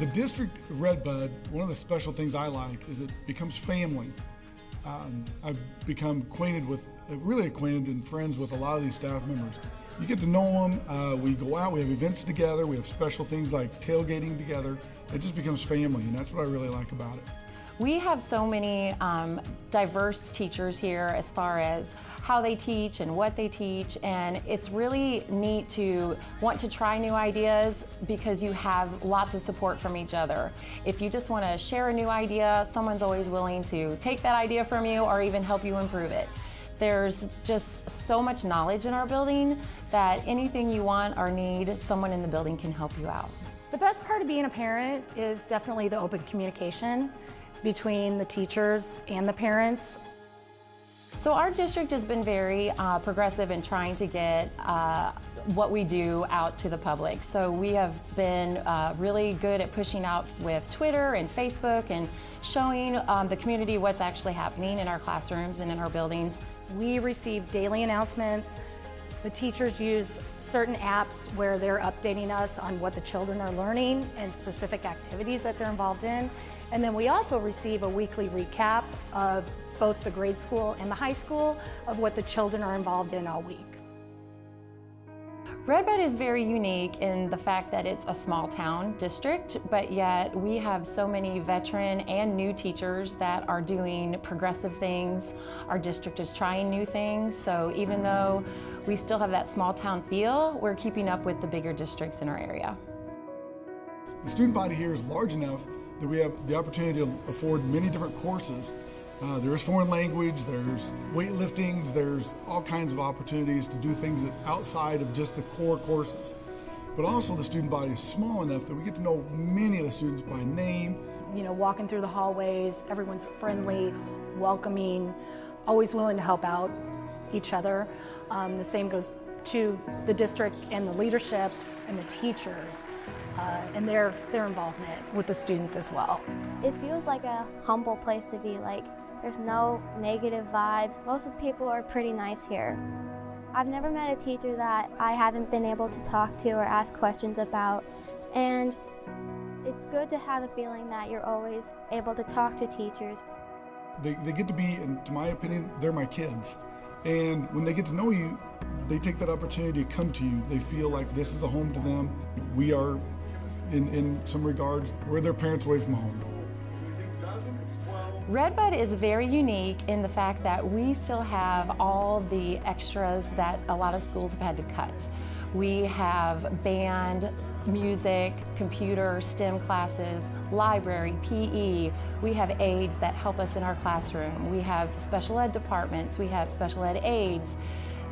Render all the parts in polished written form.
The district Redbud, one of the special things I like is it becomes family. I've become really acquainted and friends with a lot of these staff members. You get to know them, we go out, we have events together, we have special things like tailgating together. It just becomes family, and that's what I really like about it. We have so many diverse teachers here as far as how they teach and what they teach, and it's really neat to want to try new ideas because you have lots of support from each other. If you just want to share a new idea, someone's always willing to take that idea from you or even help you improve it. There's just so much knowledge in our building that anything you want or need, someone in the building can help you out. The best part of being a parent is definitely the open communication between the teachers and the parents. So our district has been very progressive in trying to get what we do out to the public. So we have been really good at pushing out with Twitter and Facebook and showing the community what's actually happening in our classrooms and in our buildings. We receive daily announcements. The teachers use certain apps where they're updating us on what the children are learning and specific activities that they're involved in. And then we also receive a weekly recap of both the grade school and the high school of what the children are involved in all week. Redbud is very unique in the fact that it's a small town district, but yet we have so many veteran and new teachers that are doing progressive things. Our district is trying new things, so even though we still have that small town feel, we're keeping up with the bigger districts in our area. The student body here is large enough that we have the opportunity to afford many different courses. There's foreign language, there's weightliftings, there's all kinds of opportunities to do things outside of just the core courses. But also the student body is small enough that we get to know many of the students by name. You know, walking through the hallways, everyone's friendly, welcoming, always willing to help out each other. The same goes to the district and the leadership and the teachers. And their involvement with the students as well. It feels like a humble place to be. Like, there's no negative vibes. Most of the people are pretty nice here. I've never met a teacher that I haven't been able to talk to or ask questions about, and it's good to have a feeling that you're always able to talk to teachers. They get to be, in my opinion, they're my kids. And when they get to know you, they take that opportunity to come to you. They feel like this is a home to them. We are, in some regards, we're their parents away from home. Redbud is very unique in the fact that we still have all the extras that a lot of schools have had to cut. We have band, music, computer, STEM classes, library, PE. We have aides that help us in our classroom. We have special ed departments. We have special ed aides.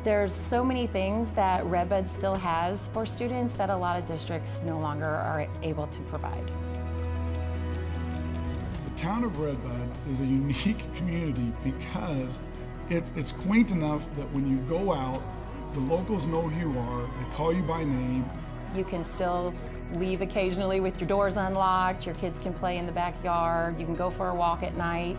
There's so many things that Redbud still has for students that a lot of districts no longer are able to provide. The town of Redbud is a unique community because it's quaint enough that when you go out, the locals know who you are, they call you by name. You can still leave occasionally with your doors unlocked, your kids can play in the backyard, you can go for a walk at night.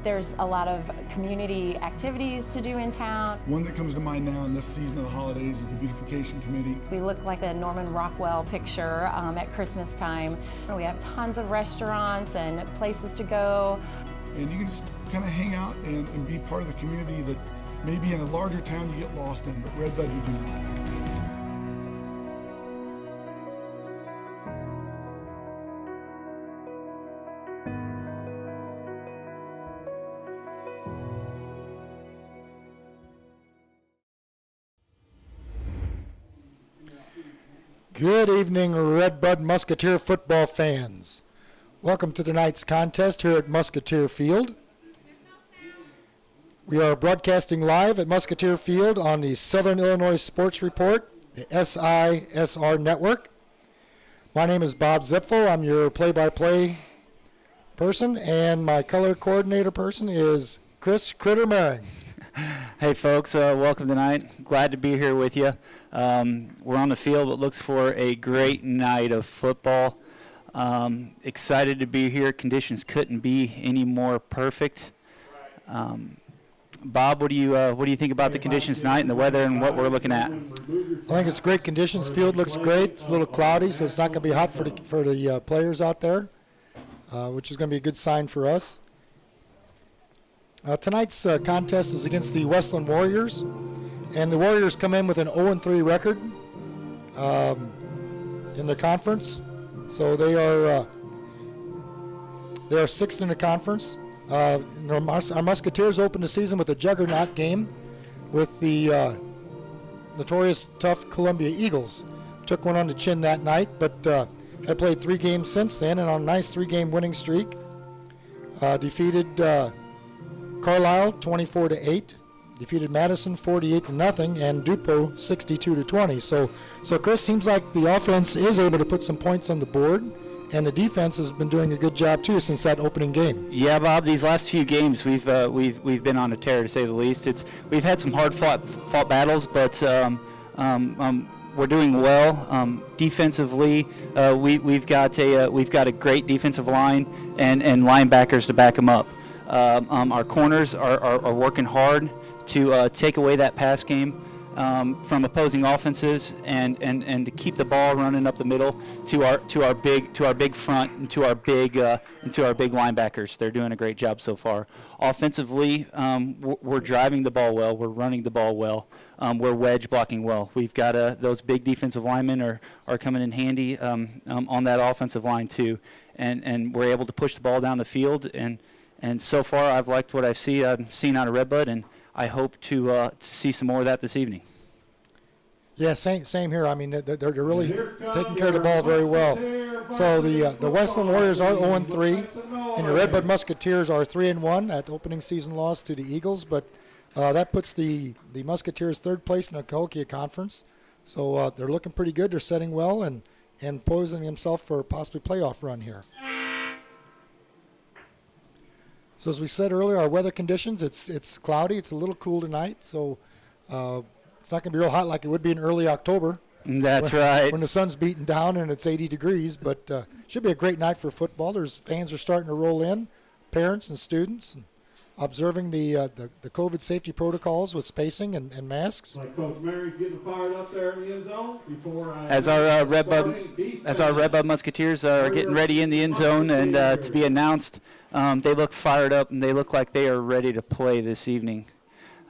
There's a lot of community activities to do in town. One that comes to mind now in this season of the holidays is the Beautification Committee. We look like a Norman Rockwell picture at Christmas time. We have tons of restaurants and places to go. And you can just kind of hang out and be part of the community that maybe in a larger town you get lost in, but Redbud you do not. Good evening, Red Bud Musketeer football fans. Welcome to tonight's contest here at Musketeer Field. We are broadcasting live at Musketeer Field on the Southern Illinois Sports Report, the SISR network. My name is Bob Zipfel. I'm your play-by-play person, and my color coordinator person is Chris Critter Maring. Hey folks, welcome tonight. Glad to be here with you. We're on the field, but looks for a great night of football. Excited to be here. Conditions couldn't be any more perfect. Bob, what do you think about the conditions tonight and the weather and what we're looking at? I think it's great conditions. Field looks great. It's a little cloudy, so it's not going to be hot for the players out there, which is going to be a good sign for us. Tonight's contest is against the Wesclin Warriors, and the Warriors come in with an 0-3 record in the conference, so they are sixth in the conference. Our Musketeers opened the season with a juggernaut game with the notorious tough Columbia Eagles. Took one on the chin that night, but had played 3 games since then, and on a nice 3-game winning streak. Defeated Carlisle 24-8, defeated Madison 48-0, and Dupo 62-20. So Chris, seems like the offense is able to put some points on the board, and the defense has been doing a good job too since that opening game. Yeah, Bob. These last few games, we've been on a tear, to say the least. We've had some hard fought battles, but we're doing well. Defensively, we've got a great defensive line and linebackers to back them up. Our corners are working hard to take away that pass game from opposing offenses and to keep the ball running up the middle to our big front and to our big linebackers. They're doing a great job so far. Offensively, we're driving the ball well. We're running the ball well. We're wedge blocking well. We've got those big defensive linemen are coming in handy on that offensive line too, and we're able to push the ball down the field. And so far, I've liked what I've seen out of Redbud, and I hope to see some more of that this evening. Yeah, same here. I mean, they're really taking care of the ball very well. So the Wesclin Warriors are 0-3, and the Redbud Musketeers are 3-1 at opening season loss to the Eagles. But that puts the Musketeers third place in the Cahokia Conference. So they're looking pretty good. They're setting well and posing themselves for a possibly playoff run here. So as we said earlier, our weather conditions, it's cloudy. It's a little cool tonight, so it's not going to be real hot like it would be in early October. That's right. When the sun's beating down and it's 80 degrees, but should be a great night for football. Fans are starting to roll in, parents and students, and observing the COVID safety protocols with spacing and masks. Like Coach Mary's getting fired up there in the end zone before as our Redbud Musketeers are getting ready in the end zone and to be announced. They look fired up and they look like they are ready to play this evening.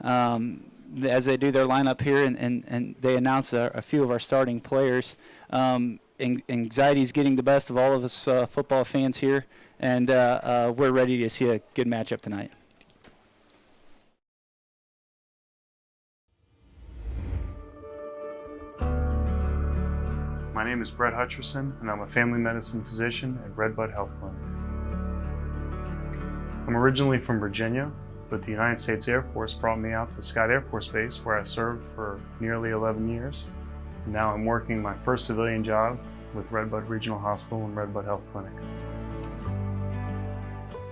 As they do their lineup here and they announce a few of our starting players. Anxiety is getting the best of all of us football fans here, and we're ready to see a good matchup tonight. My name is Brett Hutcherson, and I'm a family medicine physician at Red Bud Health Clinic. I'm originally from Virginia, but the United States Air Force brought me out to Scott Air Force Base, where I served for nearly 11 years. And now I'm working my first civilian job with Red Bud Regional Hospital and Red Bud Health Clinic.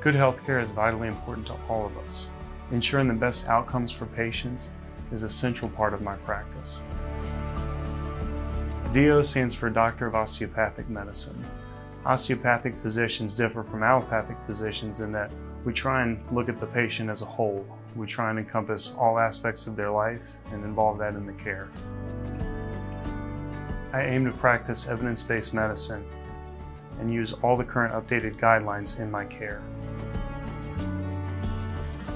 Good health care is vitally important to all of us. Ensuring the best outcomes for patients is a central part of my practice. DO stands for Doctor of Osteopathic Medicine. Osteopathic physicians differ from allopathic physicians in that we try and look at the patient as a whole. We try and encompass all aspects of their life and involve that in the care. I aim to practice evidence-based medicine and use all the current updated guidelines in my care.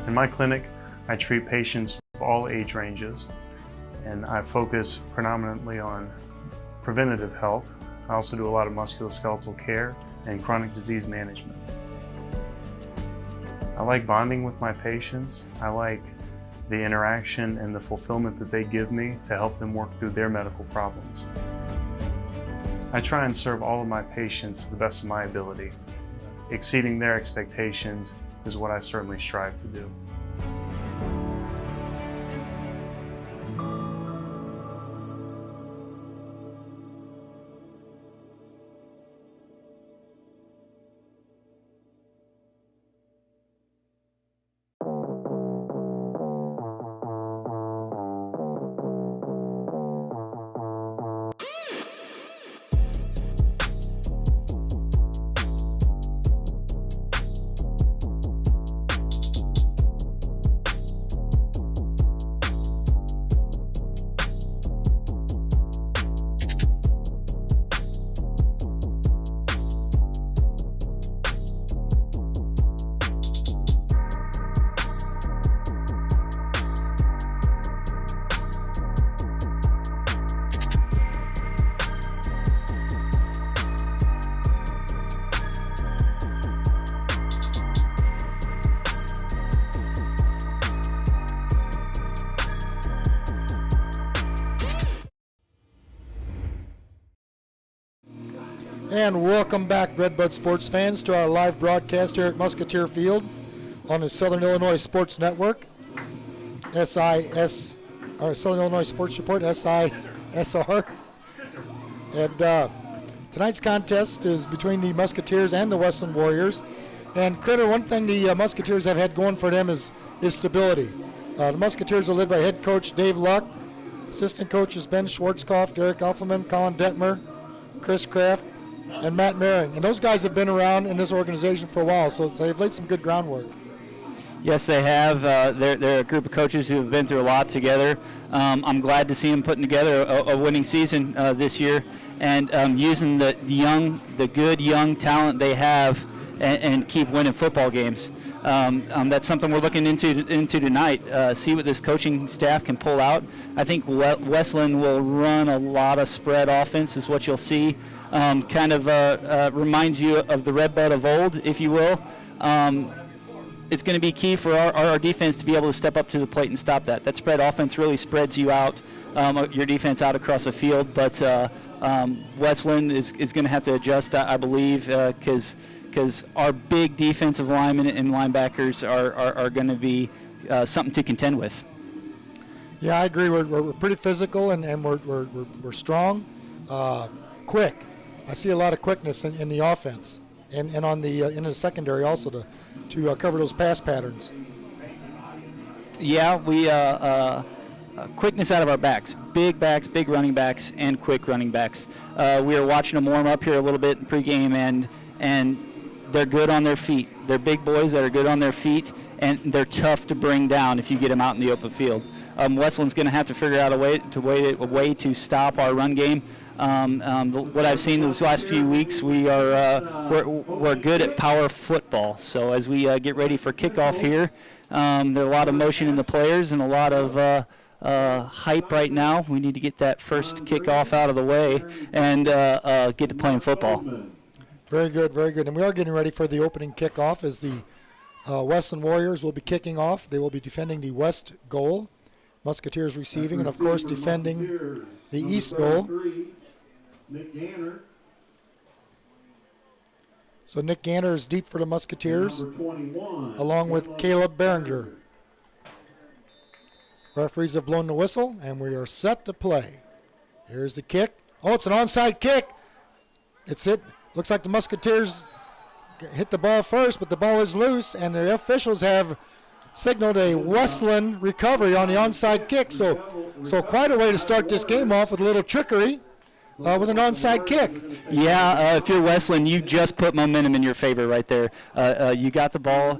In my clinic, I treat patients of all age ranges, and I focus predominantly on preventative health. I also do a lot of musculoskeletal care and chronic disease management. I like bonding with my patients. I like the interaction and the fulfillment that they give me to help them work through their medical problems. I try and serve all of my patients to the best of my ability. Exceeding their expectations is what I certainly strive to do. And welcome back, Red Bud sports fans, to our live broadcast here at Musketeer Field on the Southern Illinois Sports Network, Southern Illinois Sports Report, SISR. And tonight's contest is between the Musketeers and the Wesclin Warriors. And Critter, one thing the Musketeers have had going for them is stability. The Musketeers are led by head coach Dave Luck, assistant coaches Ben Schwarzkopf, Derek Elfelman, Colin Detmer, Chris Kraft, and Matt Maring. And those guys have been around in this organization for a while, so they've laid some good groundwork. Yes, they have. They're a group of coaches who have been through a lot together. I'm glad to see them putting together a winning season this year and using the good young talent they have and keep winning football games. That's something we're looking into tonight. See what this coaching staff can pull out. I think Wesclin will run a lot of spread offense is what you'll see. Kind of reminds you of the Red Bud of old, if you will. It's going to be key for our defense to be able to step up to the plate and stop that. That spread offense really spreads you out, your defense out across the field. But Wesclin is going to have to adjust, I believe, because our big defensive linemen and linebackers are going to be something to contend with. Yeah, I agree. We're pretty physical and we're strong, quick. I see a lot of quickness in the offense and on the in the secondary also to cover those pass patterns. Yeah, we quickness out of our backs, big running backs, and quick running backs. We are watching them warm up here a little bit in pregame, and they're good on their feet. They're big boys that are good on their feet, and they're tough to bring down if you get them out in the open field. Wesleyan's going to have to figure out a way to stop our run game. What I've seen these last few weeks, we're good at power football. So as we get ready for kickoff here, there are a lot of motion in the players and a lot of hype right now. We need to get that first kickoff out of the way and get to playing football. Very good, very good. And we are getting ready for the opening kickoff as the Wesclin Warriors will be kicking off. They will be defending the west goal. Musketeers receiving, and of course defending the east goal. Nick Ganner. So Nick Ganner is deep for the Musketeers, along with Caleb Berenger. Referees have blown the whistle, and we are set to play. Here's the kick. Oh, it's an onside kick. It's it. Looks like the Musketeers hit the ball first, but the ball is loose, and the officials have signaled a Wesclin recovery on the onside kick. So quite a way to start this game off with a little trickery with an onside kick. Yeah, if you're Wesclin, you just put momentum in your favor right there. You got the ball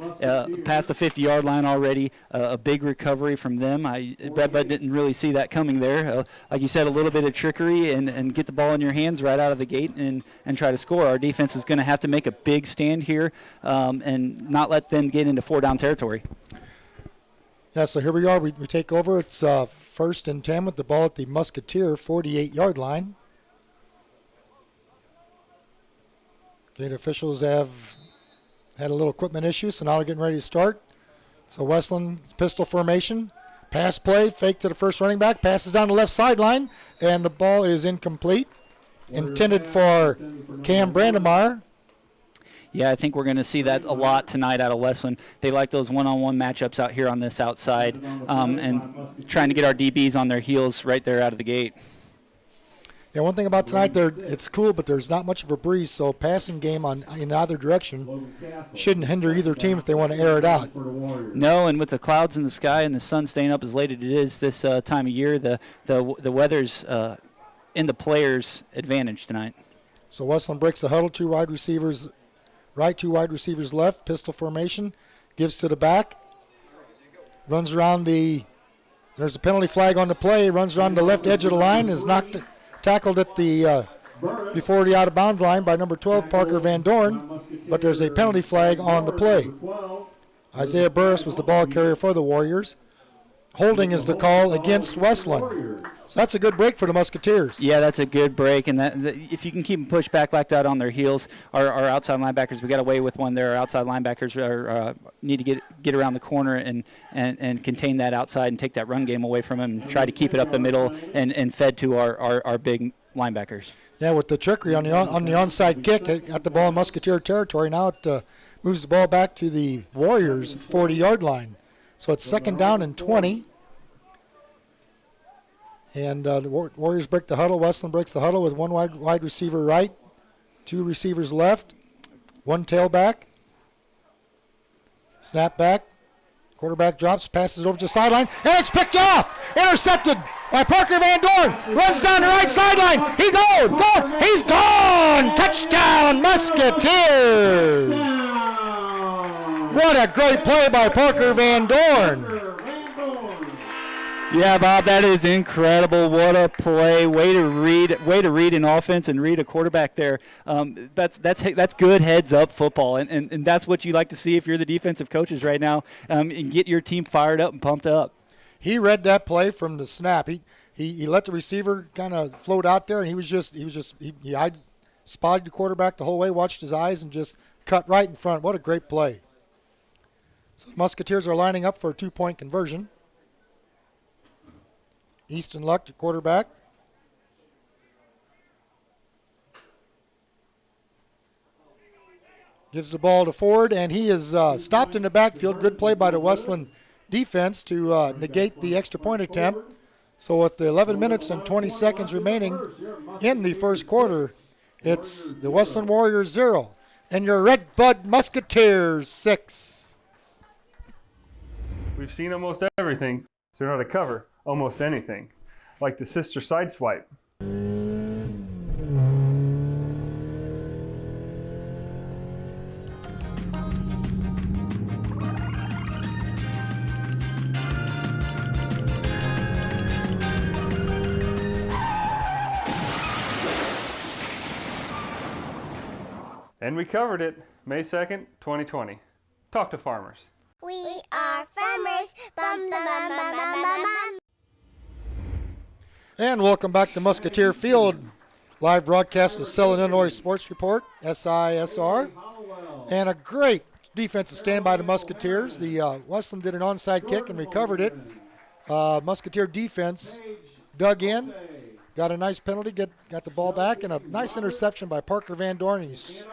past the 50-yard line already. A big recovery from them. Red Bud didn't really see that coming there. Like you said, a little bit of trickery and get the ball in your hands right out of the gate and try to score. Our defense is going to have to make a big stand here and not let them get into 4-down territory. Yeah, so here we are. We take over. It's 1st and 10 with the ball at the Musketeer 48-yard line. Gate officials have had a little equipment issue, so now they're getting ready to start. So Wesclin pistol formation, pass play, fake to the first running back, passes down the left sideline, and the ball is incomplete. Intended for Cam Brandemeyer. Yeah, I think we're going to see that a lot tonight out of Wesclin. They like those one-on-one matchups out here on this outside and trying to get our DBs on their heels right there out of the gate. Yeah, one thing about tonight, it's cool, but there's not much of a breeze, so passing game in either direction shouldn't hinder either team if they want to air it out. No, and with the clouds in the sky and the sun staying up as late as it is this time of year, the weather's in the players' advantage tonight. So Wesclin breaks the huddle, 2 wide receivers right, 2 wide receivers left, pistol formation, gives to the back, runs around there's a penalty flag on the play, runs around the left edge of the line, is tackled at the before the out-of-bounds line by number 12, Parker Van Dorn, but there's a penalty flag on the play. Isaiah Burris was the ball carrier for the Warriors. Holding is the call against Wesclin. So that's a good break for the Musketeers. Yeah, that's a good break, and if you can keep them pushed back like that on their heels, our outside linebackers, we got away with one there. Our outside linebackers need to get around the corner and contain that outside and take that run game away from them and try to keep it up the middle and fed to our big linebackers. Yeah, with the trickery on the onside kick, it got the ball in Musketeer territory. Now it moves the ball back to the Warriors 40-yard line. So it's second down and 20. And the Warriors break the huddle. Wesclin breaks the huddle with one wide receiver right, two receivers left, one tailback. Snap back. Quarterback drops, passes over to the sideline, and it's picked off! Intercepted by Parker Van Dorn. Runs down the right sideline. He's gone! Touchdown, Musketeers! What a great play by Parker Van Dorn. Yeah, Bob, that is incredible. What a play! Way to read an offense and read a quarterback there. That's good heads-up football, and that's what you like to see if you're the defensive coaches right now, and get your team fired up and pumped up. He read that play from the snap. He let the receiver kind of float out there, and he spotted the quarterback the whole way, watched his eyes, and just cut right in front. What a great play! So the Musketeers are lining up for a 2-point conversion. Easton Luck, the quarterback. Gives the ball to Ford, and he is stopped in the backfield. Good play by the Wesclin defense to negate the extra point attempt. So with the 11 minutes and 20 seconds remaining in the first quarter, it's the Wesclin Warriors 0 and your Red Bud Musketeers 6. We've seen almost everything, so we know how to cover almost anything, like the SISR side swipe. And we covered it, May 2nd, 2020. Talk to farmers. We are farmers. Bum, bum, bum, bum, bum, bum, bum. And welcome back to Musketeer Field. Live broadcast with Southern Illinois Sports Report, SISR. And a great defensive stand by the Musketeers. The Wesclin did an onside kick and recovered it. Musketeer defense dug in, got a nice penalty, got the ball back, and a nice interception by Parker Van Dorn. He's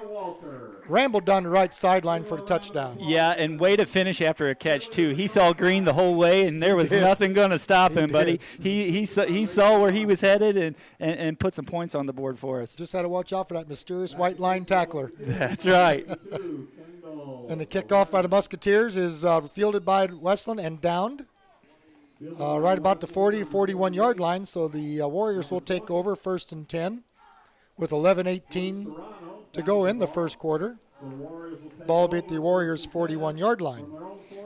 rambled down the right sideline for the touchdown. Yeah, and way to finish after a catch, too. He saw green the whole way, and there was nothing going to stop him, but he saw where he was headed and put some points on the board for us. Just had to watch out for that mysterious white line tackler. That's right. And the kickoff by the Musketeers is fielded by Wesclin and downed right about the 40 to 41-yard line, so the Warriors will take over 1st and 10 with 11:18 to go in the first quarter. Ball beat the Warriors' 41-yard line.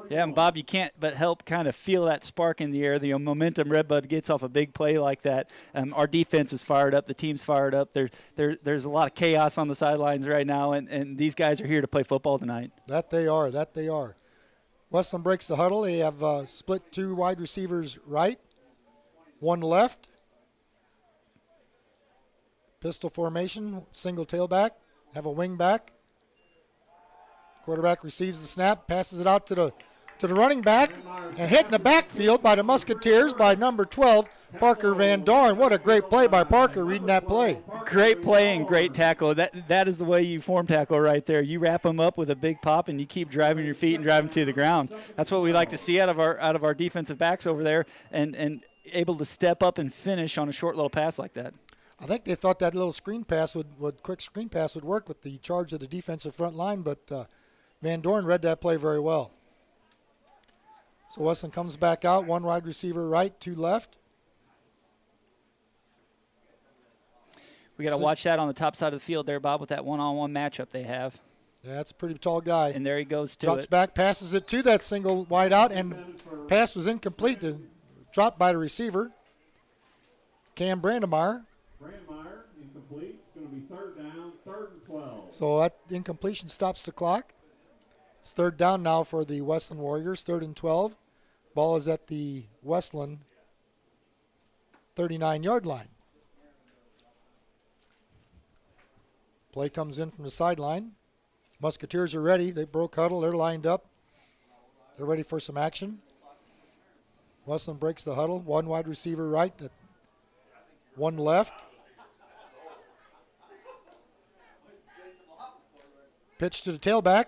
Yeah, and Bob, you can't but help kind of feel that spark in the air, the momentum Redbud gets off a big play like that. Our defense is fired up. The team's fired up. There's a lot of chaos on the sidelines right now, and these guys are here to play football tonight. That they are. Wesclin breaks the huddle. They have split two wide receivers right, one left. Pistol formation, single tailback, have a wing back. Quarterback receives the snap, passes it out to the running back, and hit in the backfield by the Musketeers by number 12, Parker Van Dorn. What a great play by Parker reading that play. Great play and great tackle. That is the way you form tackle right there. You wrap them up with a big pop, and you keep driving your feet and driving to the ground. That's what we like to see out of our defensive backs over there, and able to step up and finish on a short little pass like that. I think they thought that little quick screen pass would work with the charge of the defensive front line, but Van Dorn read that play very well. So Wesclin comes back out, one wide receiver right, two left. We got to watch that on the top side of the field there, Bob, with that one-on-one matchup they have. Yeah, that's a pretty tall guy. And there he goes to Drops it. back, passes it to that single wide out, and pass was incomplete. Dropped by the receiver, Cam Brandemeyer. Brandmeyer, incomplete. It's going to be 3rd down, 3rd and 12. So that incompletion stops the clock. It's 3rd down now for the Wesclin Warriors, 3rd and 12. Ball is at the Wesclin 39-yard line. Play comes in from the sideline. Musketeers are ready. They broke huddle. They're lined up. They're ready for some action. Wesclin breaks the huddle. One wide receiver right, one left. Pitch to the tailback.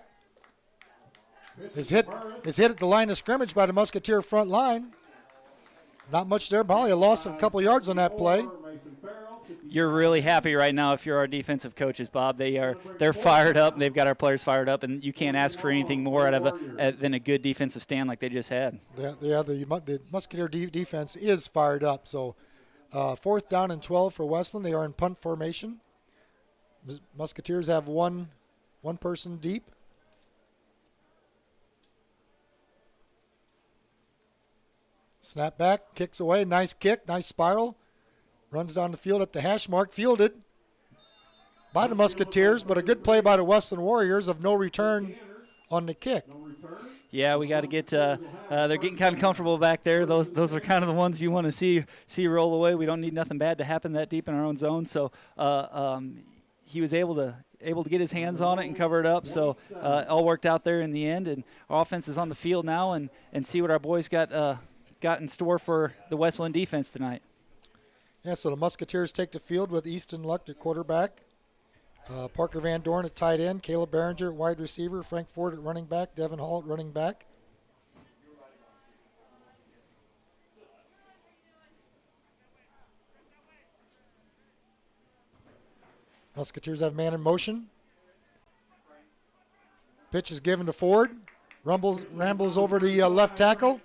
Is hit at the line of scrimmage by the Musketeer front line. Not much there, probably a loss of a couple yards on that play. You're really happy right now if you're our defensive coaches, Bob. They're fired up. They've got our players fired up, and you can't ask for anything more out of than a good defensive stand like they just had. Yeah, the Musketeer defense is fired up. So 4th down and 12 for Wesclin. They are in punt formation. Musketeers have one person deep. Snap back, kicks away, nice kick, nice spiral. Runs down the field up the hash mark, fielded by the Musketeers, but a good play by the Wesclin Warriors of no return on the kick. Yeah, we got to get. They're getting kind of comfortable back there. Those are kind of the ones you want to see roll away. We don't need nothing bad to happen that deep in our own zone. So he was able to get his hands on it and cover it up. So all worked out there in the end. And our offense is on the field now, and see what our boys got in store for the Wesclin defense tonight. Yeah, so the Musketeers take the field with Easton Luck at quarterback, Parker Van Dorn at tight end, Caleb Behringer at wide receiver, Frank Ford at running back, Devin Hall at running back. Musketeers have man in motion. Pitch is given to Ford. Rambles over the left tackle.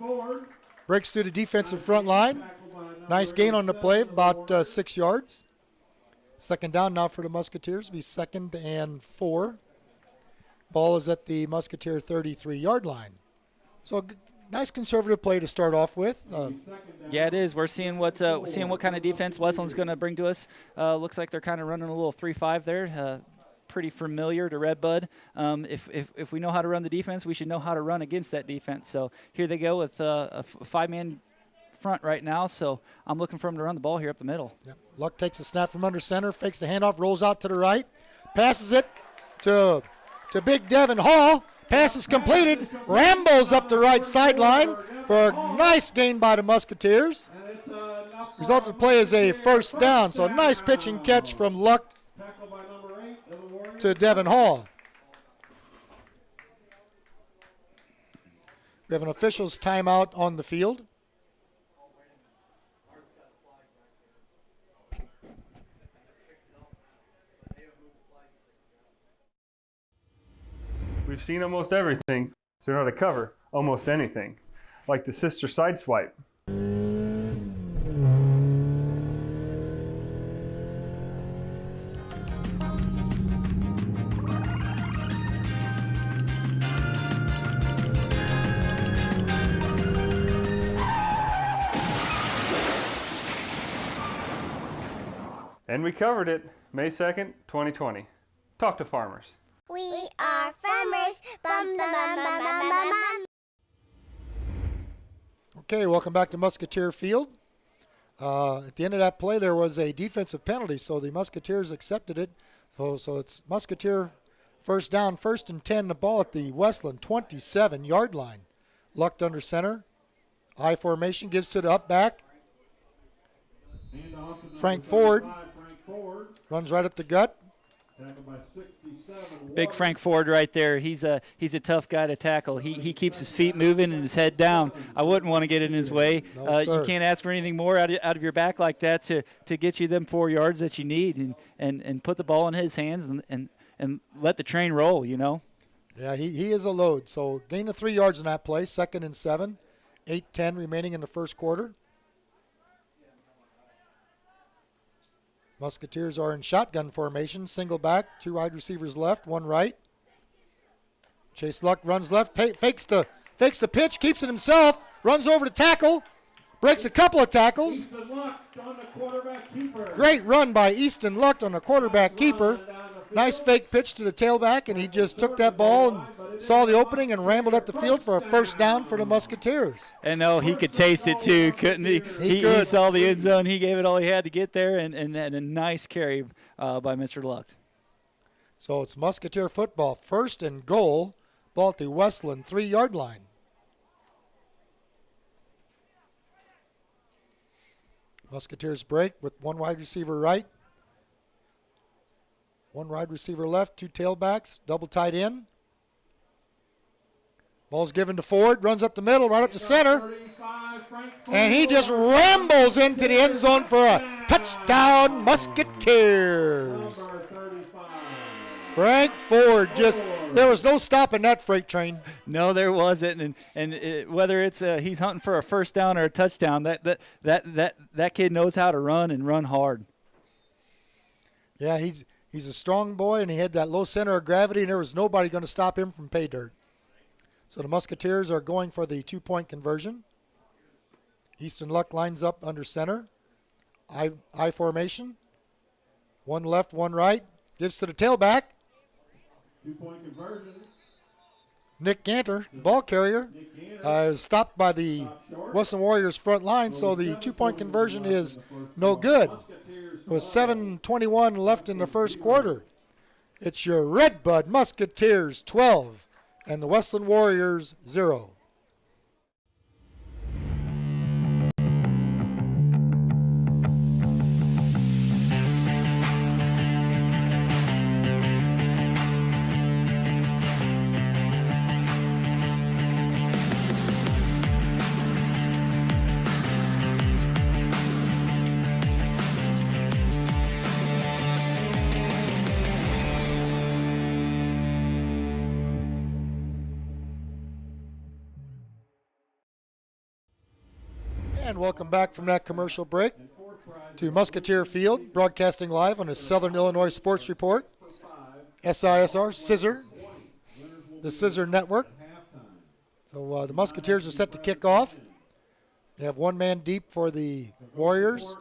Breaks through the defensive front line. Nice gain on the play, about 6 yards. 2nd down now for the Musketeers. Be 2nd and 4. Ball is at the Musketeer 33-yard line. So nice conservative play to start off with. Yeah, it is. We're seeing what kind of defense Wesleyan's going to bring to us. Looks like they're kind of running a little 3-5 there. Pretty familiar to Redbud. If we know how to run the defense, we should know how to run against that defense. So here they go with a 5-man front right now. So I'm looking for them to run the ball here up the middle. Yep. Luck takes a snap from under center, fakes the handoff, rolls out to the right, passes it to big Devin Hall. Pass is completed. Rambles up the right sideline for a nice gain by the Musketeers. Result of the play is a 1st down. So a nice pitch and catch from Luck to Devin Hall. We have an official's timeout on the field. We've seen almost everything, so we know how to cover almost anything, like the SISR side swipe. And we covered it May 2nd, 2020. Talk to farmers. We are farmers. Bum, bum, bum, bum, bum, bum, bum. Okay, welcome back to Musketeer Field. At the end of that play, there was a defensive penalty, so the Musketeers accepted it. So it's Musketeer 1st down, 1st and 10, the ball at the Wesclin 27-yard line. Lucked under center. I formation, gives to the up back. Frank Ford runs right up the gut. Big Frank Ford right there. He's a tough guy to tackle. He keeps his feet moving and his head down. I wouldn't want to get in his way. No, you can't ask for anything more out of your back like that to get you them 4 yards that you need and put the ball in his hands and let the train roll, you know. Yeah, he is a load. So gain of 3 yards in that play, 2nd and 7, 8:10 remaining in the first quarter. Musketeers are in shotgun formation, single back, 2 wide receivers left, 1 right. Chase Luck runs left, fakes the pitch, keeps it himself, runs over to tackle, breaks a couple of tackles. Great run by Easton Luck on the quarterback keeper. Nice fake pitch to the tailback, and he just took that ball and saw the opening and rambled up the field for a 1st down for the Musketeers. And he could taste it too, couldn't he? He saw the end zone. He gave it all he had to get there, and a nice carry by Mr. Luck. So it's Musketeer football, 1st and goal, ball at the Wesclin 3-yard line. Musketeers break with 1 wide receiver right, One wide receiver left, two tailbacks, double tight end. Ball's given to Ford, runs up the middle, right up to center. And he just rambles into the end zone for a touchdown, Musketeers. Frank Ford, there was no stopping that freight train. No, there wasn't, and whether it's he's hunting for a first down or a touchdown, that kid knows how to run and run hard. Yeah, he's a strong boy, and he had that low center of gravity, and there was nobody going to stop him from pay dirt. So the Musketeers are going for the 2-point conversion. Easton Luck lines up under center. I formation. One left, one right. Gives to the tailback. 2-point conversion. Nick Ganter, ball carrier, is stopped by the Wesclin Warriors front line, so the 2-point conversion is no good. With 7:21 left in the first quarter. It's your Red Bud Musketeers 12 and the Wesclin Warriors 0. And welcome back from that commercial break to Musketeer Field, broadcasting live on the Southern Illinois Sports Report, SISR, SISR, the SISR Network. So the Musketeers are set to kick off. They have one man deep for the Warriors,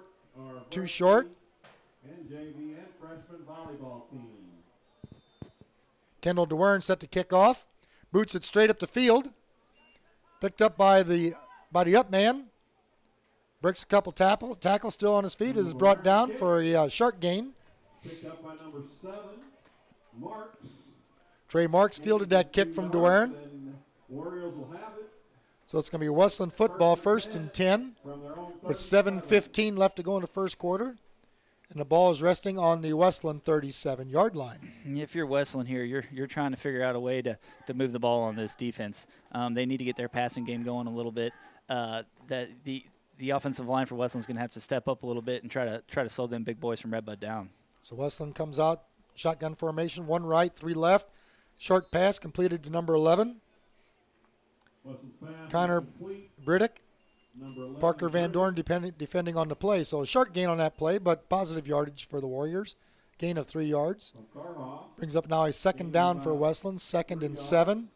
two short. Kendall DeWern set to kick off. Boots it straight up the field. Picked up by the up man. Breaks a couple tackle still on his feet, is brought down for a sharp gain. Picked up by number 7, Marks. Trey Marks fielded that kick from DeWern. Warriors will have it. So it's going to be Wesclin football, 1st and 10, with 7:15 left to go in the first quarter. And the ball is resting on the Wesclin 37-yard line. If you're Wesclin here, you're trying to figure out a way to move the ball on this defense. They need to get their passing game going a little bit. The offensive line for Wesleyan's going to have to step up a little bit and try to slow them big boys from Redbud down. So Wesleyan comes out, shotgun formation, one right, three left. Short pass completed to number 11. Connor Briddick, Parker Van Dorn defending on the play. So a short gain on that play, but positive yardage for the Warriors. Gain of 3 yards. Brings up now a second down for Wesleyan, 2nd and 7.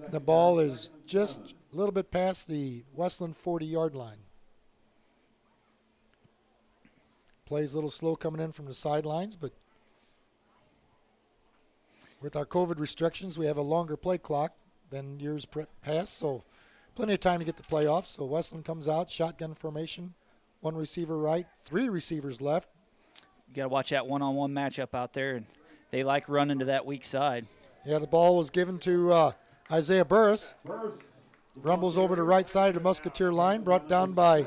And the ball is just a little bit past the Wesleyan 40-yard line. Play's a little slow coming in from the sidelines, but with our COVID restrictions, we have a longer play clock than years past, so plenty of time to get the play off. So Wesleyan comes out, shotgun formation, one receiver right, 3 receivers left. You got to watch that one-on-one matchup out there, and they like running to that weak side. Yeah, the ball was given to Isaiah Burris. Rumbles over the right side of the Musketeer line, brought down by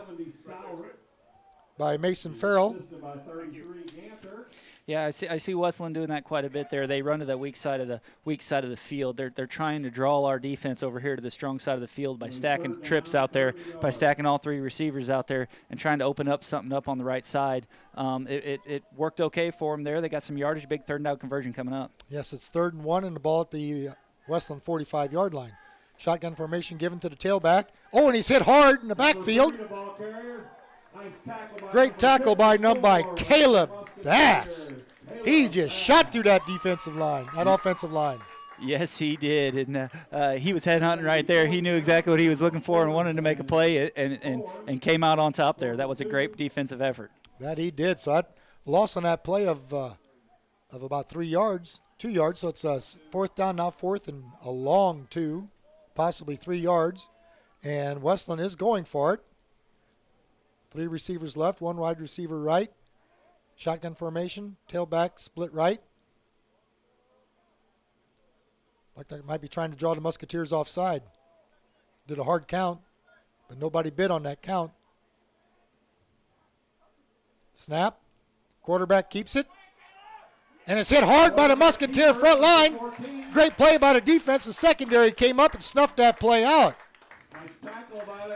Mason Farrell. Yeah, I see Wesleyan doing that quite a bit there. They run to the weak side of the field. They're trying to draw our defense over here to the strong side of the field by stacking trips out there, by stacking all 3 receivers out there and trying to open up something up on the right side. It worked okay for them there. They got some yardage, big 3rd down conversion coming up. Yes, it's 3rd and 1 and the ball at the Wesleyan 45-yard line. Shotgun formation given to the tailback. Oh, and he's hit hard in the backfield. Great tackle by Caleb Bass. He just shot through that defensive line, that offensive line. Yes, he did, and he was headhunting right there. He knew exactly what he was looking for and wanted to make a play, and came out on top there. That was a great defensive effort. That he did. So that loss on that play of about 2 yards. So it's a 4th down, now 4th and a long 2, possibly 3 yards. And Wesleyan is going for it. 3 receivers left, 1 wide receiver right. Shotgun formation, tailback, split right. Like they might be trying to draw the Musketeers offside. Did a hard count, but nobody bid on that count. Snap. Quarterback keeps it. And it's hit hard by the Musketeer front line. Great play by the defense. The secondary came up and snuffed that play out.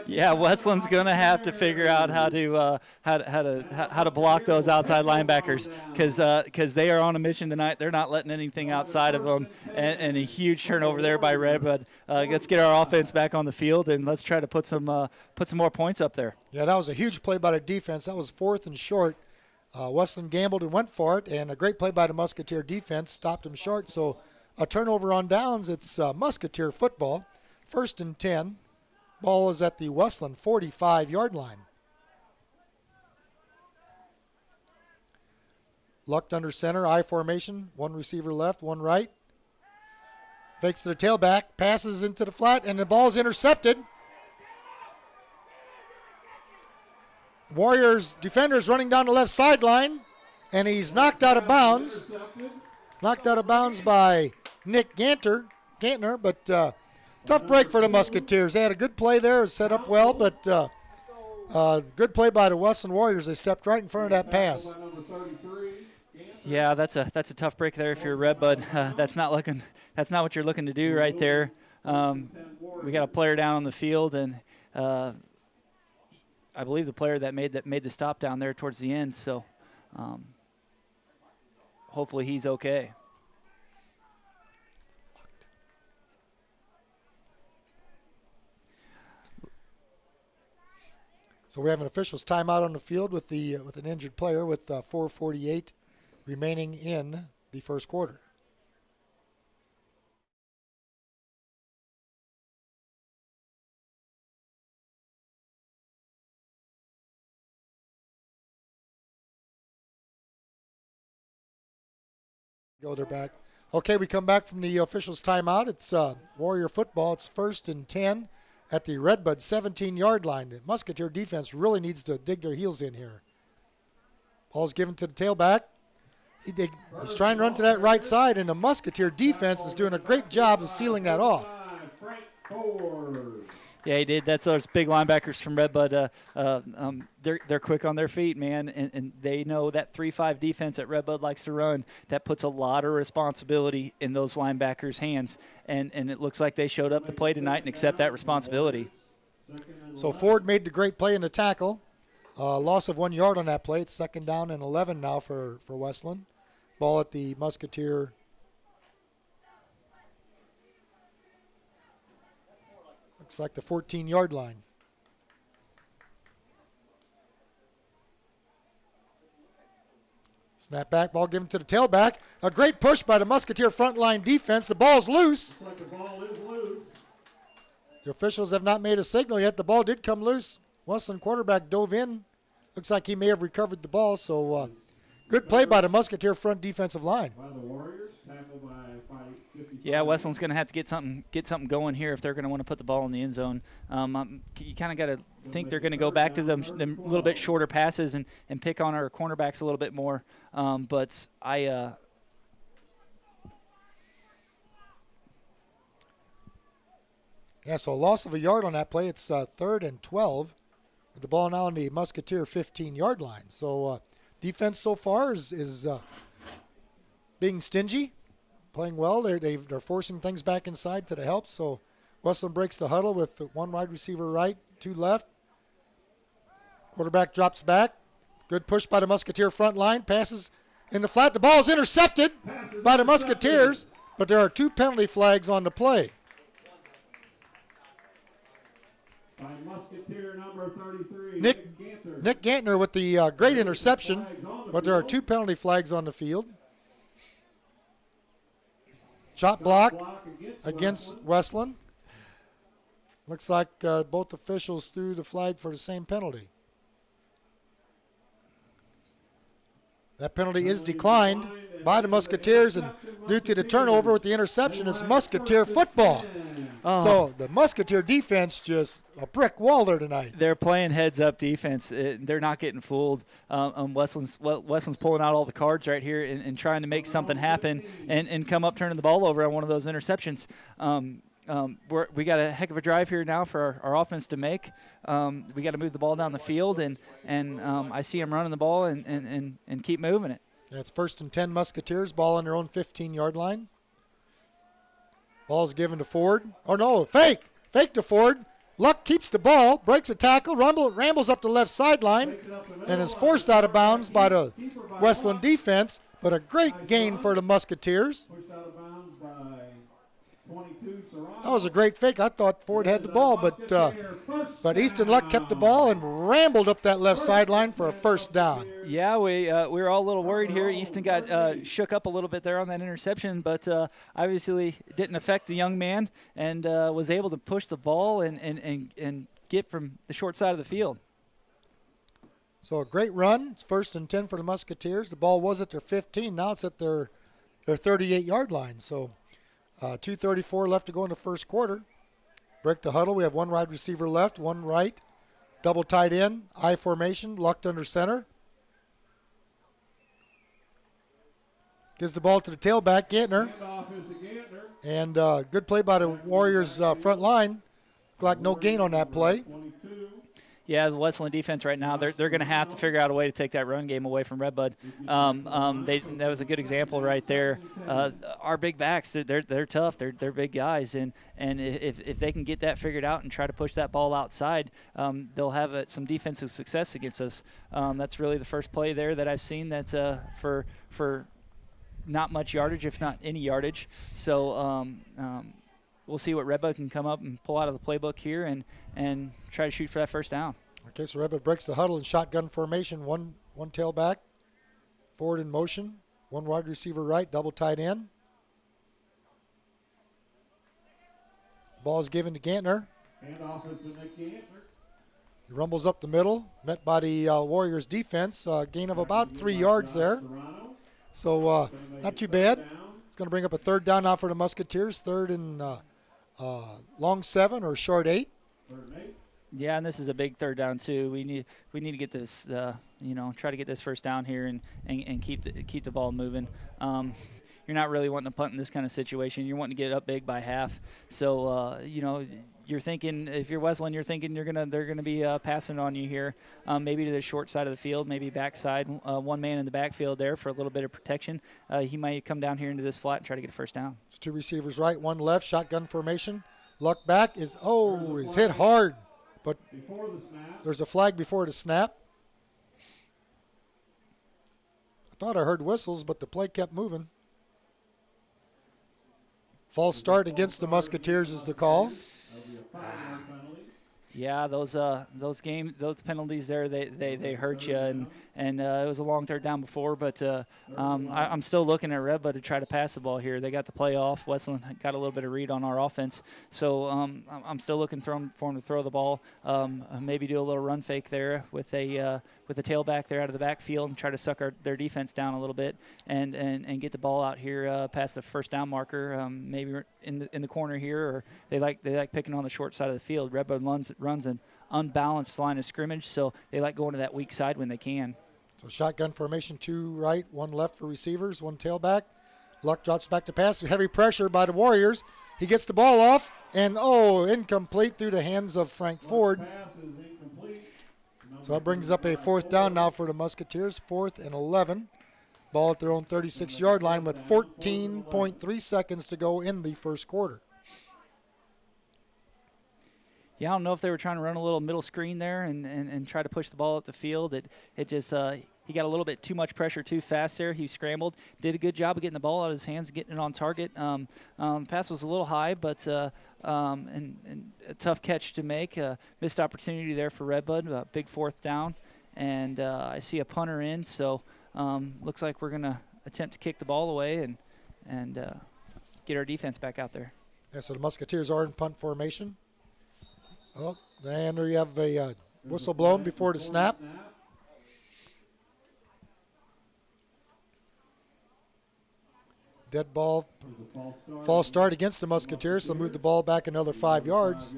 Yeah, Wesclin's gonna have to figure out how to block those outside linebackers because they are on a mission tonight. They're not letting anything outside of them, and a huge turnover there by Redbud. Let's get our offense back on the field and let's try to put some more points up there. Yeah, that was a huge play by the defense. That was 4th and short. Wesclin gambled and went for it, and a great play by the Musketeer defense stopped him short. So a turnover on downs. It's Musketeer football, 1st and 10. Ball is at the Wesclin 45-yard line. Lucked under center, I formation. 1 receiver left, 1 right. Fakes to the tailback, passes into the flat, and the ball's intercepted. Warriors defenders running down the left sideline, and he's knocked out of bounds. Knocked out of bounds by Nick Gantner, but tough break for the Musketeers. They had a good play there, it was set up well, but good play by the Wesclin Warriors. They stepped right in front of that pass. Yeah, that's a tough break there if you're Redbud. That's not what you're looking to do right there. We got a player down on the field, and I believe the player that made the stop down there towards the end. So hopefully he's okay. So we have an official's timeout on the field with an injured player with 4:48 remaining in the first quarter. They're back. Okay, we come back from the official's timeout. It's Warrior football. It's 1st and 10 at the Redbud 17-yard line. The Musketeer defense really needs to dig their heels in here. Ball's given to the tailback. He's trying to run to that right side, and the Musketeer defense is doing a great job of sealing that off. Yeah, he did. That's those big linebackers from Redbud. They're quick on their feet, man, and they know that 3-5 defense that Redbud likes to run. That puts a lot of responsibility in those linebackers' hands, and it looks like they showed up to play tonight and accept that responsibility. So Ford made the great play in the tackle. Loss of 1 yard on that play. It's 2nd down and 11 now for Wesclin. Ball at the Musketeer. Looks like the 14-yard line. Snap back, ball given to the tailback. A great push by the Musketeer front line defense. The ball's loose. Looks like the ball is loose. The officials have not made a signal yet. The ball did come loose. Wesclin quarterback dove in. Looks like he may have recovered the ball. So good play by the Musketeer front defensive line. By the Warriors, tackled by 55. Yeah, Weslin's going to have to get something going here if they're going to want to put the ball in the end zone. You kind of got to think they're going to go back to them a little bit shorter passes and pick on our cornerbacks a little bit more. But yeah, so a loss of a yard on that play. It's 3rd and 12. With the ball now on the Musketeer 15-yard line. So defense so far is being stingy, playing well. They're forcing things back inside to the help. So Wesclin breaks the huddle with 1 wide receiver right, 2 left. Quarterback drops back. Good push by the Musketeer front line. Passes in the flat. The ball is intercepted by the Musketeers, but there are 2 penalty flags on the play. By Musketeer number 33, Nick Gantner with the great interception, but there are 2 penalty flags on the field. Shot block against Wesclin. Looks like both officials threw the flag for the same penalty. That penalty is declined by the Musketeers, and due to the turnover with the interception, it's Musketeer football. So the Musketeer defense just a brick wall there tonight. They're playing heads-up defense. They're not getting fooled. Weslin's pulling out all the cards right here and trying to make something happen and come up turning the ball over on one of those interceptions. We got a heck of a drive here now for our offense to make. We got to move the ball down the field, and I see him running the ball and keep moving it. That's 1st and 10 Musketeers, ball on their own 15-yard line. Ball's given to Ford. Oh, no, fake. Fake to Ford. Luck keeps the ball, breaks a tackle, rambles up the left sideline, and is forced out of bounds by the Wesclin defense, but a great gain for the Musketeers. Pushed out of bounds by 22, Serrano. That was a great fake. I thought Ford had the ball, but Easton Luck kept the ball and rambled up that left sideline for a first down. Yeah, we were all a little worried here. Easton got shook up a little bit there on that interception, but obviously didn't affect the young man and was able to push the ball and get from the short side of the field. So a great run. It's 1st and 10 for the Musketeers. The ball was at their 15. Now it's at their 38-yard line. So 2:34 left to go in the first quarter. Break the huddle. We have one wide receiver left, one right. Double tight end, I formation, Luck under center. Gives the ball to the tailback, Gantner. And good play by the Warriors front line. Looked like no gain on that play. Yeah, the Wesleyan defense right now, they're going to have to figure out a way to take that run game away from Redbud. That was a good example right there. Our big backs, they're tough. They're big guys, and if they can get that figured out and try to push that ball outside, they'll have some defensive success against us. That's really the first play there that I've seen that's for not much yardage, if not any yardage. So we'll see what Redbud can come up and pull out of the playbook here and try to shoot for that first down. Okay, so Redbud breaks the huddle in shotgun formation. One tailback, forward in motion. One wide receiver right, double tight end. Ball is given to Gantner. Handoff is to Nick Gantner. He rumbles up the middle, met by the Warriors defense. Gain of about 3 yards there. So not too bad. It's going to bring up a third down now for the Musketeers. Third and long 7 or short 8. Yeah, and this is a big third down too. We need to get this, try to get this first down here and keep the ball moving. You're not really wanting to punt in this kind of situation. You're wanting to get up big by half. So you're thinking, if you're Wesleyan, you're thinking they're gonna be passing on you here, maybe to the short side of the field, maybe backside. One man in the backfield there for a little bit of protection. He might come down here into this flat and try to get a first down. It's 2 receivers right, 1 left, shotgun formation. Luck back is hit hard, but there's a flag before the snap. I thought I heard whistles, but the play kept moving. False start against the Musketeers is the call. Yeah, those penalties there, they hurt you, and it was a long third down before, but I'm still looking at Redbud to try to pass the ball here. They got the play off. Wesleyan got a little bit of read on our offense, so I'm still looking for him to throw the ball. Maybe do a little run fake there with the tailback there out of the backfield and try to suck their defense down a little bit and get the ball out here past the first down marker, maybe in the corner here, or they like picking on the short side of the field. Redbud runs an unbalanced line of scrimmage, so they like going to that weak side when they can. So shotgun formation, 2 right, 1 left for receivers, 1 tailback. Luck drops back to pass. Heavy pressure by the Warriors. He gets the ball off, and incomplete through the hands of Frank Ford. So that brings up a 4th down now for the Musketeers, 4th and 11. Ball at their own 36-yard line with 14.3 seconds to go in the first quarter. Yeah, I don't know if they were trying to run a little middle screen there and try to push the ball up the field. It just he got a little bit too much pressure too fast there. He scrambled, did a good job of getting the ball out of his hands, getting it on target. The pass was a little high, but and a tough catch to make. Missed opportunity there for Redbud. Big 4th down, and I see a punter in, so looks like we're gonna attempt to kick the ball away and get our defense back out there. Yeah, so the Musketeers are in punt formation. Oh, and you have a whistle blown before the snap. Dead ball, false start against the Musketeers. So they'll move the ball back another 5 yards.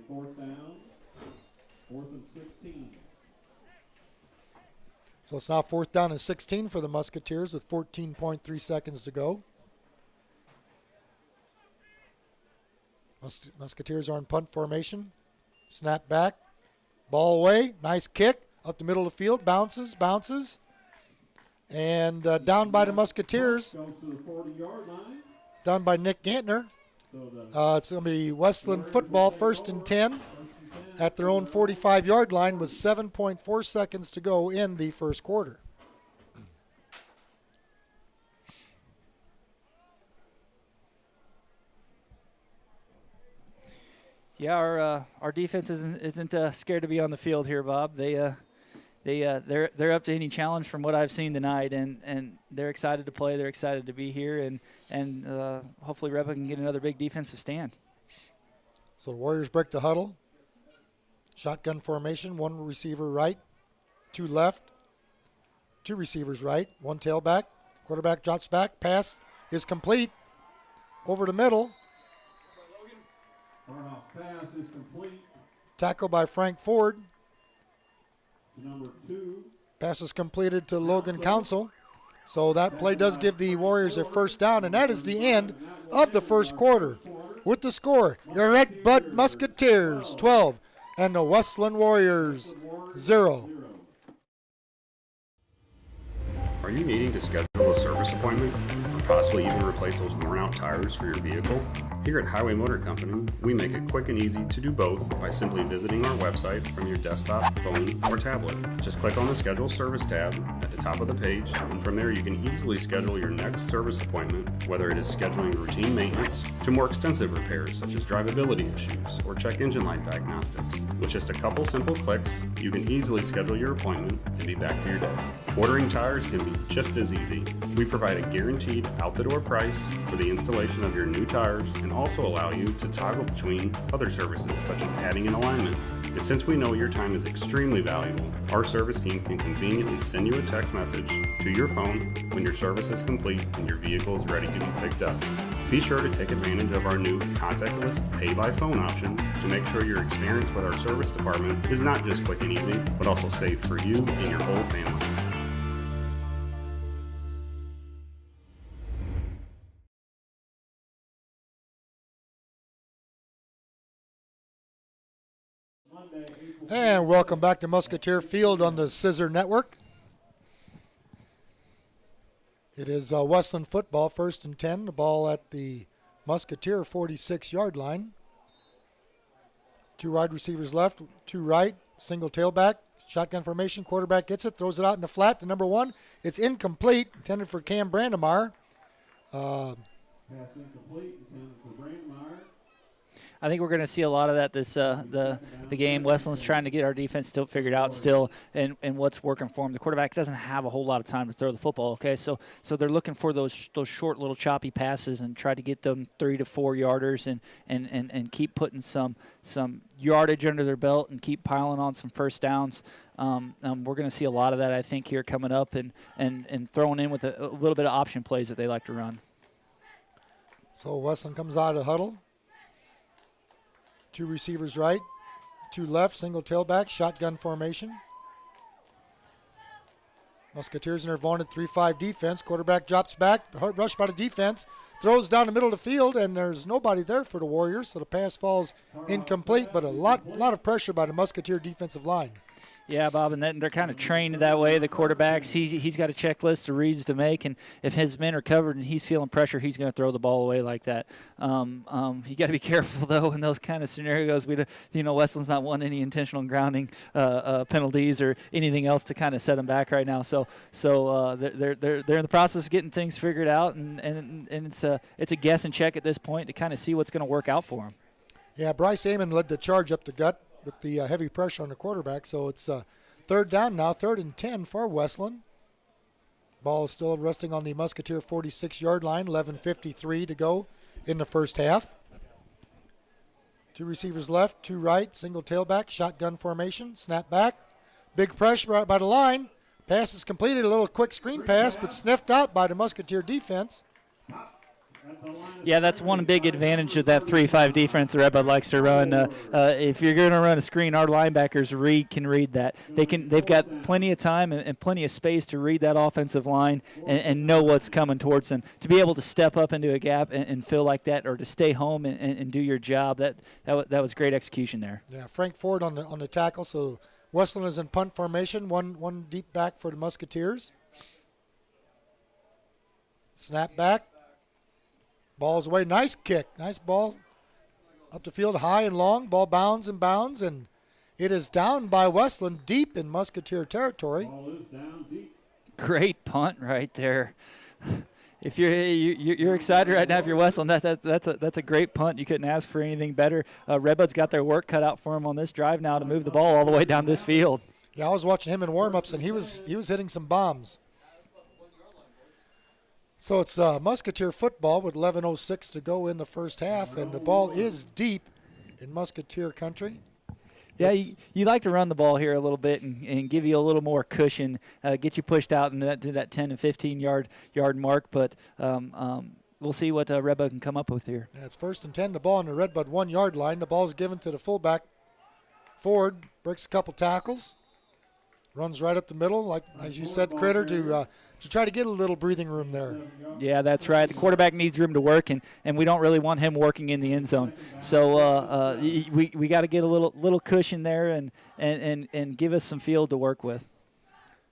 4th down, 4th and 16. So it's now 4th down and 16 for the Musketeers with 14.3 seconds to go. Musketeers are in punt formation. Snap back. Ball away. Nice kick. up the middle of the field, bounces, and down by the Musketeers, Goes to the 40-yard line. done by Nick Gantner. It's going to be Wesclin Football, 1st and 10 at their own 45-yard line with 7.4 seconds to go in the first quarter. Yeah, our defense isn't scared to be on the field here, Bob. They're up to any challenge from what I've seen tonight, and they're excited to play. They're excited to be here, and hopefully Redbud can get another big defensive stand. So the Warriors break the huddle. Shotgun formation, 1 receiver right, 2 left, 2 receivers right, 1 tailback. Quarterback drops back, pass is complete over the middle. Pass is complete. Tackle by Frank Ford. Number 2. Pass was completed to Logan Council. So that play does give the Warriors a first down, and that is the end of the first quarter. With the score, your Red Bud Musketeers 12 and the Wesclin Warriors 0. Are you needing to schedule a service appointment or possibly even replace those worn out tires for your vehicle? Here at Highway Motor Company, we make it quick and easy to do both by simply visiting our website from your desktop, phone, or tablet. Just click on the Schedule Service tab at the top of the page, and from there you can easily schedule your next service appointment, whether it is scheduling routine maintenance to more extensive repairs such as drivability issues or check engine light diagnostics. With just a couple simple clicks, you can easily schedule your appointment and be back to your day. Ordering tires can be just as easy. We provide a guaranteed out-the-door price for the installation of your new tires and also allow you to toggle between other services such as adding an alignment. And since we know your time is extremely valuable, our service team can conveniently send you a text message to your phone when your service is complete and your vehicle is ready to be picked up. Be sure to take advantage of our new contactless pay-by-phone option to make sure your experience with our service department is not just quick and easy, but also safe for you and your whole family. And welcome back to Musketeer Field on the SISR Network. It is Wesclin Football, 1st and 10. The ball at the Musketeer 46-yard line. 2 wide receivers left, 2 right, single tailback, shotgun formation. Quarterback gets it, throws it out in the flat to number 1. It's incomplete, intended for Cam Brandemar. Pass incomplete, intended for Brandemar. I think we're going to see a lot of that this the game. Wesleyan's trying to get our defense still figured out still and what's working for him. The quarterback doesn't have a whole lot of time to throw the football, okay? So they're looking for those short little choppy passes and try to get them 3 to 4 yarders and keep putting some yardage under their belt and keep piling on some first downs. We're going to see a lot of that, I think, here coming up and throwing in with a little bit of option plays that they like to run. So Wesclin comes out of the huddle. 2 receivers right, 2 left, single tailback, shotgun formation. Musketeers in their vaunted 3-5 defense. Quarterback drops back, hard rush by the defense, throws down the middle of the field, and there's nobody there for the Warriors, so the pass falls incomplete, but a lot of pressure by the Musketeer defensive line. Yeah, Bob, and they're kind of trained that way, the quarterbacks. He's got a checklist of reads to make, and if his men are covered and he's feeling pressure, he's going to throw the ball away like that. You got to be careful, though, in those kind of scenarios. Wesleyan's not wanting any intentional grounding penalties or anything else to kind of set them back right now. So they're in the process of getting things figured out, and it's a guess and check at this point to kind of see what's going to work out for them. Yeah, Bryce Amon led the charge up the gut with the heavy pressure on the quarterback. So it's 3rd down now, 3rd and 10 for Wesclin. Ball is still resting on the Musketeer 46-yard line, 11:53 to go in the first half. 2 receivers left, 2 right, single tailback, shotgun formation, snap back. Big pressure right by the line. Pass is completed, a little quick screen pass, but sniffed out by the Musketeer defense. Yeah, that's one big advantage of that 3-5 defense that Redbud likes to run. If you're going to run a screen, our linebackers can read that. They've got plenty of time and plenty of space to read that offensive line and know what's coming towards them. To be able to step up into a gap and feel like that, or to stay home and do your job, that was great execution there. Yeah, Frank Ford on the tackle, so Wesclin is in punt formation, one deep back for the Musketeers. Snap back. Ball's away. Nice kick. Nice ball up the field, high and long. Ball bounds, and it is down by Wesclin, deep in Musketeer territory. Ball is down deep. Great punt right there. If you're excited right now, if you're Wesclin, that's a great punt. You couldn't ask for anything better. Redbud's got their work cut out for him on this drive now to move the ball all the way down this field. Yeah, I was watching him in warm-ups, and he was hitting some bombs. So it's Musketeer football with 11:06 to go in the first half, and the ball is deep in Musketeer country. Yeah, you like to run the ball here a little bit and give you a little more cushion, get you pushed out in that 10 to 15 yard mark. But we'll see what Redbud can come up with here. Yeah, it's 1st and 10. The ball on the Redbud 1 yard line. The ball is given to the fullback. Ford breaks a couple tackles, runs right up the middle, like as you said, Critter, to try to get a little breathing room there. Yeah, that's right. The quarterback needs room to work, and we don't really want him working in the end zone. So we got to get a little cushion there and give us some field to work with.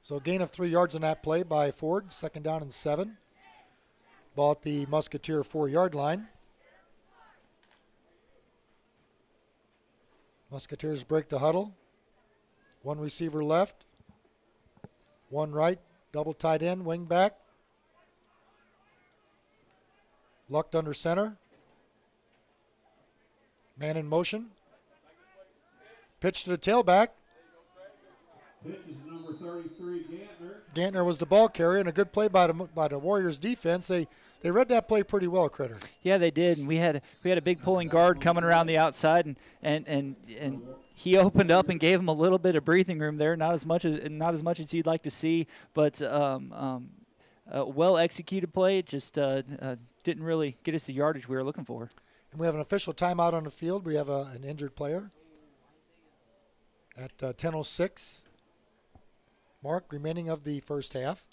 So a gain of 3 yards on that play by Ford. 2nd down and 7. Ball at the Musketeer 4 yard line. Musketeers break the huddle. 1 receiver left. 1 right. Double tight end, wing back. Lucked under center. Man in motion. Pitch to the tailback. Pitch is number 33, Gantner. Gantner was the ball carrier, and a good play by the Warriors defense. They read that play pretty well, Critter. Yeah, they did, and we had a big pulling guard coming around the outside, and he opened up and gave him a little bit of breathing room there. Not as much as you'd like to see, but well executed play. It just didn't really get us the yardage we were looking for. And we have an official timeout on the field. We have an injured player at 10:06. Mark remaining of the first half.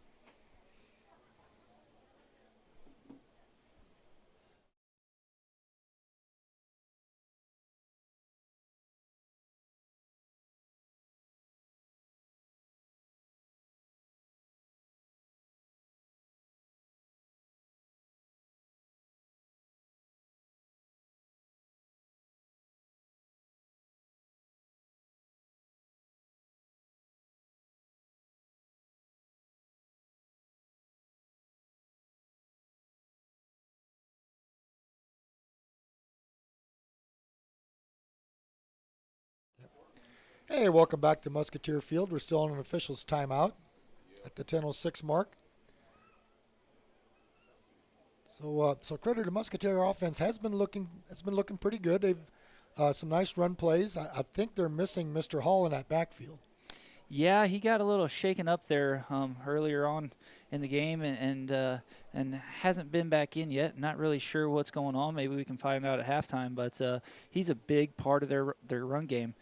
Hey, welcome back to Musketeer Field. We're still on an official's timeout at the 10:06 mark. So Critter, the Musketeer offense has been looking pretty good. They've some nice run plays. I think they're missing Mr. Hall in that backfield. Yeah, he got a little shaken up there earlier on in the game, and hasn't been back in yet. Not really sure what's going on. Maybe we can find out at halftime. But he's a big part of their run game.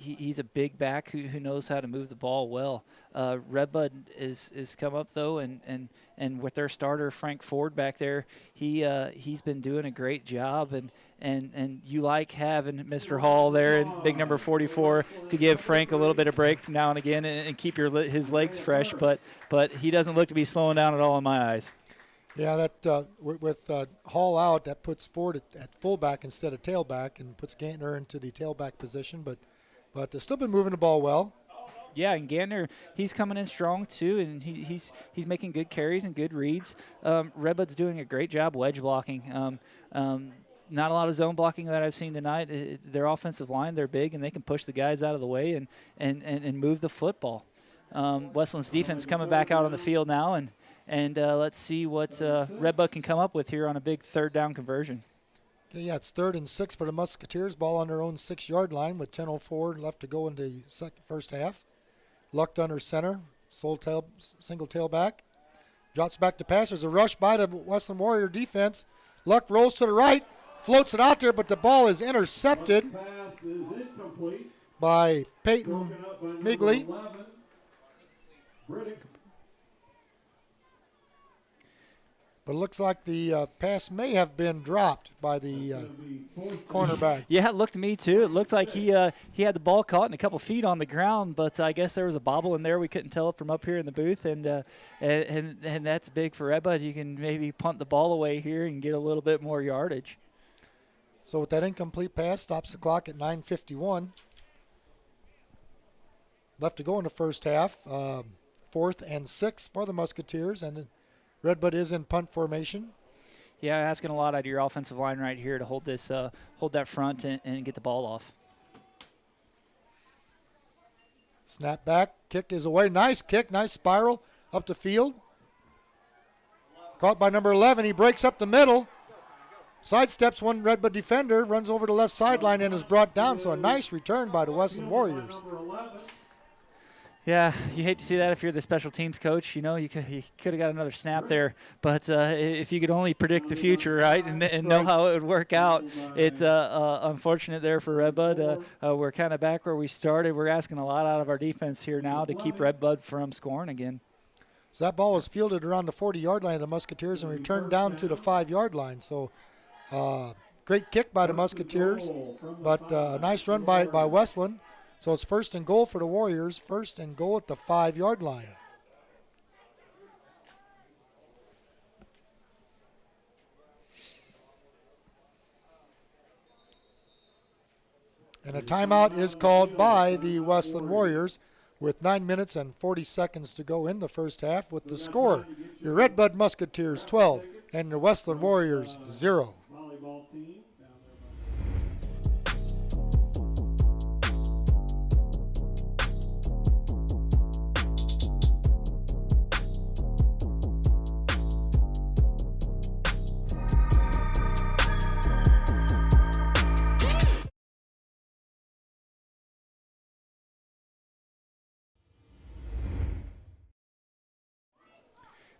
He's a big back who knows how to move the ball well. Redbud is come up though, and with their starter Frank Ford back there, he's been doing a great job, and you like having Mr. Hall there and big number 44 to give Frank a little bit of break from now and again and keep his legs fresh, but he doesn't look to be slowing down at all in my eyes. Yeah, that with Hall out, that puts Ford at fullback instead of tailback and puts Gantner into the tailback position, but they've still been moving the ball well. Yeah, and Gantner, he's coming in strong too, and he's making good carries and good reads. Redbud's doing a great job wedge blocking. Not a lot of zone blocking that I've seen tonight. Their offensive line, they're big, and they can push the guys out of the way and move the football. Wesclin's defense coming back out on the field now, and let's see what Redbud can come up with here on a big 3rd down conversion. Okay, yeah, it's 3rd and 6 for the Musketeers. Ball on their own 6 yard line with 10:04 left to go in the first half. Lucked under center, single tailback. Drops back to pass. There's a rush by the Wesclin Warrior defense. Luck rolls to the right, floats it out there, but the ball is intercepted Pass is incomplete. by Peyton Broken up by number Migley. 11, Briddick. But it looks like the pass may have been dropped by the cornerback. Yeah, it looked to me too. It looked like he had the ball caught and a couple feet on the ground, but I guess there was a bobble in there. We couldn't tell it from up here in the booth, and that's big for Redbud. You can maybe punt the ball away here and get a little bit more yardage. So with that incomplete pass, stops the clock at 9:51. Left to go in the first half. 4th and 6 for the Musketeers, and Redbud is in punt formation. Yeah, asking a lot out of your offensive line right here to hold that front and get the ball off. Snap back, kick is away. Nice kick, nice spiral up the field. Caught by number 11. He breaks up the middle. Sidesteps one Redbud defender, runs over the left sideline and is brought down. So a nice return by the Wesclin Warriors. Yeah, you hate to see that if you're the special teams coach. You know, you could have got another snap there. But if you could only predict the future, right, and know how it would work out, it's unfortunate there for Redbud. We're kind of back where we started. We're asking a lot out of our defense here now to keep Redbud from scoring again. So that ball was fielded around the 40-yard line of the Musketeers and returned down to the 5-yard line. So great kick by the Musketeers, but a nice run by Wesclin. So it's 1st and goal for the Warriors, 1st and goal at the 5-yard line. And a timeout is called by the Wesclin Warriors with 9 minutes and 40 seconds to go in the first half with the score. Your Redbud Musketeers 12 and your Wesclin Warriors 0.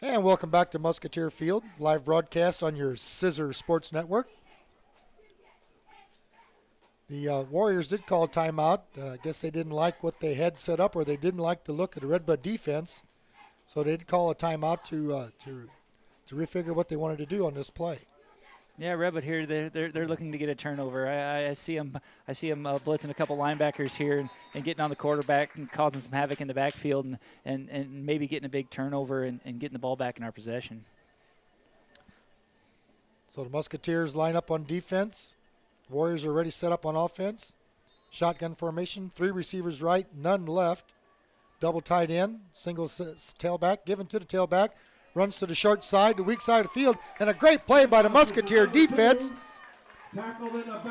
And welcome back to Musketeer Field, live broadcast on your SISR Sports Network. The Warriors did call timeout. I guess they didn't like what they had set up, or they didn't like the look of the Redbud defense. So they did call a timeout to refigure what they wanted to do on this play. Yeah, Redbud here, they're looking to get a turnover. I see them blitzing a couple linebackers here and getting on the quarterback and causing some havoc in the backfield and maybe getting a big turnover and getting the ball back in our possession. So the Musketeers line up on defense. Warriors are already set up on offense. Shotgun formation, 3 receivers right, none left. Double tight end, single tailback, given to the tailback. Runs to the short side, the weak side of the field, and a great play by the Musketeer defense.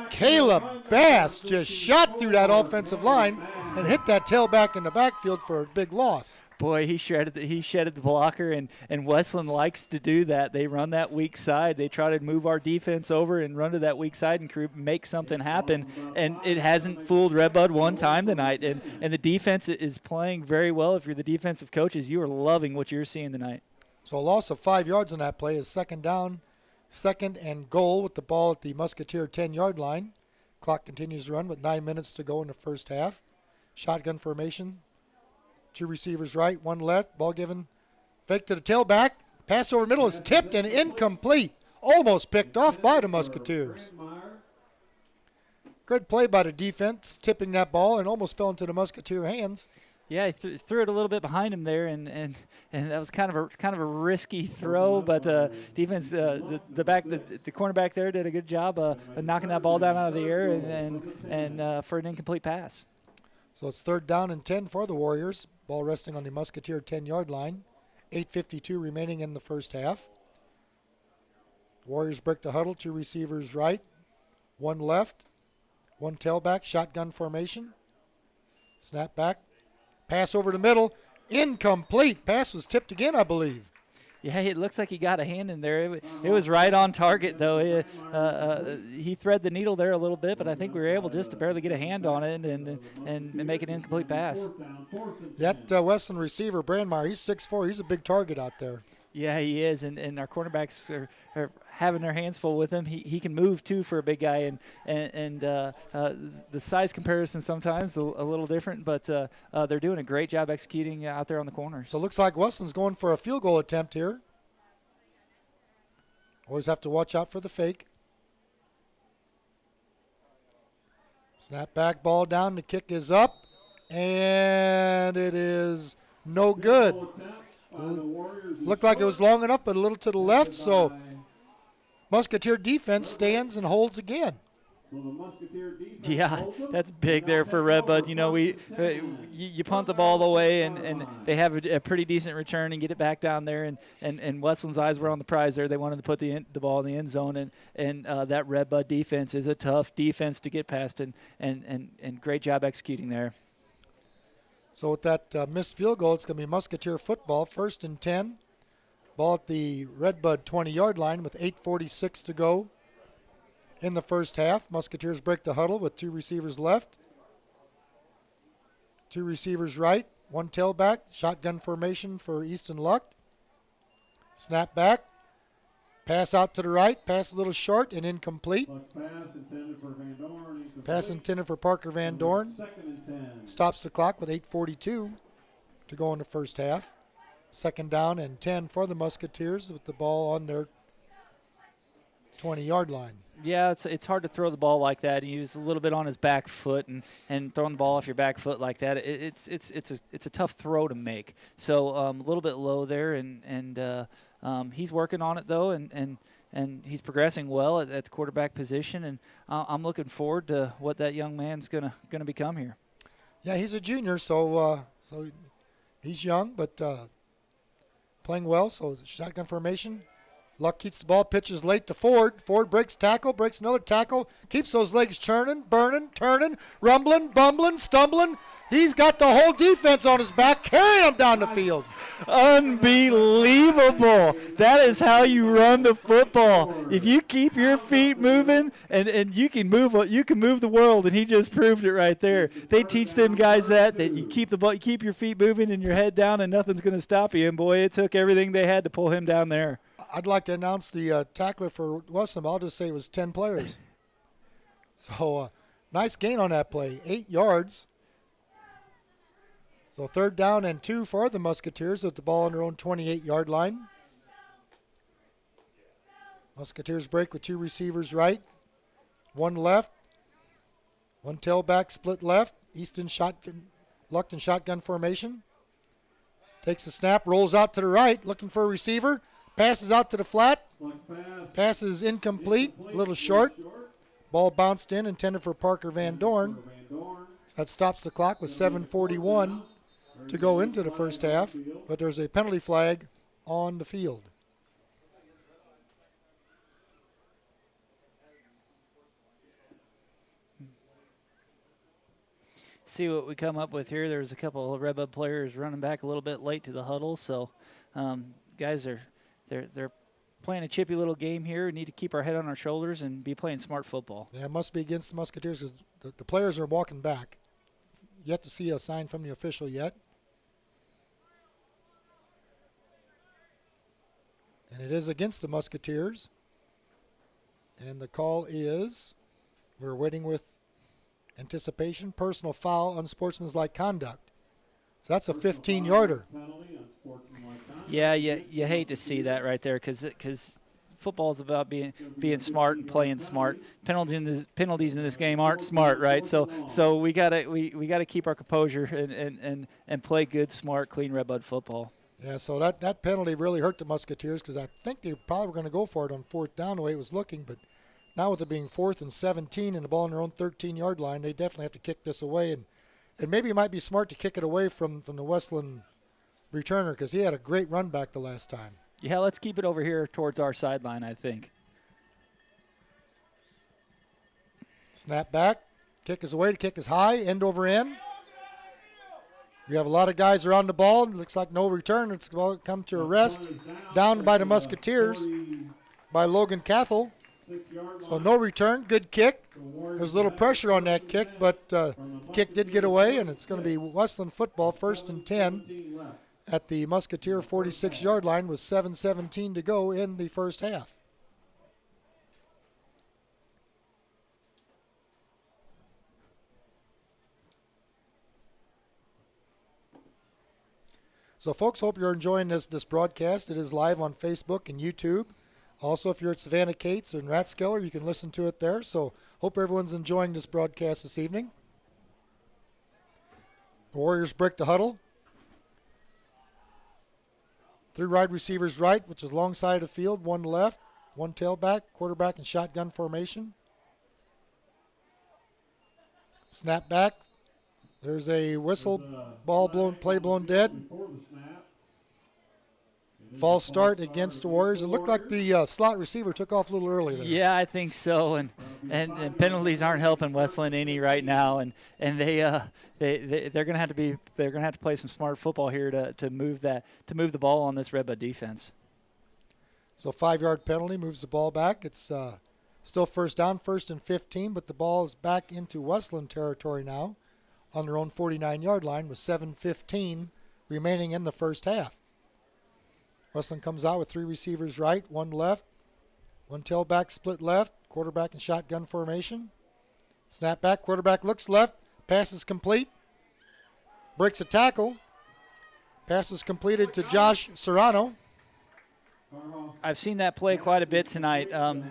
Caleb Bass just shot through that offensive line and hit that tailback in the backfield for a big loss. Boy, he shedded the blocker, and Wesclin likes to do that. They run that weak side. They try to move our defense over and run to that weak side and make something happen, and it hasn't fooled Redbud one time tonight, and the defense is playing very well. If you're the defensive coaches, you are loving what you're seeing tonight. So a loss of 5 yards on that play is 2nd down, 2nd and goal with the ball at the Musketeer 10-yard line. Clock continues to run with 9 minutes to go in the first half. Shotgun formation. 2 receivers right, 1 left. Ball given. Fake to the tailback. Pass over middle is tipped and incomplete. Almost picked off by the Musketeers. Good play by the defense, tipping that ball and almost fell into the Musketeer hands. Yeah, he threw it a little bit behind him there, and that was kind of a risky throw. But defense, the cornerback there did a good job of knocking that ball down out of the air and for an incomplete pass. So it's 3rd down and 10 for the Warriors. Ball resting on the Musketeer 10-yard line. 8:52 remaining in the first half. Warriors break the huddle. 2 receivers right, 1 left, 1 tailback. Shotgun formation. Snap back. Pass over the middle, incomplete. Pass was tipped again, I believe. Yeah, it looks like he got a hand in there. It was right on target, though. He threaded the needle there a little bit, but I think we were able just to barely get a hand on it and make an incomplete pass. That Wesclin receiver, Brandmeyer, he's 6'4". He's a big target out there. Yeah, he is, and our cornerbacks are having their hands full with him. He can move, too, for a big guy, and the size comparison sometimes a little different, but they're doing a great job executing out there on the corners. So it looks like Weslin's going for a field goal attempt here. Always have to watch out for the fake. Snap back, ball down, the kick is up, and it is no good. Looked like it was long enough, but a little to the left, so Musketeer defense stands and holds again. Yeah, that's big there for Redbud. You know, you punt the ball away, and they have a pretty decent return and get it back down there. And Weslin's eyes were on the prize there. They wanted to put the ball in the end zone, and that Redbud defense is a tough defense to get past, and great job executing there. So with that missed field goal, it's going to be Musketeer football, 1st and 10. Ball at the Redbud 20-yard line with 8:46 to go in the first half. Musketeers break the huddle with 2 receivers left. 2 receivers right, 1 tailback. Shotgun formation for Easton Luck. Snap back. Pass out to the right. Pass a little short and incomplete. Pass intended for Parker Van Dorn. Stops the clock with 8:42 to go in the first half. 2nd down and 10 for the Musketeers with the ball on their 20-yard line. Yeah, it's hard to throw the ball like that. He was a little bit on his back foot, and throwing the ball off your back foot like that, it's a tough throw to make. So a little bit low there, and he's working on it though, and he's progressing well at the quarterback position, and I'm looking forward to what that young man's gonna become here. Yeah, he's a junior, so he's young, but playing well. So shotgun formation. Luck keeps the ball, pitches late to Ford. Ford breaks tackle, breaks another tackle, keeps those legs churning, burning, turning, rumbling, bumbling, stumbling. He's got the whole defense on his back, carrying him down the field. Unbelievable. That is how you run the football. If you keep your feet moving, and you can move the world, and he just proved it right there. They teach them guys that you keep the ball, you keep your feet moving and your head down, and nothing's going to stop you. And boy, it took everything they had to pull him down there. I'd like to announce the tackler for Weston. I'll just say it was 10 players. So nice gain on that play, 8 yards. So 3rd down and 2 for the Musketeers with the ball on their own 28-yard line. Musketeers break with 2 receivers right, 1 left, 1 tailback split left. Easton Luck in shotgun formation. Takes the snap, rolls out to the right, looking for a receiver. Passes out to the flat. Pass is incomplete, a little short. Ball bounced in, intended for Parker Van Dorn. That stops the clock with 7:41 to go into the first half, but there's a penalty flag on the field. See what we come up with here. There's a couple of Redbud players running back a little bit late to the huddle, so guys they're playing a chippy little game here. We need to keep our head on our shoulders and be playing smart football. Yeah, it must be against the Musketeers because the players are walking back. Yet to see a sign from the official yet. And it is against the Musketeers. And the call is, we're waiting with anticipation, personal foul, unsportsmanlike conduct. So that's a 15-yarder. Yeah, you hate to see that right there because football is about being smart and playing smart. Penalties in this game aren't smart, right? So we gotta keep our composure and play good, smart, clean Redbud football. Yeah, so that penalty really hurt the Musketeers because I think they probably were going to go for it on 4th down the way it was looking, but now with it being 4th and 17 and the ball on their own 13-yard line, they definitely have to kick this away, and maybe it might be smart to kick it away from the Wesclin returner because he had a great run back the last time. Yeah, let's keep it over here towards our sideline, I think. Snap back. Kick is away. The kick is high. End over end. We have a lot of guys around the ball. It looks like no return. It's going to come to a rest. Down by the Musketeers by Logan Cathell. So no return. Good kick. There's a little pressure on that kick, but the kick did get away, and it's going to be Wesclin football, 1st and 10 at the Musketeer 46-yard line with 7:17 to go in the first half. So, folks, hope you're enjoying this broadcast. It is live on Facebook and YouTube. Also, if you're at Savannah Cates and Rathskeller, you can listen to it there. So hope everyone's enjoying this broadcast this evening. The Warriors break the huddle. 3 wide receivers right, which is long side of the field, 1 left, 1 tailback, quarterback in shotgun formation. Snap back. There's a whistle, ball blown, play blown dead. False start against the Warriors. It looked like the slot receiver took off a little early there. Yeah, I think so. And penalties aren't helping Wesclin any right now. And they're gonna have to play some smart football here to move the ball on this Redbud defense. So 5-yard penalty moves the ball back. It's still first down, 1st and 15, but the ball is back into Wesclin territory now on their own 49-yard line with 7:15 remaining in the first half. Wesclin comes out with 3 receivers right, 1 left, 1 tailback split left, quarterback in shotgun formation. Snap back, quarterback looks left, pass is complete, breaks a tackle. Pass was completed to Josh Serrano. I've seen that play quite a bit tonight.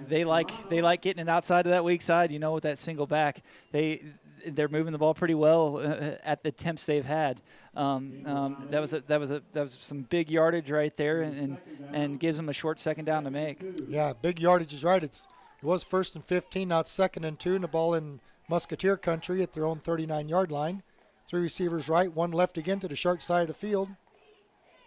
They like getting it outside of that weak side. You know, with that single back, they're moving the ball pretty well at the attempts they've had. That was some big yardage right there, and gives them a short second down to make. Yeah, big yardage is right. It was 1st and 15, now it's 2nd and 2, and the ball in Musketeer country at their own 39-yard line. 3 receivers right, 1 left again to the short side of the field.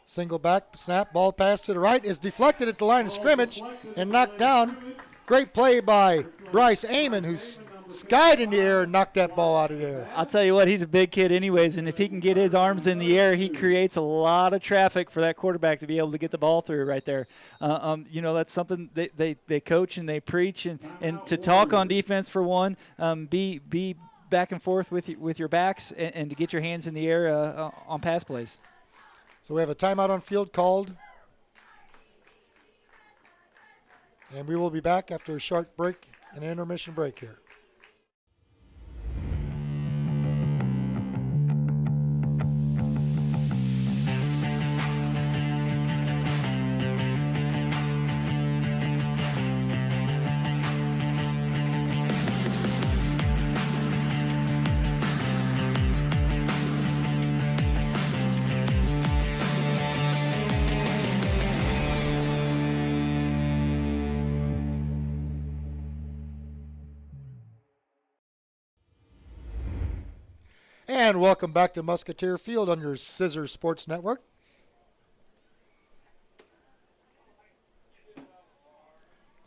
Single back snap, ball pass to the right is deflected at the line of scrimmage and knocked down. Great play by Bryce Amon, who's skied in the air and knocked that ball out of there. I'll tell you what, he's a big kid anyways, and if he can get his arms in the air, he creates a lot of traffic for that quarterback to be able to get the ball through right there. You know, that's something they coach and they preach, and to talk on defense for one, be back and forth with your backs and to get your hands in the air on pass plays. So we have a timeout on field called. And we will be back after a short break, an intermission break here. And welcome back to Musketeer Field on your SISR Sports Network.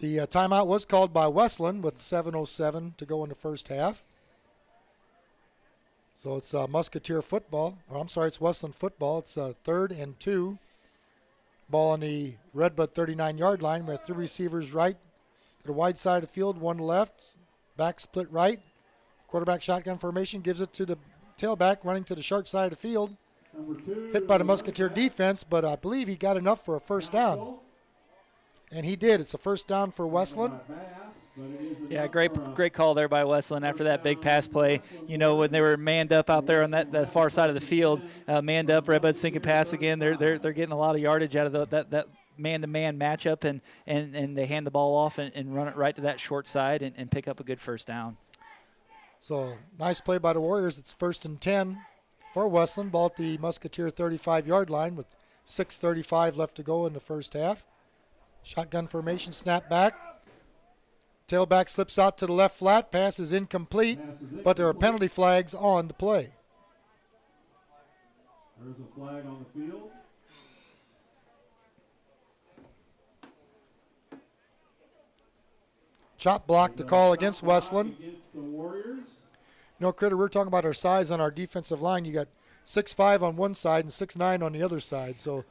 The timeout was called by Wesclin with 7:07 to go in the first half. So it's Musketeer football, or I'm sorry, it's Wesclin football. It's 3rd and 2. Ball on the Redbud 39-yard line. We have 3 receivers right to the wide side of the field, 1 left, back split right. Quarterback shotgun formation gives it to the tailback running to the short side of the field. Hit by the Musketeer defense, but I believe he got enough for a first down. And he did. It's a first down for Wesclin. Yeah, great call there by Wesclin after that big pass play. You know, when they were manned up out there on that far side of the field, manned up, Redbud's thinking pass again. They're getting a lot of yardage out of that man-to-man matchup, and they hand the ball off and run it right to that short side and pick up a good first down. So nice play by the Warriors. It's 1st and 10 for Wesclin. Ball at the Musketeer 35-yard line with 6:35 left to go in the first half. Shotgun formation, snap back. Tailback slips out to the left flat. Pass is incomplete, but there are penalty flags on the play. There's a flag on the field. Chop block the call against Wesclin. Against the Warriors. You know, Critter, we're talking about our size on our defensive line. You got 6'5" on one side and 6'9" on the other side. So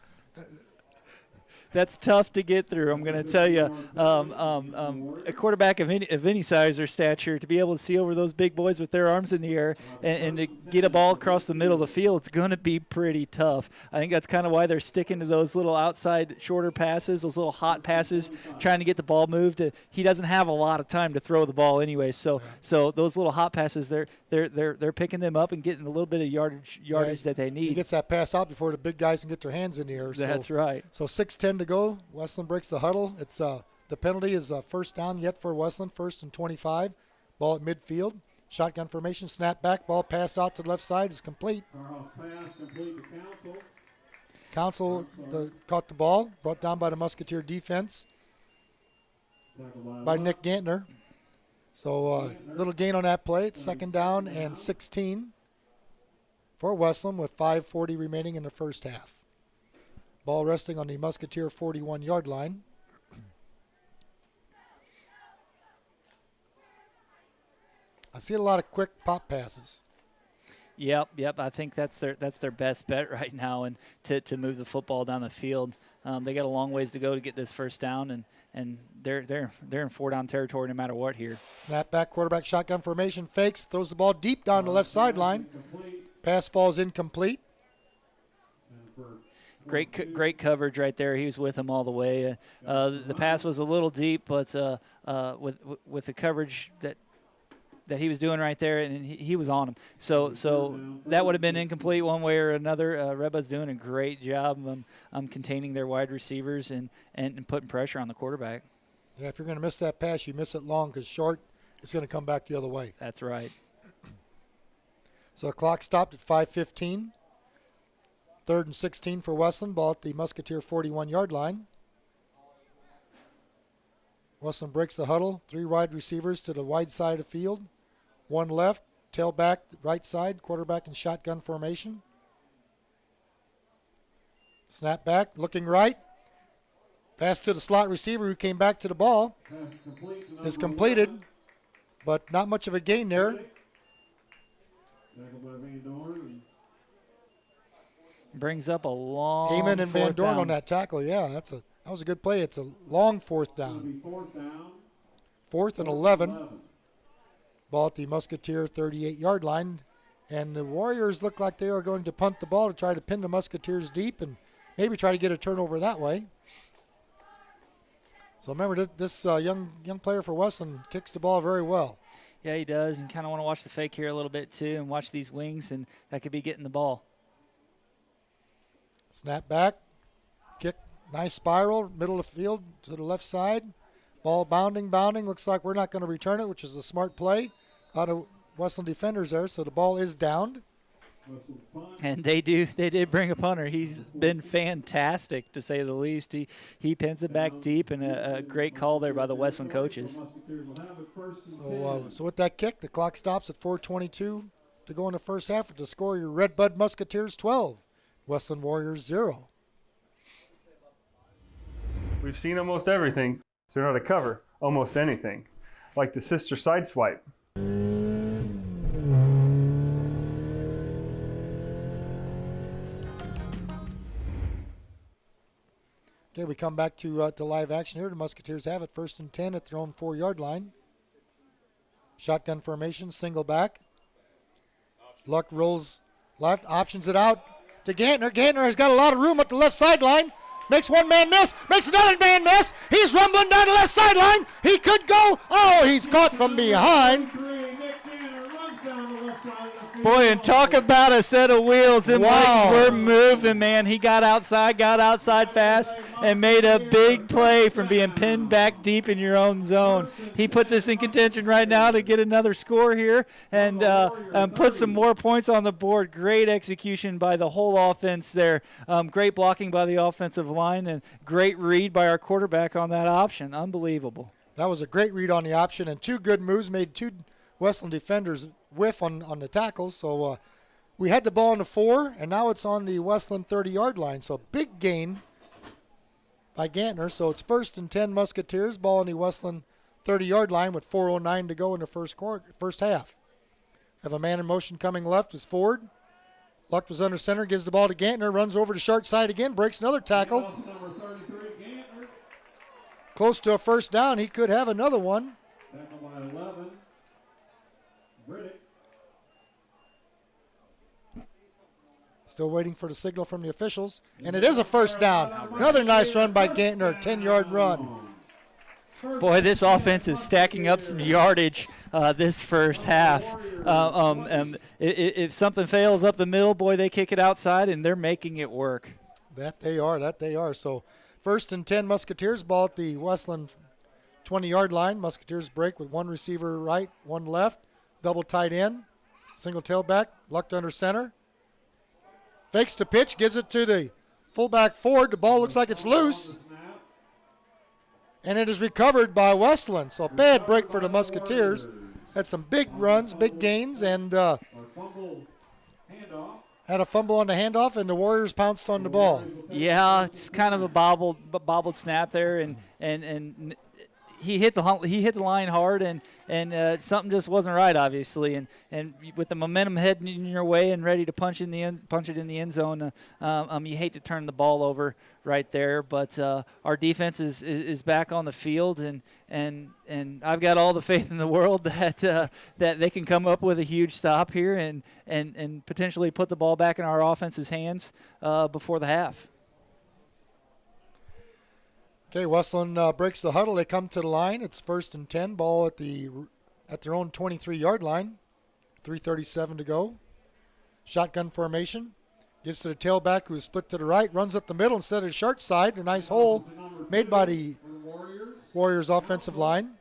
that's tough to get through. I'm going to tell you, a quarterback of any size or stature, to be able to see over those big boys with their arms in the air and to get a ball across the middle of the field, it's going to be pretty tough. I think that's kind of why they're sticking to those little outside shorter passes, those little hot passes, trying to get the ball moved. He doesn't have a lot of time to throw the ball anyway, so those little hot passes, they're picking them up and getting a little bit of yardage that they need. He gets that pass out before the big guys can get their hands in the air. That's right. So 6:10 to go. Wesclin breaks the huddle. It's the The penalty is a first down yet for Wesclin, 1st and 25. Ball at midfield. Shotgun formation, snap back, ball passed out to the left side is complete. Pass complete to Council. Council caught the ball, brought down by the Musketeer defense by Nick Gantner. So little gain on that play. It's 2nd down and 16 for Wesclin with 5:40 remaining in the first half. Ball resting on the Musketeer 41-yard line. I see a lot of quick pop passes. Yep. I think that's their best bet right now, and to move the football down the field. They got a long ways to go to get this first down, and they're in 4-down territory no matter what here. Snap back, quarterback shotgun formation, fakes, throws the ball deep down the left sideline. Pass falls incomplete. Great coverage right there. He was with him all the way. The pass was a little deep, but with the coverage that he was doing right there, and he was on him. So that would have been incomplete one way or another. Redbud's doing a great job containing their wide receivers and putting pressure on the quarterback. Yeah, if you're going to miss that pass, you miss it long, because short, it's going to come back the other way. That's right. So the clock stopped at 5:15. 3rd and 16 for Wesclin. Ball at the Musketeer 41-yard line. Wesclin breaks the huddle. 3 wide receivers to the wide side of the field. 1 left, tailback right side, quarterback in shotgun formation. Snap back, looking right. Pass to the slot receiver who came back to the ball. Is completed, but not much of a gain there. Brings up a long Heyman and Van 4th Dorn down. on that tackle. Yeah, that was a good play. It's a long 4th down. 4th and 11. Ball at the Musketeer 38-yard line. And the Warriors look like they are going to punt the ball to try to pin the Musketeers deep and maybe try to get a turnover that way. So remember, this young player for Wesclin kicks the ball very well. Yeah, he does, and kind of want to watch the fake here a little bit too and watch these wings, and that could be getting the ball. Snap back, kick, nice spiral, middle of the field to the left side. Ball bounding. Looks like we're not going to return it, which is a smart play out of Wesclin defenders there, so the ball is downed. And they did bring a punter. He's been fantastic, to say the least. He pins it back deep, and a great call there by the Wesclin coaches. So with that kick, the clock stops at 4:22 to go in the first half. To score your Red Bud Musketeers 12, Wesclin Warriors 0. We've seen almost everything, so we know how to cover almost anything, like the SISR side swipe. Okay, we come back to live action here. The Musketeers have it 1st and 10 at their own 4-yard line. Shotgun formation, single back. Luck rolls left, options it out to Gantner. Gantner has got a lot of room up the left sideline. Makes one man miss, makes another man miss. He's rumbling down the left sideline. He could go. Oh, he's caught from behind. Boy, and talk about a set of wheels. And legs were moving, man. He got outside fast, and made a big play from being pinned back deep in your own zone. He puts us in contention right now to get another score here and put some more points on the board. Great execution by the whole offense there. Great blocking by the offensive line, and great read by our quarterback on that option. Unbelievable. That was a great read on the option, and 2 good moves, made 2 Wesclin defenders whiff on the tackles. So we had the ball on the 4, and now it's on the Wesclin 30-yard line. So big gain by Gantner. So it's 1st and 10 Musketeers, ball on the Wesclin 30-yard line with 4:09 to go in the first half. Have a man in motion coming left is Ford. Luck was under center, gives the ball to Gantner, runs over to short side again, breaks another tackle. Close to a first down. He could have another one. Still waiting for the signal from the officials. And it is a first down. Another nice run by Gantner, a 10-yard run. Boy, this offense is stacking up some yardage this first half. If something fails up the middle, boy, they kick it outside, and they're making it work. That they are. So 1st and 10 Musketeers, ball at the Wesclin 20-yard line. Musketeers break with one receiver right, one left. Double tight end. Single tailback. Lucked under center. Fakes the pitch. Gives it to the fullback Ford. The ball looks like it's loose. And it is recovered by Wesclin. So a bad break for the Musketeers. Had some big runs, big gains, and had a fumble on the handoff, and the Warriors pounced on the ball. Yeah, it's kind of a bobbled snap there, and he hit the line hard, and something just wasn't right, obviously. And with the momentum heading in your way and ready to punch it in the end zone, you hate to turn the ball over right there. But our defense is back on the field, and I've got all the faith in the world that they can come up with a huge stop here and potentially put the ball back in our offense's hands before the half. Okay, Wesclin breaks the huddle. They come to the line. It's 1st and 10. Ball at their own 23-yard line. 3:37 to go. Shotgun formation. Gets to the tailback who is split to the right. Runs up the middle instead of the short side. A nice hole made by the Warriors offensive line.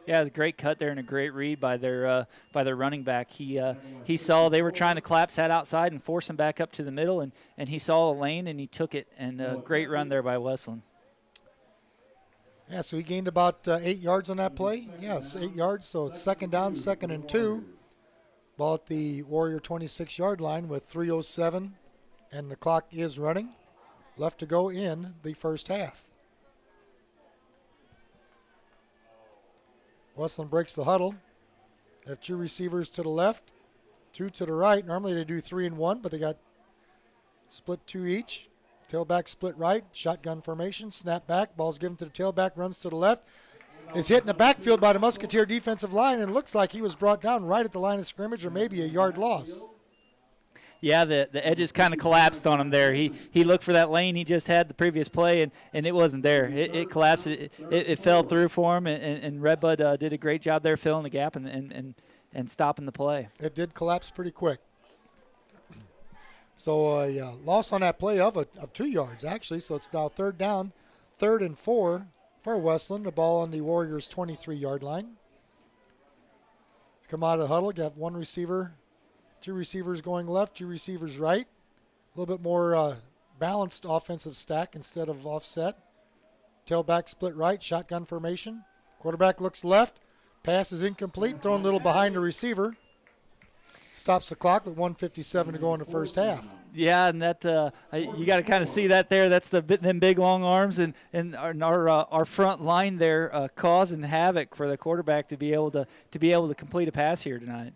Yeah, it was a great cut there and a great read by their running back. He saw they were trying to collapse that outside and force him back up to the middle, and he saw a lane and he took it. And a great run there by Wesclin. Yeah, so he gained about 8 yards on that play. Yes, 8 yards. So it's 2nd down, 2nd and 2. Ball at the Warrior 26-yard line with 3:07, and the clock is running. Left to go in the first half. Wesclin breaks the huddle. They have 2 receivers to the left, 2 to the right. Normally they do 3 and 1, but they got split 2 each. Tailback split right, shotgun formation, snap back, ball's given to the tailback, runs to the left, is hit in the backfield by the Musketeer defensive line, and looks like he was brought down right at the line of scrimmage, or maybe a yard loss. Yeah, the edges kind of collapsed on him there. He looked for that lane he just had the previous play, and it wasn't there. It collapsed. It fell through for him, and Redbud did a great job there filling the gap and stopping the play. It did collapse pretty quick. So loss on that play of 2 yards, actually. So it's now 3rd down, 3rd and 4 for Wesclin. The ball on the Warriors' 23-yard line. Come out of the huddle, got 1 receiver, 2 receivers going left, 2 receivers right. A little bit more balanced offensive stack instead of offset. Tailback split right, shotgun formation. Quarterback looks left. Pass is incomplete, thrown a little behind the receiver. Stops the clock with 1:57 to go in the first half. Yeah, and that you got to kind of see that there. That's them big long arms and our front line there causing havoc for the quarterback to be able to complete a pass here tonight.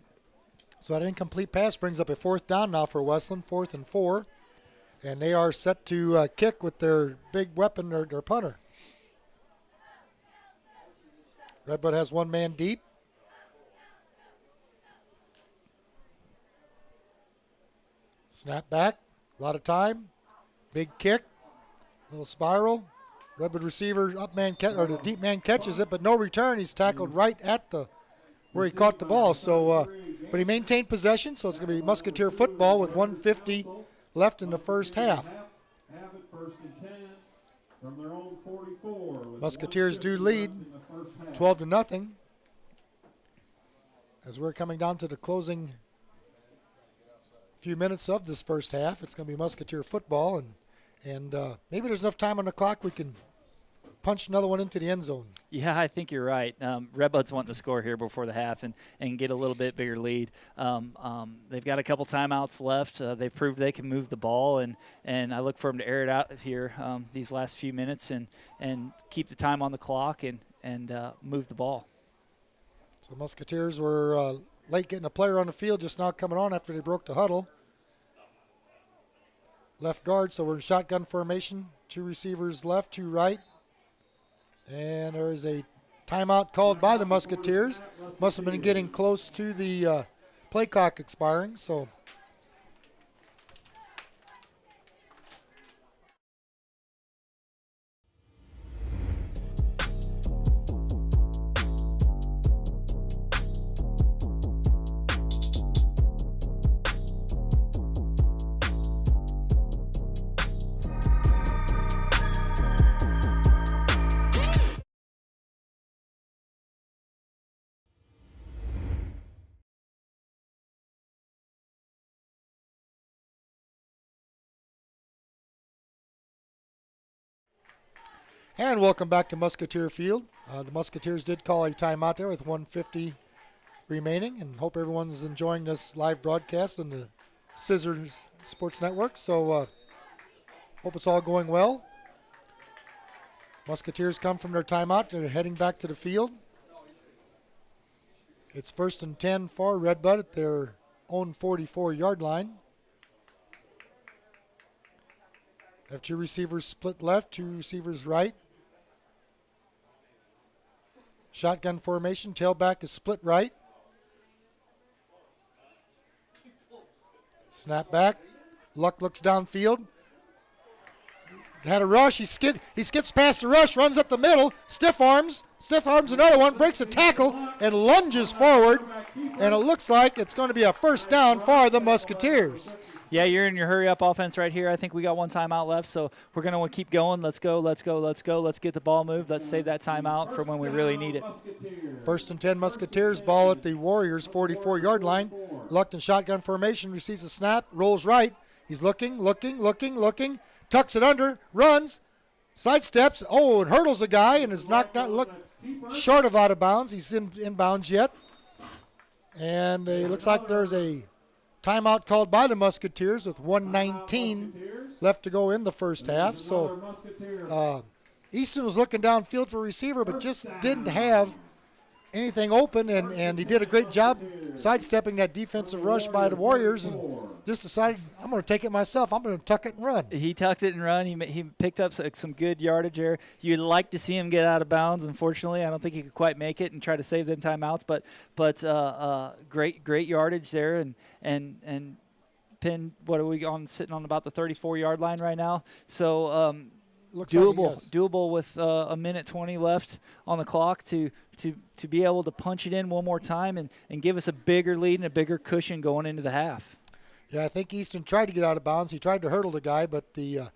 So that incomplete pass brings up a 4th down now for Wesclin, 4th and 4, and they are set to kick with their big weapon, their punter. Redbud has 1 man deep. Snap back, a lot of time, big kick, little spiral. Redbud receiver the deep man catches it, but no return. He's tackled right at where he caught the ball. So, but he maintained possession. So it's going to be Musketeer football with 1:50 left in the first half. Musketeers do lead 12-0 as we're coming down to the closing few minutes of this first half. It's going to be Musketeer football, and maybe there's enough time on the clock we can punch another one into the end zone. Yeah, I think you're right. Redbud's wanting to score here before the half and get a little bit bigger lead. They've got a couple timeouts left. They've proved they can move the ball, and I look for them to air it out here these last few minutes and keep the time on the clock and move the ball. So Musketeers were late getting a player on the field, just now coming on after they broke the huddle. Left guard, so we're in shotgun formation. 2 receivers left, 2 right. And there is a timeout called by the Musketeers. Must have been getting close to the play clock expiring, so And welcome back to Musketeer Field. The Musketeers did call a timeout there with 1:50 remaining, and hope everyone's enjoying this live broadcast on the SISR Sports Network. So hope it's all going well. Musketeers come from their timeout. They're heading back to the field. It's 1st and 10 for Redbud at their own 44-yard line. Have two receivers split left, two receivers right. Shotgun formation, tailback is split right. Snap back. Luck looks downfield. Had a rush. He skips past the rush, runs up the middle, stiff arms another one, breaks a tackle, and lunges forward. And it looks like it's going to be a first down for the Musketeers. Yeah, you're in your hurry-up offense right here. I think we got one timeout left, so we're going to want to keep going. Let's go. Let's get the ball moved. Let's save that timeout for when we really need it. 1st and 10 Musketeers, ball at the Warriors' 44-yard line. Luck in shotgun formation, receives a snap, rolls right. He's looking, tucks it under, runs, sidesteps, and hurdles a guy and is knocked out, short of out of bounds. He's in bounds yet. And it looks like there's a timeout called by the Musketeers with 1:19 left to go in the first half. So Easton was looking downfield for a receiver, but just didn't have anything open, and he did a great job sidestepping that defensive rush by the Warriors and just decided, I'm going to take it myself. I'm going to tuck it and run. He tucked it and run. He picked up some good yardage there. You'd like to see him get out of bounds. Unfortunately, I don't think he could quite make it and try to save them timeouts, but great yardage there, and Penn, what are we on, sitting on about the 34-yard line right now? So Looks doable with a minute 20 left on the clock to be able to punch it in one more time and give us a bigger lead and a bigger cushion going into the half. Yeah, I think Easton tried to get out of bounds. He tried to hurdle the guy, but the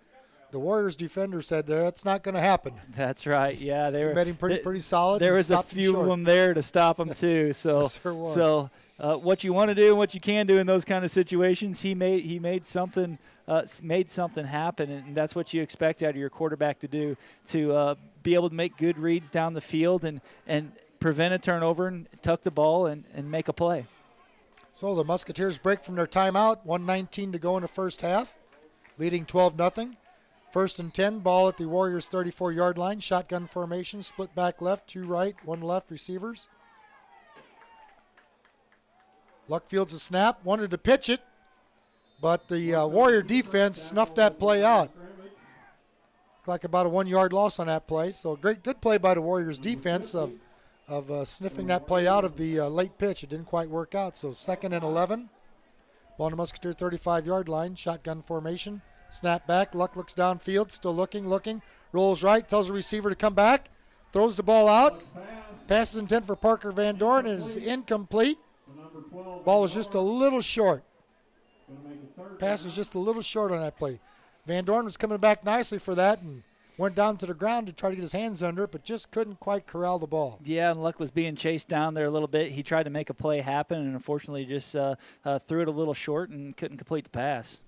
Warriors defender said that's not going to happen. That's right. Yeah, they made him pretty solid. There was a few of them there to stop him too. So yes, there was. So what you want to do and what you can do in those kind of situations, he made something happen, and that's what you expect out of your quarterback to do, to be able to make good reads down the field and prevent a turnover and tuck the ball and make a play. So the Musketeers break from their timeout, 1:19 to go in the first half, leading 12-0. 1st and 10, ball at the Warriors' 34-yard line. Shotgun formation, split back left, two right, one left receivers. Luck fields a snap, wanted to pitch it, but the Warrior defense snuffed that play out. Like about a 1-yard loss on that play. So good play by the Warriors defense of sniffing that play out of the late pitch. It didn't quite work out. So 2nd and 11. Ball on the Musketeer 35-yard line. Shotgun formation. Snap back. Luck looks downfield. Still looking. Rolls right. Tells the receiver to come back. Throws the ball out. Pass is intent for Parker Van Dorn and is incomplete. Ball was just a little short. Pass was just a little short on that play. Van Dorn was coming back nicely for that and went down to the ground to try to get his hands under it, but just couldn't quite corral the ball. Yeah, and Luck was being chased down there a little bit. He tried to make a play happen and unfortunately just threw it a little short and couldn't complete the pass.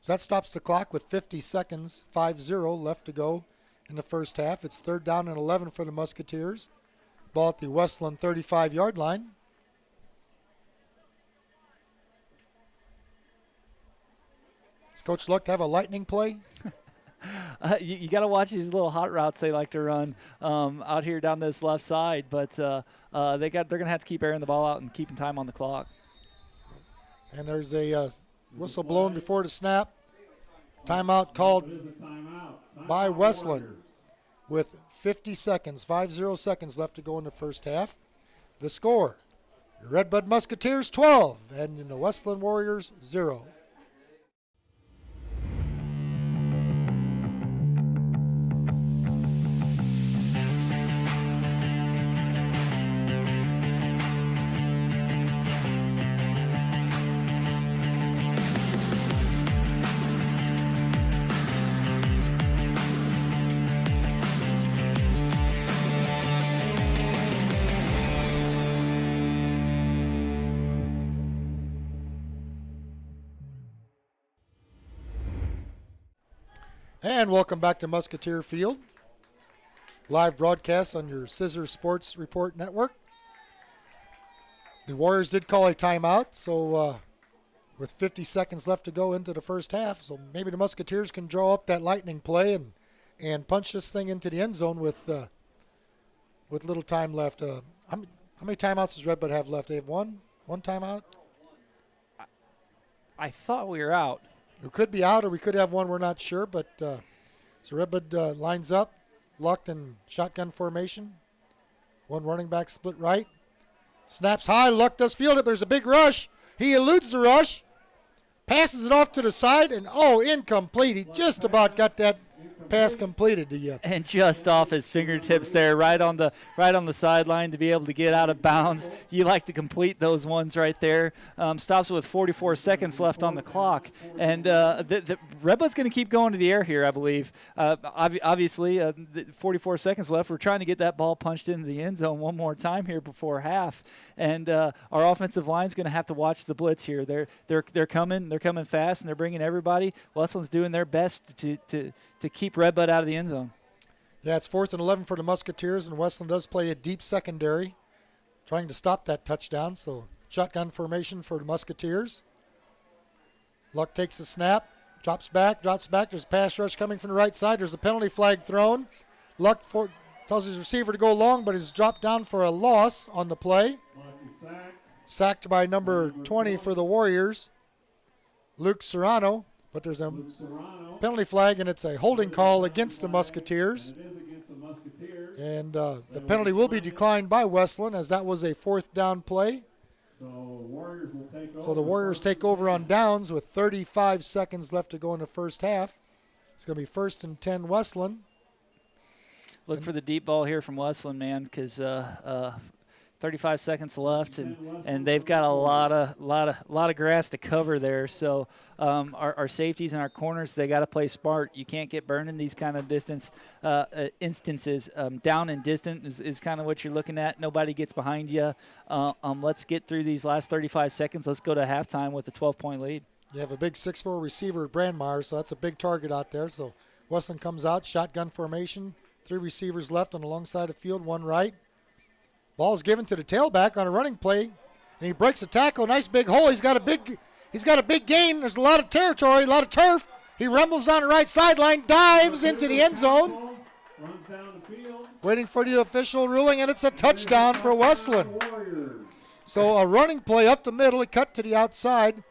So that stops the clock with 50 seconds, 5-0 left to go in the first half. It's 3rd down and 11 for the Musketeers. Ball at the Wesclin 35-yard line. Does Coach Luck have a lightning play? You got to watch these little hot routes they like to run out here down this left side, but they're going to have to keep airing the ball out and keeping time on the clock. And there's a whistle blown before the snap. Timeout called by Wesclin with 50 seconds, 50 seconds left to go in the first half. The score, Redbud Musketeers 12 and the Wesclin Warriors 0. And welcome back to Musketeer Field. live broadcast on your SISR Sports Report Network. The Warriors did call a timeout, so with 50 seconds left to go into the first half, so maybe the Musketeers can draw up that lightning play and punch this thing into the end zone with little time left. How many timeouts does Redbud have left? They have one timeout? I thought we were out. We could be out, or we could have one. We're not sure, but so Redbud lines up, locked in shotgun formation. One running back split right. Snaps high. Luck does field it. There's a big rush. He eludes the rush. Passes it off to the side, and incomplete. He just about got that pass completed. And just off his fingertips there, right on the sideline to be able to get out of bounds. You like to complete those ones right there. Stops with 44 seconds left on the clock. And the Redbud's going to keep going to the air here, I believe. Obviously, 44 seconds left. We're trying to get that ball punched into the end zone one more time here before half. And our offensive line's going to have to watch the blitz here. They're coming. They're coming fast, and they're bringing everybody. Wesleyan's doing their best to keep Redbud out of the end zone. Yeah, it's 4th and 11 for the Musketeers, and Wesleyan does play a deep secondary, trying to stop that touchdown. So shotgun formation for the Musketeers. Luck takes a snap, drops back. There's a pass rush coming from the right side. There's a penalty flag thrown. Luck tells his receiver to go long, but is dropped down for a loss on the play. Sacked by number 20 for the Warriors, Luke Serrano. But there's a penalty flag, and it's a holding call against the Musketeers. And the penalty will be declined by Wesleyan, as that was a 4th down play. So the Warriors take over on downs with 35 seconds left to go in the first half. It's going to be 1st and 10 Wesleyan. Look for the deep ball here from Wesleyan, man, because 35 seconds left, and they've got a lot of grass to cover there. So our safeties and our corners, they got to play smart. You can't get burned in these kind of instances. Down and distant is kind of what you're looking at. Nobody gets behind you. Let's get through these last 35 seconds. Let's go to halftime with a 12-point lead. You have a big 6'4" receiver, Brandmeyer, so that's a big target out there. So Wesleyan comes out, shotgun formation, 3 receivers left on the long side of the field, 1 right. Ball's given to the tailback on a running play, and he breaks a tackle. Nice big hole. He's got a big gain. There's a lot of territory, a lot of turf. He rumbles on the right sideline, dives into the end zone. Waiting for the official ruling, and it's a touchdown for Wesleyan. So a running play up the middle. He cut to the outside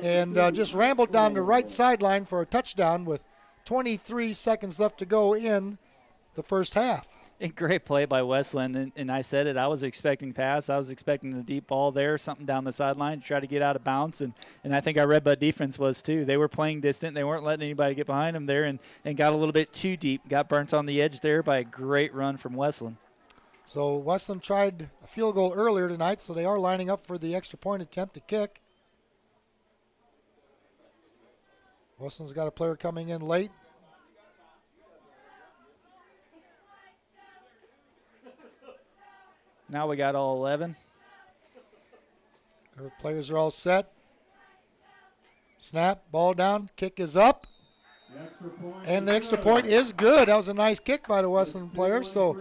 and just rambled down the right sideline for a touchdown with 23 seconds left to go in the first half. And great play by Wesleyan, and I said it. I was expecting pass. I was expecting a deep ball there, something down the sideline to try to get out of bounds, and I think our Redbud defense was too. They were playing distant. They weren't letting anybody get behind them there, and got a little bit too deep. Got burnt on the edge there by a great run from Wesleyan. So Wesleyan tried a field goal earlier tonight, so they are lining up for the extra point attempt to kick. Wesleyan's got a player coming in late. Now we got all 11. Our players are all set. Snap, ball down, kick is up. And the extra point is good. That was a nice kick by the Wesleyan player. So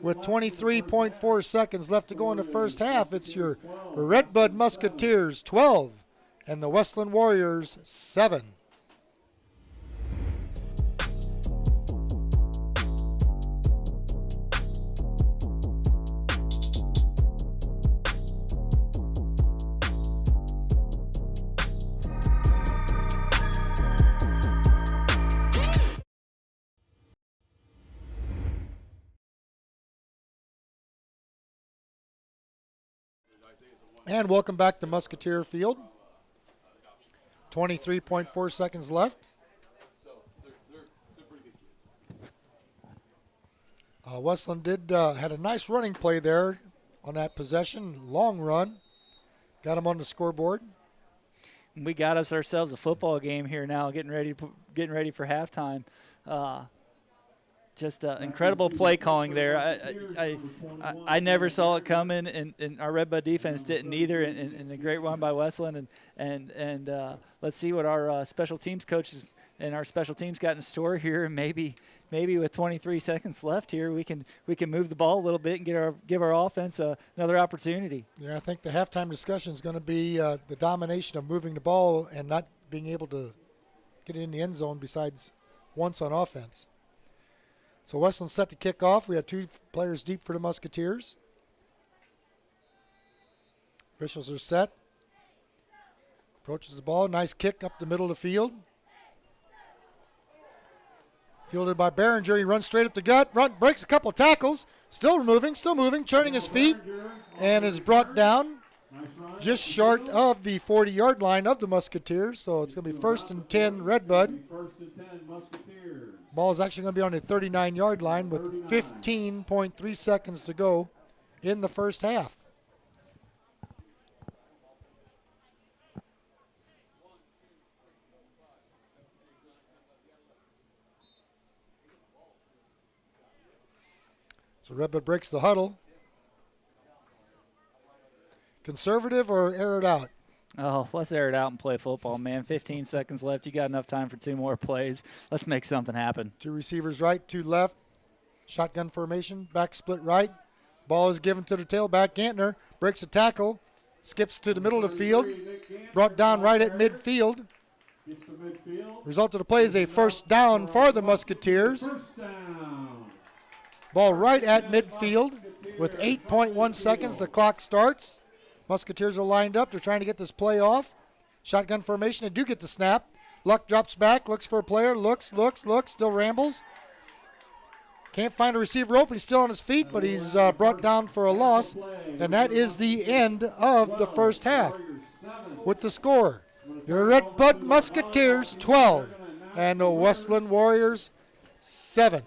with 23.4 seconds left to go in the first half, it's your Redbud Musketeers 12 and the Wesclin Warriors 7. And welcome back to Musketeer Field. 23.4 seconds left. Wesleyan had a nice running play there on that possession, long run. Got him on the scoreboard. We got ourselves a football game here now, getting ready for halftime. just incredible play calling there. I never saw it coming, and our Red Bud defense didn't either. And a great run by Wesclin. And let's see what our special teams coaches and our special teams got in store here. And maybe with 23 seconds left here, we can move the ball a little bit and give our offense another opportunity. Yeah, I think the halftime discussion is going to be the domination of moving the ball and not being able to get it in the end zone besides once on offense. So Wesclin's set to kick off. We have 2 players deep for the Musketeers. Officials are set. Approaches the ball. Nice kick up the middle of the field. Fielded by Behringer. He runs straight up the gut. Breaks a couple of tackles. Still moving, churning his feet. And is brought down just short of the 40-yard line of the Musketeers. So it's going to be 1st and 10 Redbud. Ball is actually going to be on the 39-yard line with 15.3 seconds to go in the first half. So Redbud breaks the huddle. Conservative or air it out? Oh, let's air it out and play football, man. 15 seconds left. You got enough time for 2 more plays. Let's make something happen. 2 receivers right, 2 left. Shotgun formation, back split right. Ball is given to the tailback. Gantner breaks a tackle, skips to the middle of the field, brought down right at midfield. Result of the play is a first down for the Musketeers. Ball right at midfield with 8.1 seconds. The clock starts. Musketeers are lined up. They're trying to get this play off. Shotgun formation. They do get the snap. Luck drops back, looks for a player, looks, still rambles. Can't find a receiver open. He's still on his feet, but he's brought down for a loss. And that is the end of the first half. With the score, your Red Bud Musketeers 12 and the Wesclin Warriors 7.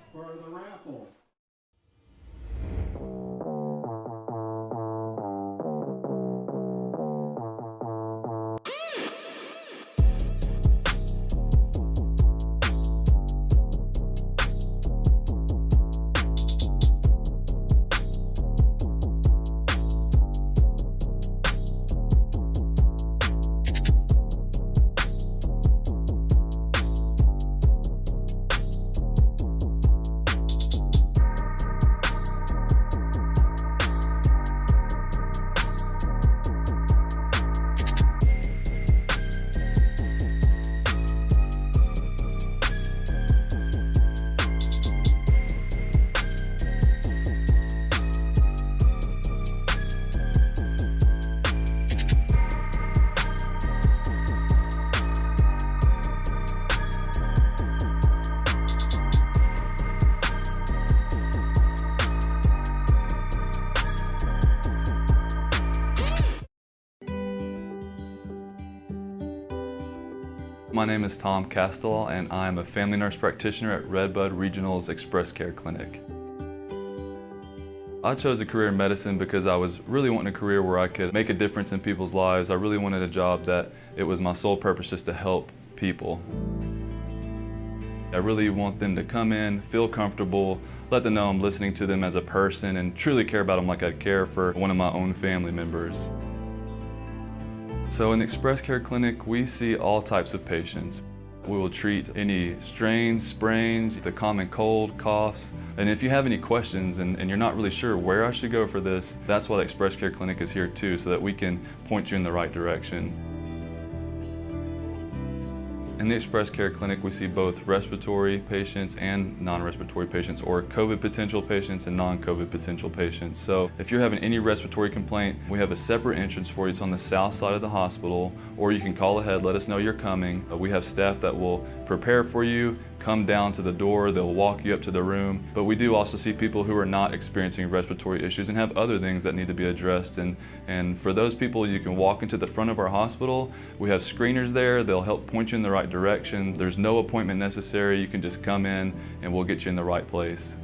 My name is Tom Castell, and I am a family nurse practitioner at Redbud Regional's Express Care Clinic. I chose a career in medicine because I was really wanting a career where I could make a difference in people's lives. I really wanted a job that it was my sole purpose just to help people. I really want them to come in, feel comfortable, let them know I'm listening to them as a person, and truly care about them like I'd care for one of my own family members. So in the Express Care Clinic, we see all types of patients. We will treat any strains, sprains, the common cold, coughs, and if you have any questions and you're not really sure where I should go for this, that's why the Express Care Clinic is here too, so that we can point you in the right direction. In the Express Care Clinic, we see both respiratory patients and non-respiratory patients, or COVID potential patients and non-COVID potential patients. So if you're having any respiratory complaint, we have a separate entrance for you. It's on the south side of the hospital, or you can call ahead, let us know you're coming. We have staff that will prepare for you, come down to the door, they'll walk you up to the room. But we do also see people who are not experiencing respiratory issues and have other things that need to be addressed. And for those people, you can walk into the front of our hospital. We have screeners there. They'll help point you in the right direction. There's no appointment necessary. You can just come in and we'll get you in the right place.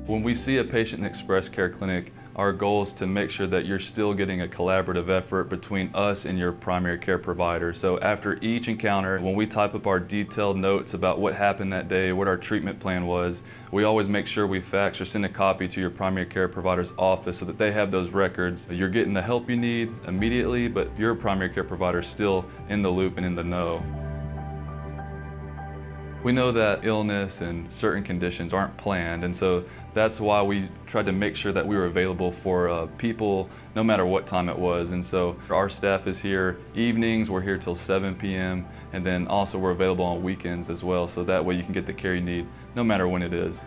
When we see a patient in the Express Care Clinic, our goal is to make sure that you're still getting a collaborative effort between us and your primary care provider. So after each encounter, when we type up our detailed notes about what happened that day, what our treatment plan was, we always make sure we fax or send a copy to your primary care provider's office so that they have those records. You're getting the help you need immediately, but your primary care provider is still in the loop and in the know. We know that illness and certain conditions aren't planned, and so that's why we tried to make sure that we were available for people no matter what time it was. And so our staff is here evenings, we're here till 7 p.m., and then also we're available on weekends as well, so that way you can get the care you need no matter when it is.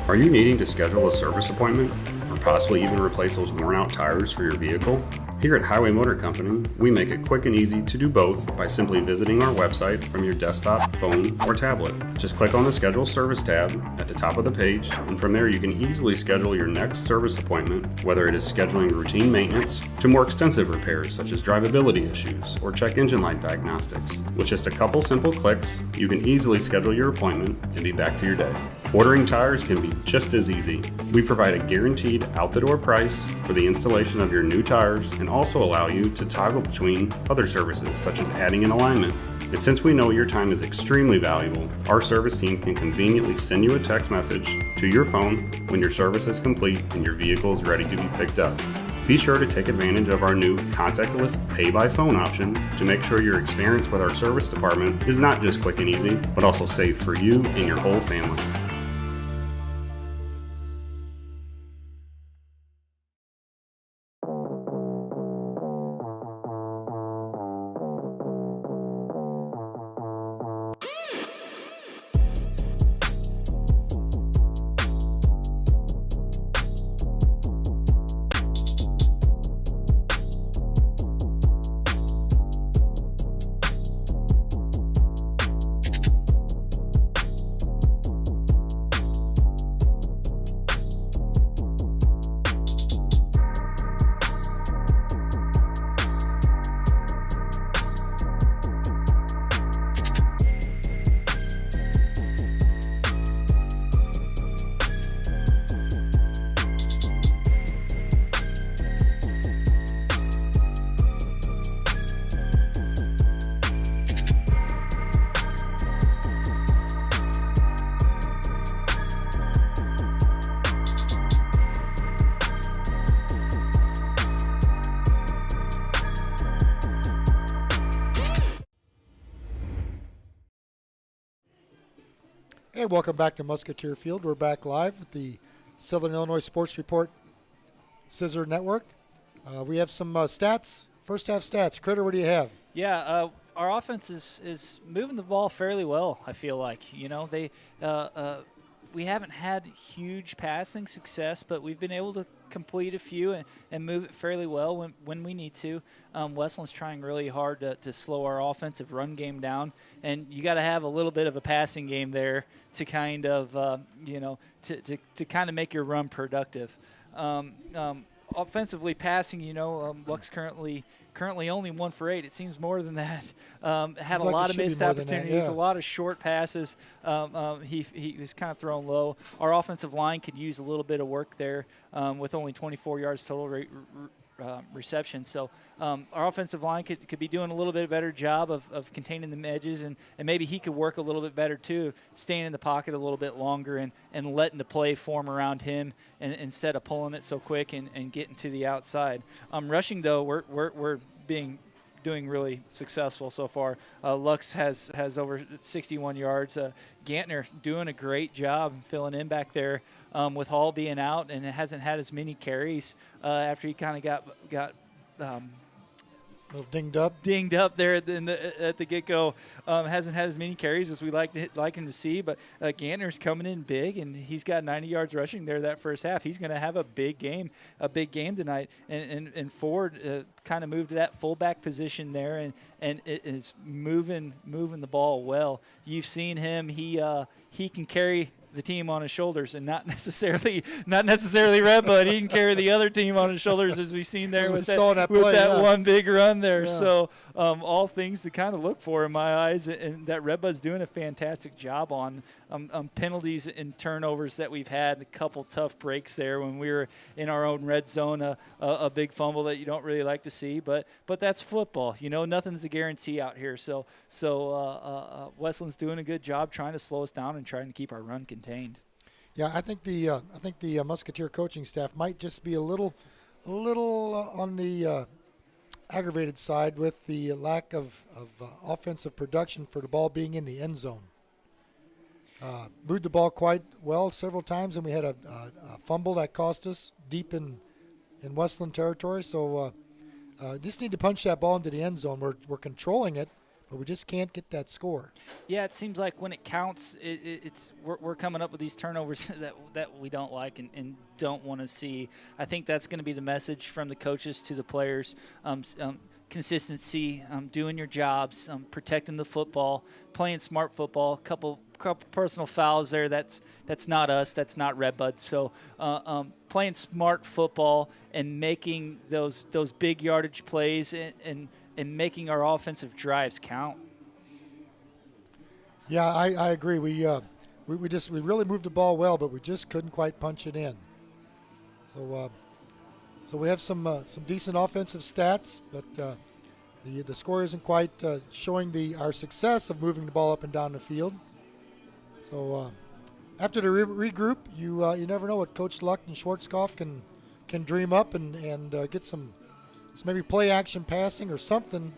Are you needing to schedule a service appointment or possibly even replace those worn out tires for your vehicle? Here at Highway Motor Company, we make it quick and easy to do both by simply visiting our website from your desktop, phone, or tablet. Just click on the Schedule Service tab at the top of the page, and from there you can easily schedule your next service appointment, whether it is scheduling routine maintenance to more extensive repairs such as drivability issues or check engine light diagnostics. With just a couple simple clicks, you can easily schedule your appointment and be back to your day. Ordering tires can be just as easy. We provide a guaranteed out-the-door price for the installation of your new tires and also allow you to toggle between other services such as adding an alignment. And since we know your time is extremely valuable, our service team can conveniently send you a text message to your phone when your service is complete and your vehicle is ready to be picked up. Be sure to take advantage of our new contactless pay-by-phone option to make sure your experience with our service department is not just quick and easy, but also safe for you and your whole family. Hey, welcome back to Musketeer Field. We're back live with the Southern Illinois Sports Report SISR Network. We have some stats, first half stats. Critter, what do you have? Yeah, our offense is moving the ball fairly well, I feel like. You know, we haven't had huge passing success, but we've been able to complete a few and move it fairly well when we need to. Wesclin's trying really hard to slow our offensive run game down, and you got to have a little bit of a passing game there to kind of, to kind of make your run productive. offensively passing, Luck's currently only 1 for 8. It seems more than that. Had a lot of missed opportunities, a lot of short passes. He was kind of thrown low. Our offensive line could use a little bit of work there with only 24 yards total reception. So our offensive line could be doing a little bit better job of containing the edges, and maybe he could work a little bit better too, staying in the pocket a little bit longer and letting the play form around him instead of pulling it so quick and getting to the outside. Rushing though, we're doing really successful so far. Lux has over 61 yards. Gantner doing a great job filling in back there with Hall being out, and it hasn't had as many carries after he kind of got a little dinged up there at the get-go. Hasn't had as many carries as we like him to see, but Gantner's coming in big, and he's got 90 yards rushing there that first half. He's going to have a big game tonight. And Ford kind of moved to that fullback position there, and it is moving the ball well. You've seen him. He can carry the team on his shoulders, and not necessarily Red Bud. He can carry the other team on his shoulders, as we've seen there with that one big run there. Yeah. So all things to kind of look for in my eyes, and that Red Bud's doing a fantastic job on penalties and turnovers that we've had. A couple tough breaks there when we were in our own red zone, a big fumble that you don't really like to see, but that's football. Nothing's a guarantee out here. So Wesclin's doing a good job trying to slow us down and trying to keep our run contained. Yeah, I think the Musketeer coaching staff might just be a little on the aggravated side with the lack of offensive production for the ball being in the end zone. Moved the ball quite well several times, and we had a fumble that cost us deep in Wesclin territory. So just need to punch that ball into the end zone. We're controlling it, but we just can't get that score. Yeah, it seems like when it counts, we're coming up with these turnovers that we don't like and don't want to see. I think that's going to be the message from the coaches to the players. Consistency, doing your jobs, protecting the football, playing smart football. Couple personal fouls there. That's not us. That's not Red Bud. So playing smart football and making those big yardage plays and making our offensive drives count. Yeah, I agree. We really moved the ball well, but we just couldn't quite punch it in. So we have some decent offensive stats, but the score isn't quite showing our success of moving the ball up and down the field. So after the regroup, you never know what Coach Luck and Schwarzkopf can dream up and get some maybe play action passing or something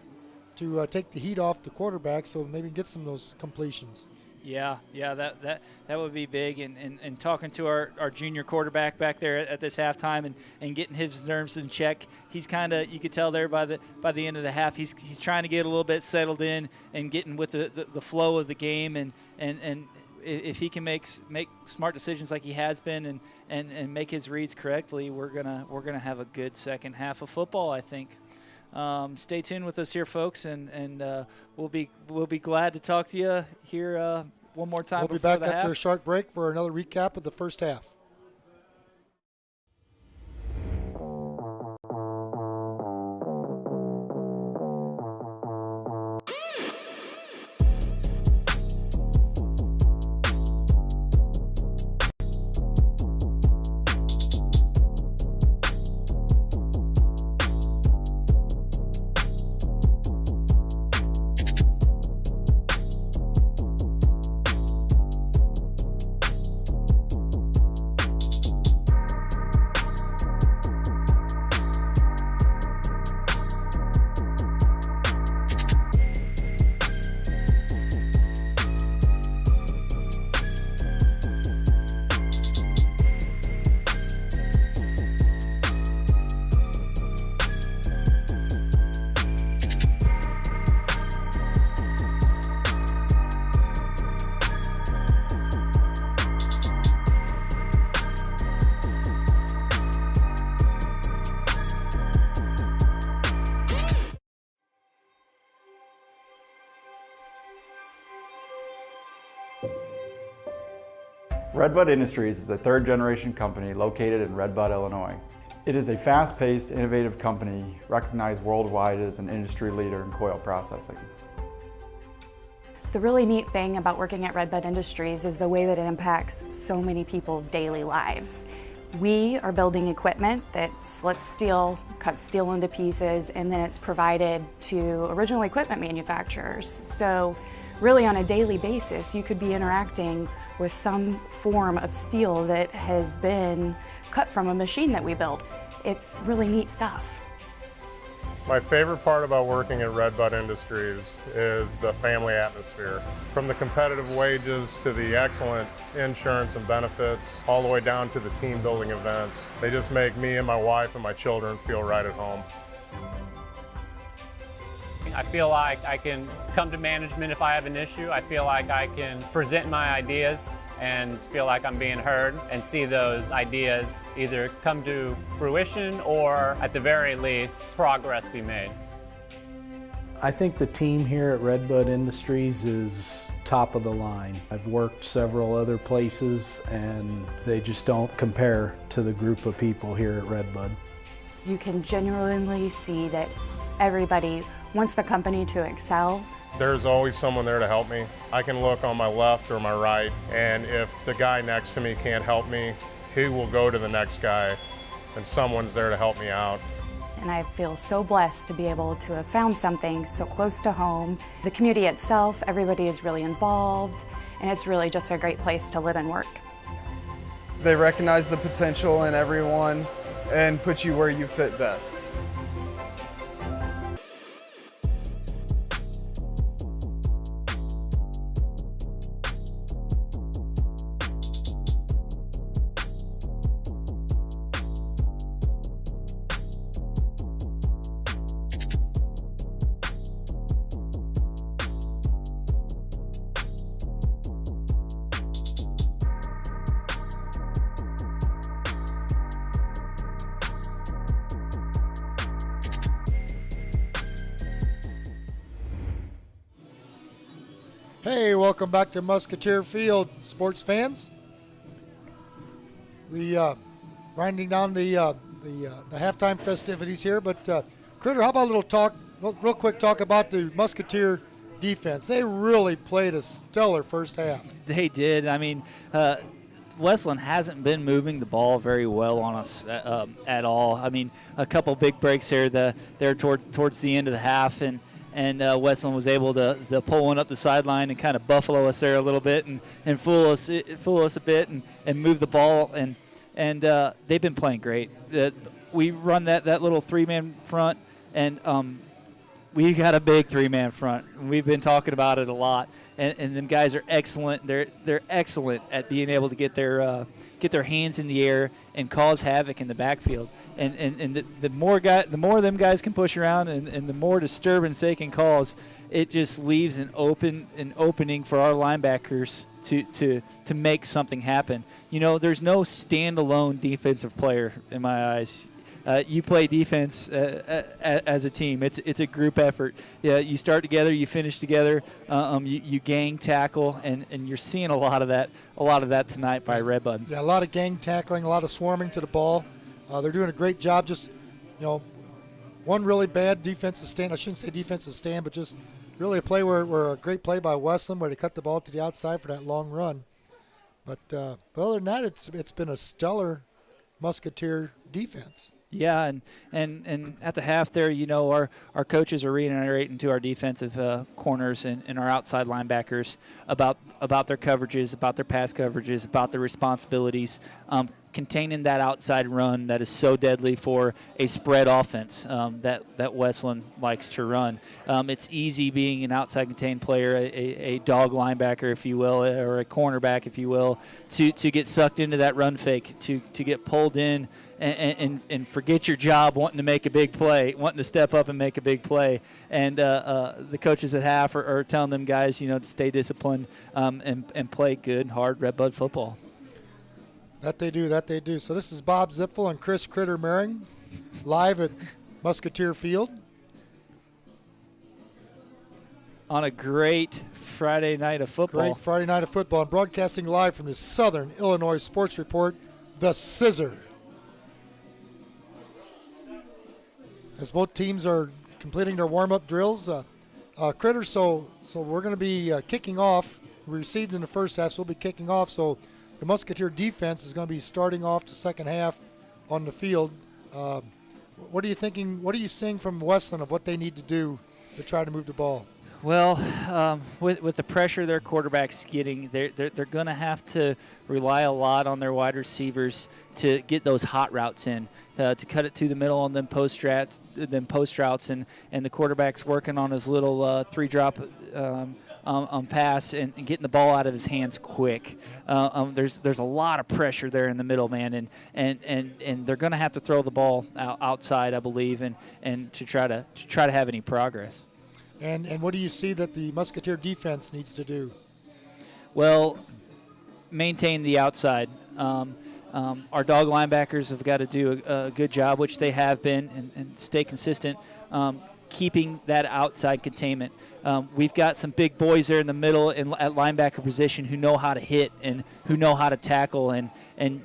to take the heat off the quarterback, so maybe get some of those completions. Yeah, that would be big. And talking to our junior quarterback back there at this halftime and getting his nerves in check, he's kind of, you could tell there by the end of the half, he's trying to get a little bit settled in and getting with the flow of the game and if he can make smart decisions like he has been and make his reads correctly, we're gonna have a good second half of football, I think. Stay tuned with us here, folks, and we'll be glad to talk to you here one more time. We'll be back after a short break for another recap of the first half. Redbud Industries is a third-generation company located in Red Bud, Illinois. It is a fast-paced, innovative company recognized worldwide as an industry leader in coil processing. The really neat thing about working at Redbud Industries is the way that it impacts so many people's daily lives. We are building equipment that slits steel, cuts steel into pieces, and then it's provided to original equipment manufacturers. So really on a daily basis, you could be interacting with some form of steel that has been cut from a machine that we build. It's really neat stuff. My favorite part about working at Red Bud Industries is the family atmosphere. From the competitive wages to the excellent insurance and benefits, all the way down to the team building events. They just make me and my wife and my children feel right at home. I feel like I can come to management if I have an issue. I feel like I can present my ideas and feel like I'm being heard and see those ideas either come to fruition or, at the very least, progress be made. I think the team here at Red Bud Industries is top of the line. I've worked several other places and they just don't compare to the group of people here at Red Bud. You can genuinely see that everybody wants the company to excel. There's always someone there to help me. I can look on my left or my right, and if the guy next to me can't help me, he will go to the next guy, and someone's there to help me out. And I feel so blessed to be able to have found something so close to home. The community itself, everybody is really involved, and it's really just a great place to live and work. They recognize the potential in everyone and put you where you fit best. Hey, welcome back to Musketeer Field, sports fans. We winding down the halftime festivities here, but Critter, how about a real quick talk about the Musketeer defense? They really played a stellar first half. They did. I mean, Wesclin hasn't been moving the ball very well on us at all. I mean, a couple big breaks there towards the end of the half, and Wesclin was able to pull one up the sideline and kind of buffalo us there a little bit and fool us a bit and move the ball, and they've been playing great. We run that little three-man front, and we got a big three-man front. We've been talking about it a lot, and them guys are excellent. They're excellent at being able to get their hands in the air and cause havoc in the backfield. And the more them guys can push around, and the more disturbance they can cause, it just leaves an opening for our linebackers to make something happen. You know, there's no standalone defensive player in my eyes. You play defense as a team. It's a group effort. Yeah, you start together, you finish together, you gang tackle, and you're seeing a lot of that tonight by Redbud. Yeah, a lot of gang tackling, a lot of swarming to the ball. They're doing a great job. Just, one really bad defensive stand. I shouldn't say defensive stand, but just really a play where a great play by Wesclin where they cut the ball to the outside for that long run. But other than that, it's been a stellar Musketeer defense. Yeah, and at the half there, our coaches are reiterating to our defensive corners and our outside linebackers about their coverages, about their pass coverages, about their responsibilities, containing that outside run that is so deadly for a spread offense that Wesclin likes to run. It's easy being an outside contained player, a dog linebacker, if you will, or a cornerback, if you will, to get sucked into that run fake, to get pulled in and forget your job wanting to make a big play, wanting to step up and make a big play. And the coaches at half are telling them guys, to stay disciplined and play good, hard Red Bud football. That they do. So this is Bob Zipfel and Chris Critter Mehring live at Musketeer Field. On a great Friday night of football. Great Friday night of football. And broadcasting live from the Southern Illinois Sports Report, the SISR. as both teams are completing their warm-up drills. Critter, so we're going to be kicking off. We received in the first half, so we'll be kicking off. So the Musketeer defense is going to be starting off the second half on the field. What are you thinking? What are you seeing from Wesclin of what they need to do to try to move the ball? Well, with the pressure their quarterback's getting, they're going to have to rely a lot on their wide receivers to get those hot routes in, to cut it to the middle on them post routes, and the quarterback's working on his little three-drop pass and getting the ball out of his hands quick. There's a lot of pressure there in the middle, man, and they're going to have to throw the ball outside, I believe, and to try to have any progress. And what do you see that the Musketeer defense needs to do? Well, maintain the outside. Our dog linebackers have got to do a good job, which they have been, and stay consistent, keeping that outside containment. We've got some big boys there in the middle at linebacker position who know how to hit and who know how to tackle, and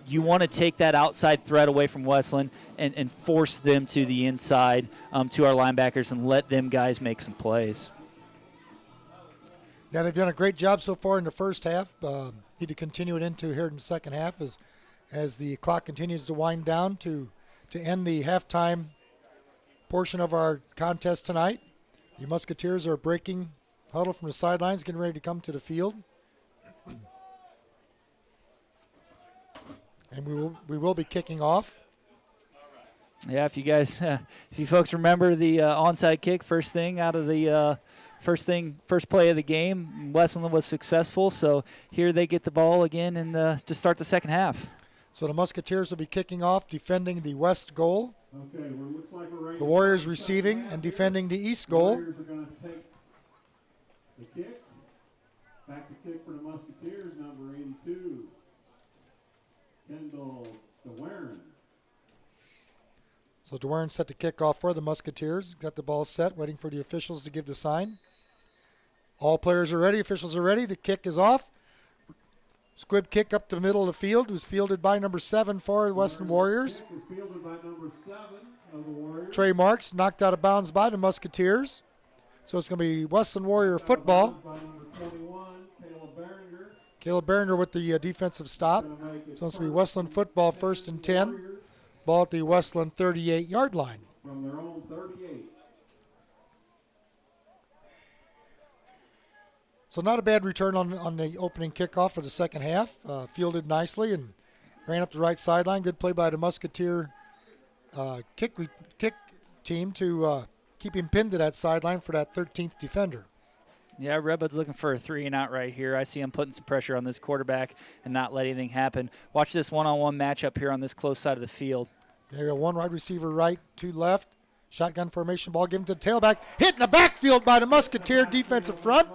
you want to take that outside threat away from Wesclin and force them to the inside to our linebackers and let them guys make some plays. Yeah, they've done a great job so far in the first half. Need to continue it into here in the second half as the clock continues to wind down to end the halftime portion of our contest tonight. The Musketeers are breaking huddle from the sidelines, getting ready to come to the field. And we will be kicking off. Yeah, if you folks remember the onside kick, first thing out of the first play of the game, Wesclin was successful. So here they get the ball again and to start the second half. So the Musketeers will be kicking off, defending the west goal. Okay, well, it looks like we're ready. The Warriors receiving and defending the east goal. The Warriors are going to take the kick. Back to kick for the Musketeers, number 82, Kendall DeWarren. So DeWarren set to kick off for the Musketeers. Got the ball set, waiting for the officials to give the sign. All players are ready. Officials are ready. The kick is off. Squib kick up the middle of the field. It was fielded by number 7 for the Wesclin Warriors. Was fielded by number 7 of the Warriors. Trey Marks knocked out of bounds by the Musketeers. So it's going to be Wesclin Warrior football. By number 21, Caleb Behringer. Caleb Behringer with the defensive stop. So it's going to be Wesclin football, 1st and 10. Ball at the Wesclin 38-yard line. From their own 38. So not a bad return on the opening kickoff for the second half. Fielded nicely and ran up the right sideline. Good play by the Musketeer kick team to keep him pinned to that sideline for that 13th defender. Yeah, Redbud's looking for a 3-and-out right here. I see him putting some pressure on this quarterback and not letting anything happen. Watch this one-on-one matchup here on this close side of the field. There you go, one wide receiver right, 2 left. Shotgun formation, ball given to the tailback. Hit in the backfield by the Musketeer defensive front.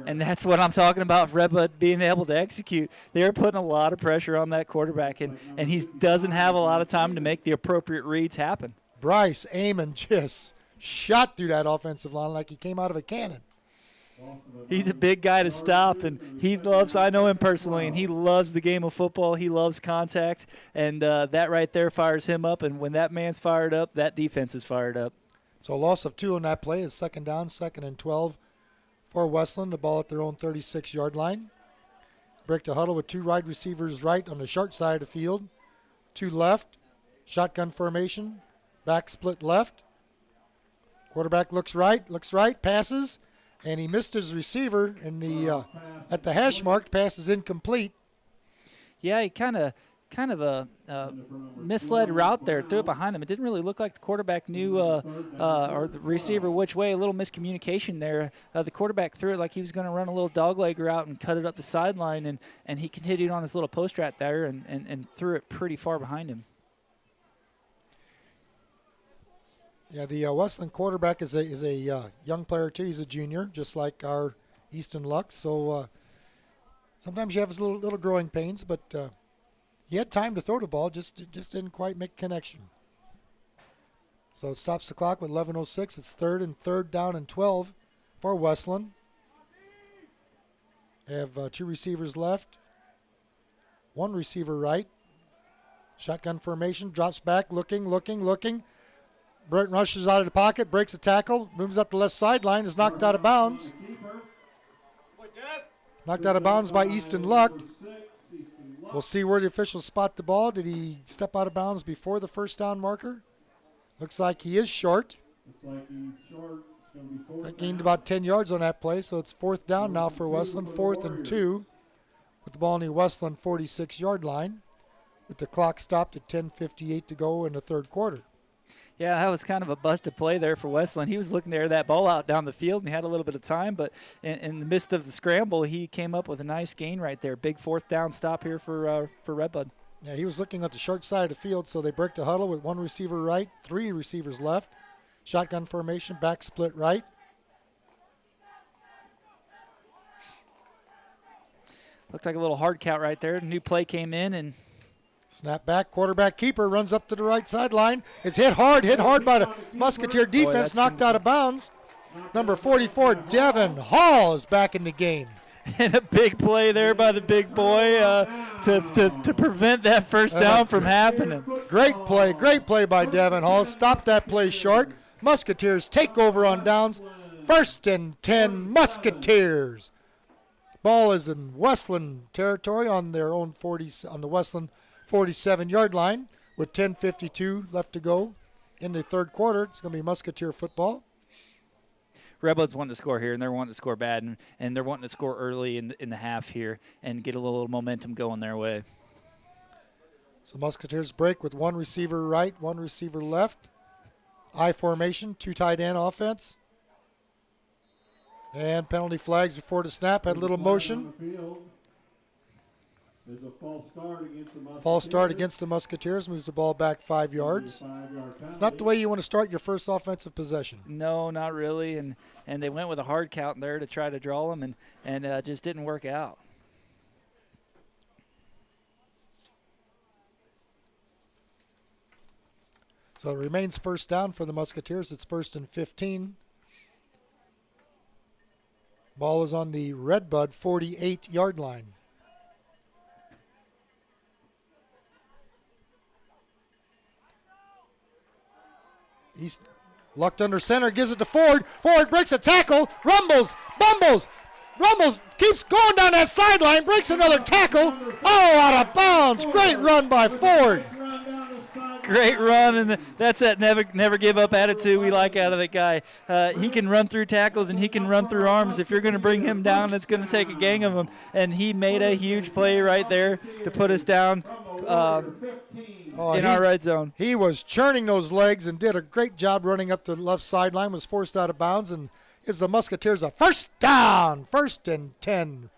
And that's what I'm talking about, Redbud being able to execute. They're putting a lot of pressure on that quarterback, and he doesn't have a lot of time to make the appropriate reads happen. Bryce Amon just shot through that offensive line like he came out of a cannon. He's a big guy to stop, and I know him personally, and he loves the game of football. He loves contact, and that right there fires him up, and when that man's fired up, that defense is fired up. So a loss of 2 on that play is second down, 2nd and 12 for Wesclin. The ball at their own 36-yard line. Break the huddle with 2 wide receivers right on the short side of the field, 2 left. Shotgun formation, back split left. Quarterback looks right, passes. And he missed his receiver in the at the hash mark. Pass is incomplete. Yeah, he kind of a misled route there. Threw it behind him. It didn't really look like the quarterback knew or the receiver which way. A little miscommunication there. The quarterback threw it like he was going to run a little dogleg route and cut it up the sideline, and he continued on his little post route there and threw it pretty far behind him. Yeah, the Wesclin quarterback is a young player too. He's a junior, just like our Easton Lux. So sometimes you have little growing pains, but he had time to throw the ball, just didn't quite make connection. So it stops the clock with 11:06. It's third down and 12 for Wesclin. They have 2 receivers left, 1 receiver right. Shotgun formation, drops back, looking. Brent rushes out of the pocket, breaks a tackle, moves up the left sideline, is knocked out of bounds. Knocked out of bounds by Easton Luck. We'll see where the officials spot the ball. Did he step out of bounds before the first down marker? Looks like he is short. That gained about 10 yards on that play, so it's fourth down now for Wesclin, 4th and 2, with the ball on the Wesclin 46-yard line, with the clock stopped at 10:58 to go in the third quarter. Yeah, that was kind of a busted play there for Wesclin. He was looking to air that ball out down the field, and he had a little bit of time, but in the midst of the scramble, he came up with a nice gain right there. Big fourth down stop here for Redbud. Yeah, he was looking at the short side of the field, so they break the huddle with one receiver right, 3 receivers left. Shotgun formation, back split right. Looked like a little hard count right there. New play came in and snap back, quarterback keeper runs up to the right sideline. Is hit hard by the Musketeer defense, knocked out of bounds. Number 44, Devin Hall, is back in the game. And a big play there by the big boy to prevent that first down from happening. Great play by Devin Hall. Stopped that play short. Musketeers take over on downs. 1st and 10, Musketeers. Ball is in Wesclin territory on their own 40, on the Wesclin 47-yard line with 10:52 left to go in the third quarter. It's going to be Musketeer football. Redbud's wanting to score here, and they're wanting to score bad, and they're wanting to score early in the half here and get a little momentum going their way. So Musketeers break with one receiver right, one receiver left. I formation, 2 tight end offense. And penalty flags before the snap. Had a little motion. There's a false start against the Musketeers. False start against the Musketeers. Moves the ball back 5 yards. It's not the way you want to start your first offensive possession. No, not really. And they went with a hard count there to try to draw them, and just didn't work out. So it remains first down for the Musketeers. It's 1st and 15. Ball is on the Redbud 48-yard line. He's lucked under center, gives it to Ford. Ford breaks a tackle, rumbles, keeps going down that sideline, breaks another tackle. Oh, out of bounds. Great run by Ford. Great run, and that's that never give up attitude we like out of that guy. He can run through tackles and he can run through arms. If you're going to bring him down, it's going to take a gang of them. And he made a huge play right there to put us down in our red zone. He was churning those legs and did a great job running up the left sideline, was forced out of bounds, and gives the Musketeers a first down, 1st and 10.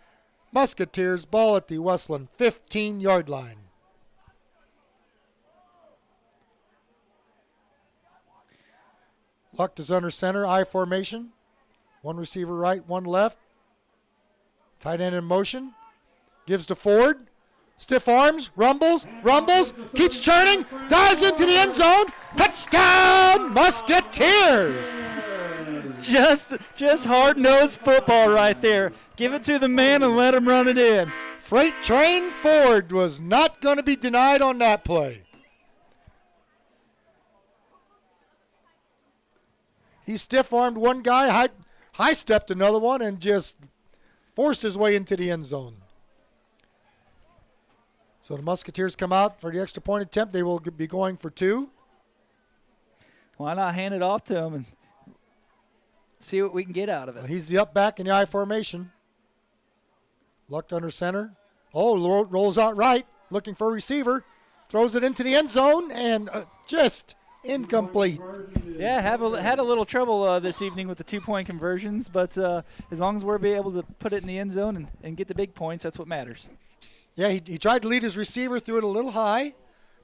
Musketeers, ball at the Wesclin 15-yard line. Luck is under center, I formation. One receiver right, one left. Tight end in motion. Gives to Ford. Stiff arms, rumbles, keeps churning, dives into the end zone. Touchdown, Musketeers! Just hard-nosed football right there. Give it to the man and let him run it in. Freight train Ford was not going to be denied on that play. He stiff-armed one guy, high-stepped another one, and just forced his way into the end zone. So the Musketeers come out for the extra point attempt. They will be going for 2. Why not hand it off to him and see what we can get out of it? He's the up back in the I formation. Lucked under center. Oh, rolls out right, looking for a receiver. Throws it into the end zone, and just incomplete. Yeah, had a little trouble this evening with the 2-point conversions, but as long as we're able to put it in the end zone and get the big points, that's what matters. Yeah, he tried to lead his receiver, threw it a little high,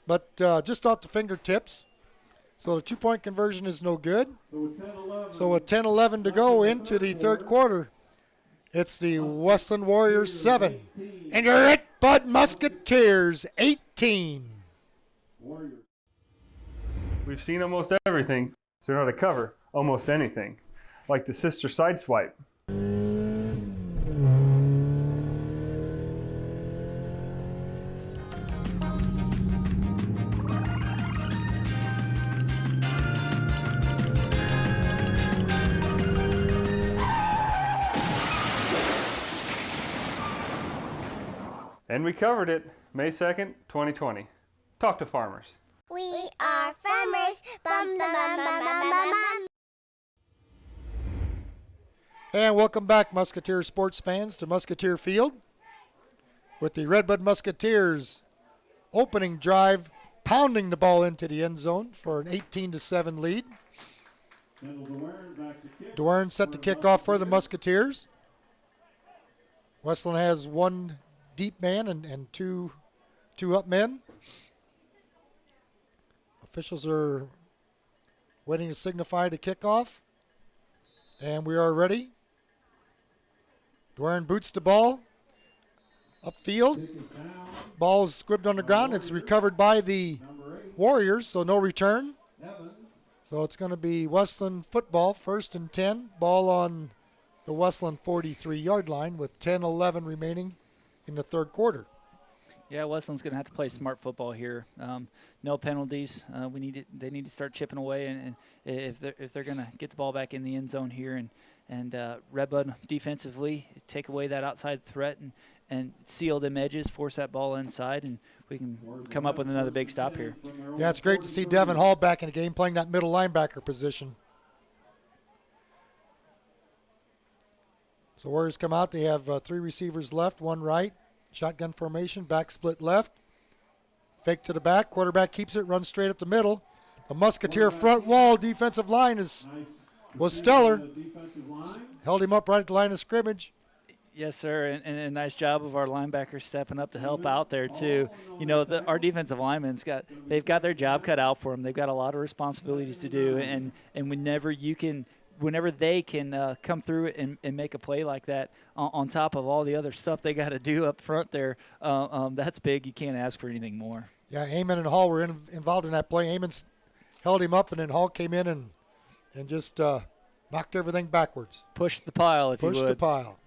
but just off the fingertips. So the 2-point conversion is no good. So with 10-11 to go into the third quarter, it's the Wesclin Warriors 7 and your Red Bud Musketeers 18. We've seen almost everything, so we know how to cover almost anything, like the SISR side swipe. And we covered it May 2nd, 2020. Talk to farmers. We are farmers. Bum, bum, bum, bum, bum, bum, bum. And welcome back, Musketeer sports fans, to Musketeer Field with the Redbud Musketeers opening drive, pounding the ball into the end zone for an 18-7 lead. Dwayne set to kick off for the Musketeers. Wesclin has one deep man and two up men. Officials are waiting to signify the kickoff. And we are ready. Dwayne boots the ball upfield. Ball is squibbed on the ground. It's recovered by the Warriors, so no return. So it's going to be Wesclin football, 1st and 10. Ball on the Wesclin 43-yard line with 10-11 remaining in the third quarter. Yeah, Wesleyan's going to have to play smart football here. No penalties. They need to start chipping away, and if they're going to get the ball back in the end zone here, and Redbud defensively take away that outside threat and seal them edges, force that ball inside, and we can come up with another big stop here. Yeah, it's great to see Devin Hall back in the game playing that middle linebacker position. So Warriors come out. They have 3 receivers left, 1 right. Shotgun formation, back split left. Fake to the back. Quarterback keeps it, runs straight up the middle. The Musketeer front wall defensive line was stellar. Held him up right at the line of scrimmage. Yes, sir, and a nice job of our linebackers stepping up to help out there too. You know, our defensive linemen's they've got their job cut out for them. They've got a lot of responsibilities to do, and whenever they can come through and make a play like that on top of all the other stuff they got to do up front there, that's big. You can't ask for anything more. Yeah, Eamon and Hall were involved in that play. Eamon held him up, and then Hall came in and just knocked everything backwards. Pushed the pile, if you would. Pushed the pile.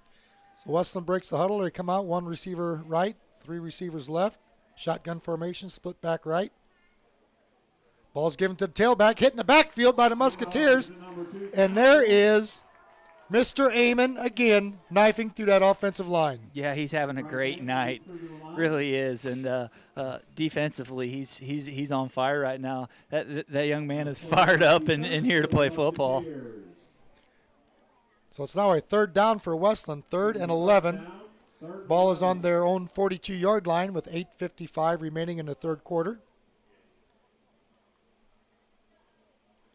So Wesclin breaks the huddle. They come out, 1 receiver right, 3 receivers left. Shotgun formation, split back right. Ball's given to the tailback, hitting the backfield by the Musketeers. And there is Mr. Eamon again, knifing through that offensive line. Yeah, he's having a great night. Really is. And defensively, he's on fire right now. That young man is fired up and here to play football. So it's now a 3rd down for Wesclin, 3rd and 11. Ball is on their own 42-yard line with 8:55 remaining in the third quarter.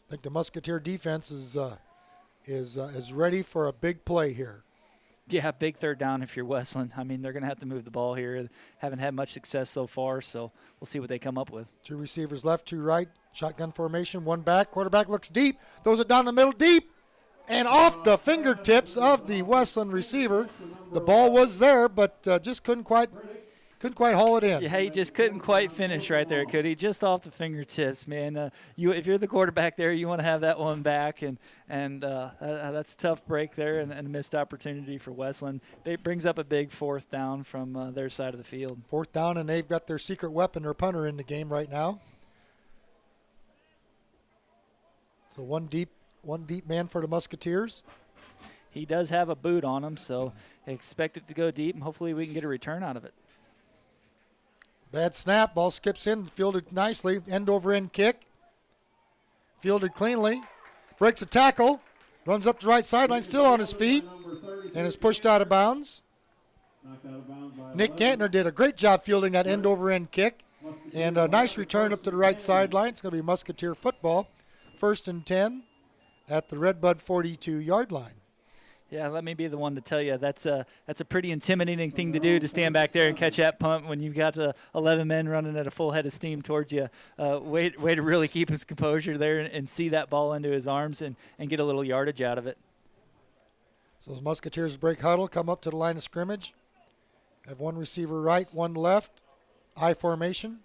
I think the Musketeer defense is ready for a big play here. Yeah, big 3rd down if you're Wesclin. I mean, they're going to have to move the ball here. Haven't had much success so far, so we'll see what they come up with. 2 receivers left, 2 right. Shotgun formation, 1 back. Quarterback looks deep, throws it down the middle deep, and off the fingertips of the Wesclin receiver. The ball was there, but just couldn't quite haul it in. Yeah, he just couldn't quite finish right there, could he? Just off the fingertips, man. If you're the quarterback there, you want to have that one back, and that's a tough break there and a missed opportunity for Wesclin. It brings up a big 4th down from their side of the field. 4th down, and they've got their secret weapon, their punter, in the game right now. So one deep man for the Musketeers. He does have a boot on him, so expect it to go deep, and hopefully we can get a return out of it. Bad snap, ball skips in, fielded nicely, end-over-end kick. Fielded cleanly, breaks a tackle, runs up the right sideline, still on his feet, and is pushed out of bounds. Nick Gantner did a great job fielding that end-over-end kick, and a nice return up to the right sideline. It's going to be Musketeer football, 1st and 10 at the Redbud 42-yard line. Yeah, let me be the one to tell you that's a pretty intimidating thing to do, to stand back there and catch that punt when you've got 11 men running at a full head of steam towards you. Way to really keep his composure there and see that ball into his arms and get a little yardage out of it. So the Musketeers break huddle, come up to the line of scrimmage. Have 1 receiver right, 1 left. I formation,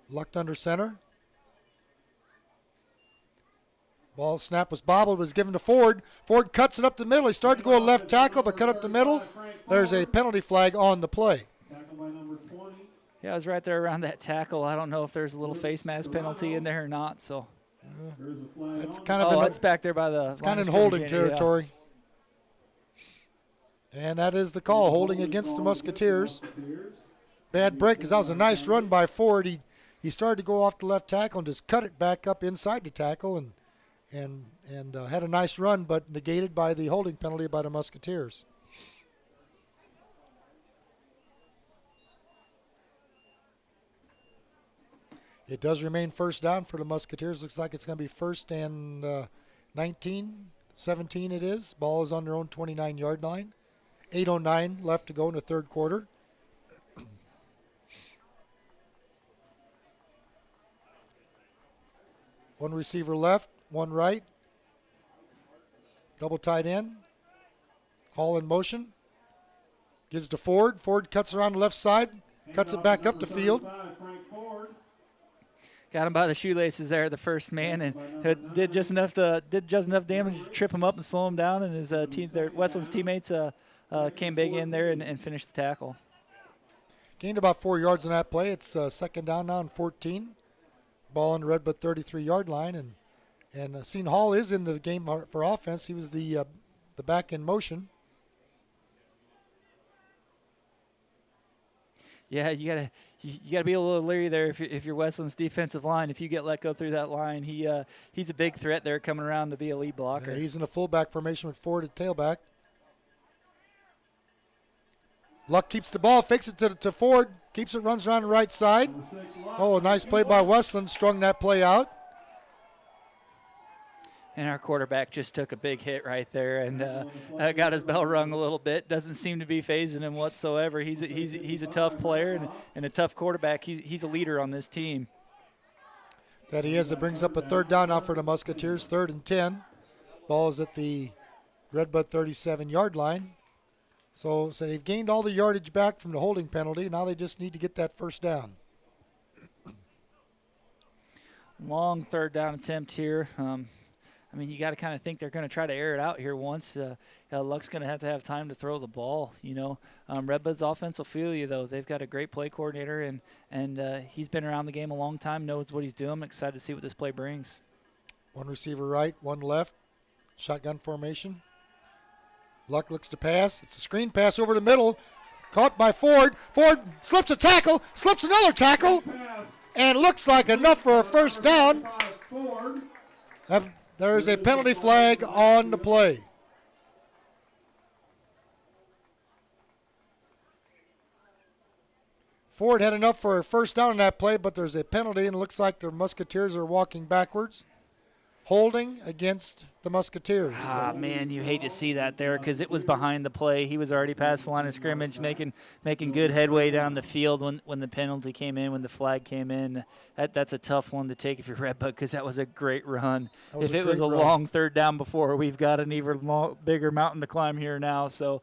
lucked under center. Ball snap was bobbled, was given to Ford. Ford cuts it up the middle. He started to go left tackle, but cut up the middle. There's a penalty flag on the play. Yeah, I was right there around that tackle. I don't know if there's a little face mask penalty in there or not. So it's kind of it's back there by the. It's kind of in holding territory. Yeah. And that is the call, holding against the Musketeers. Bad break because that was a nice run by Ford. He started to go off the left tackle and just cut it back up inside the tackle and had a nice run, but negated by the holding penalty by the Musketeers. It does remain first down for the Musketeers. Looks like it's going to be first and 19, 17 it is. Ball is on their own 29-yard line. 8:09 left to go in the third quarter. One receiver left, one right. Double tight end. Hall in motion. Gives to Ford. Ford cuts around the left side. Cuts it back up the field. Got him by the shoelaces there, the first man, and did just enough damage to trip him up and slow him down. And his Wesclin's teammates came big in there and finished the tackle. Gained about 4 yards on that play. It's second down now and 14. Ball on the Redbud 33-yard line, and Sean Hall is in the game for offense. He was the back in motion. Yeah, you gotta be a little leery there if you're Wesclin's defensive line. If you get let go through that line, he's a big threat there coming around to be a lead blocker. Yeah, he's in a fullback formation with Ford at tailback. Luck keeps the ball, fakes it to Ford, keeps it, runs around the right side. Oh, nice play by Wesclin, strung that play out. And our quarterback just took a big hit right there and got his bell rung a little bit. Doesn't seem to be phasing him whatsoever. He's a tough player and a tough quarterback. He's a leader on this team. That he is. It brings up a third down now for the Musketeers, 3rd and 10. Ball is at the Redbud 37-yard line. So they've gained all the yardage back from the holding penalty. Now they just need to get that first down. Long third down attempt here. I mean, you got to kind of think they're going to try to air it out here once. Luck's going to have time to throw the ball, you know. Redbud's offense will feel you, though. They've got a great play coordinator, and he's been around the game a long time, knows what he's doing. I'm excited to see what this play brings. One receiver right, one left. Shotgun formation. Luck looks to pass. It's a screen pass over the middle. Caught by Ford. Ford slips a tackle, slips another tackle, and looks like enough for a first down. There is a penalty flag on the play. Ford had enough for a first down on that play, but there's a penalty, and it looks like the Musketeers are walking backwards. Holding against the Musketeers. Man, you hate to see that there because it was behind the play. He was already past the line of scrimmage, making good headway down the field when the penalty came in, when the flag came in. That's a tough one to take if you're Redbud because that was a great run. If it was a long third down before, we've got an even bigger mountain to climb here now. So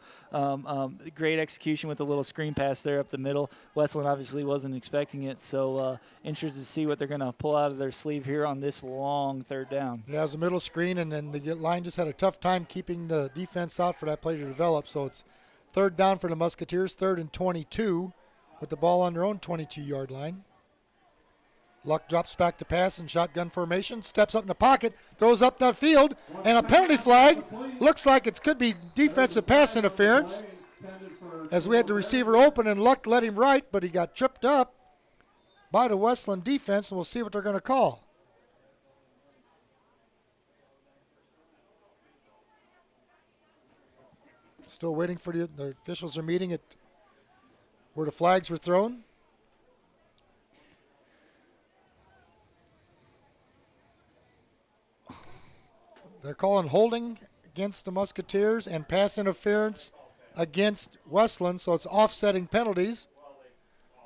great execution with a little screen pass there up the middle. Wesclin obviously wasn't expecting it, so interested to see what they're going to pull out of their sleeve here on this long third down. Yeah, it was a middle screen, and then the line just had a tough time keeping the defense out for that play to develop. So it's third down for the Musketeers, 3rd and 22, with the ball on their own 22-yard line. Luck drops back to pass in shotgun formation, steps up in the pocket, throws up that field, and a penalty flag. Looks like it could be defensive pass interference, as we had the receiver open and Luck led him right, but he got tripped up by the Wesclin defense, and we'll see what they're going to call. Still waiting for the officials are meeting at where the flags were thrown. They're calling holding against the Musketeers and pass interference against Wesclin, so it's offsetting penalties.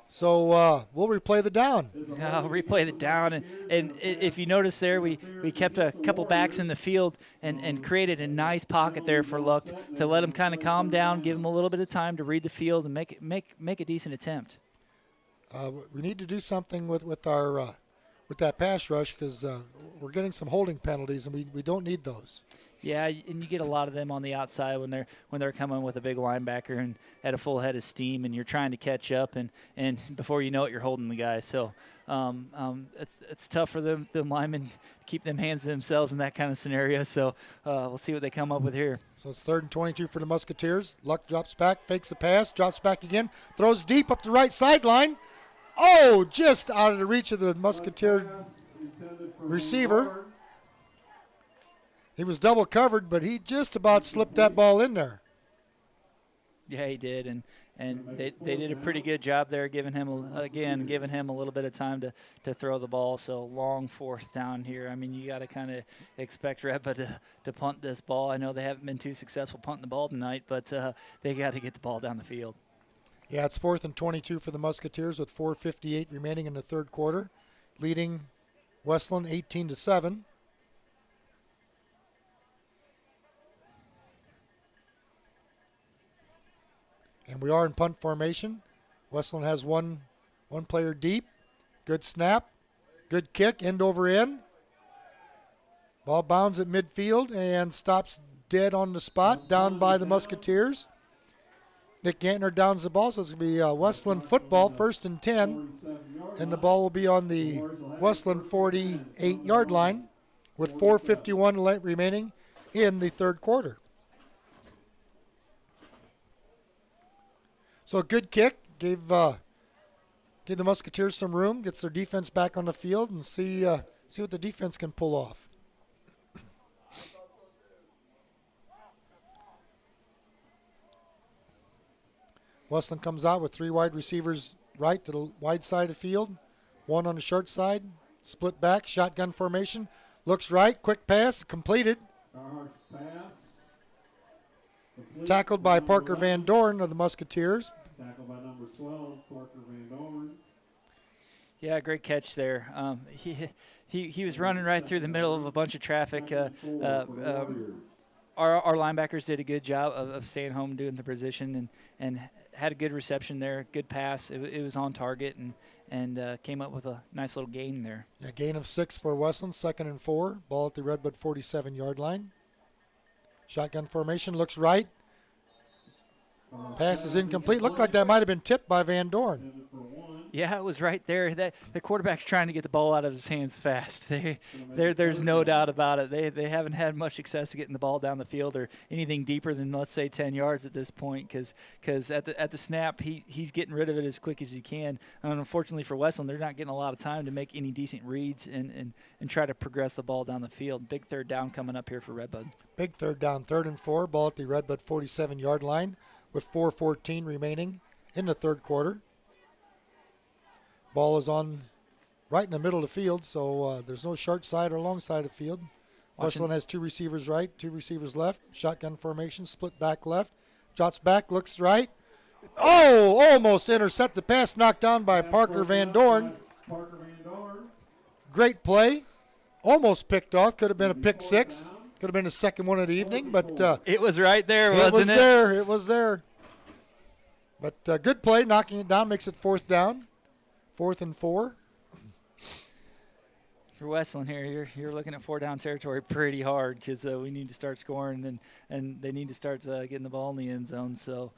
So we'll replay the down. I'll replay the down. And if you notice there, we kept a couple backs in the field and created a nice pocket there for Luck to let him kind of calm down, give him a little bit of time to read the field and make a decent attempt. We need to do something with our with that pass rush because we're getting some holding penalties, and we don't need those. Yeah, and you get a lot of them on the outside when they're coming with a big linebacker and at a full head of steam, and you're trying to catch up, and before you know it, you're holding the guy. So it's tough for the linemen to keep them hands to themselves in that kind of scenario. So we'll see what they come up with here. So it's 3rd and 22 for the Musketeers. Luck drops back, fakes the pass, drops back again, throws deep up the right sideline. Oh, just out of the reach of the Musketeer receiver. He was double covered, but he just about slipped that ball in there. Yeah, he did, and they did a pretty good job there, giving him a little bit of time to throw the ball. So long 4th down here. I mean, you got to kind of expect Redbud to punt this ball. I know they haven't been too successful punting the ball tonight, but they got to get the ball down the field. Yeah, it's 4th and 22 for the Musketeers with 4:58 remaining in the 3rd quarter, leading Wesclin 18-7. And we are in punt formation. Wesclin has one player deep. Good snap. Good kick, end over end. Ball bounds at midfield and stops dead on the spot, down by the Musketeers. Nick Gantner downs the ball, so it's going to be Wesclin football, 1st and 10. And the ball will be on the Wesclin 48-yard line with 4:51 remaining in the 3rd quarter. So a good kick, gave the Musketeers some room, gets their defense back on the field, and see what the defense can pull off. Wesclin comes out with 3 wide receivers right to the wide side of the field, 1 on the short side, split back, shotgun formation, looks right, quick pass, completed. Tackled by Parker Van Dorn of the Musketeers. Tackled by number 12, Parker Van Dorn. Yeah, great catch there. He was running right through the middle of a bunch of traffic. Our linebackers did a good job of staying home, doing the position, and had a good reception there, good pass. It was on target and came up with a nice little gain there. Yeah, gain of 6 for Wesclin, 2nd and 4. Ball at the Redbud 47-yard line. Shotgun formation, looks right. Pass is incomplete. Looked like that might have been tipped by Van Dorn. Yeah, it was right there. The quarterback's trying to get the ball out of his hands fast. There's no doubt about it. They haven't had much success getting the ball down the field or anything deeper than, let's say, 10 yards at this point because at the snap, he's getting rid of it as quick as he can. And unfortunately for Wesclin, they're not getting a lot of time to make any decent reads and try to progress the ball down the field. Big 3rd down coming up here for Redbud. Big 3rd down, 3rd and 4. Ball at the Redbud 47-yard line with 4:14 remaining in the 3rd quarter. Ball is on right in the middle of the field, so there's no short side or long side of the field. Wesclin has 2 receivers right, 2 receivers left. Shotgun formation, split back left. Jots back, looks right. Oh, almost intercept the pass, knocked down by Parker Van Dorn. Great play. Almost picked off. Could have been a pick 6. Could have been the 2nd one of the evening, but it was right there, wasn't it? It was there. But good play, knocking it down, makes it 4th down. 4th and 4. For Wesclin here, you're looking at 4-down territory pretty hard because we need to start scoring and they need to start getting the ball in the end zone. So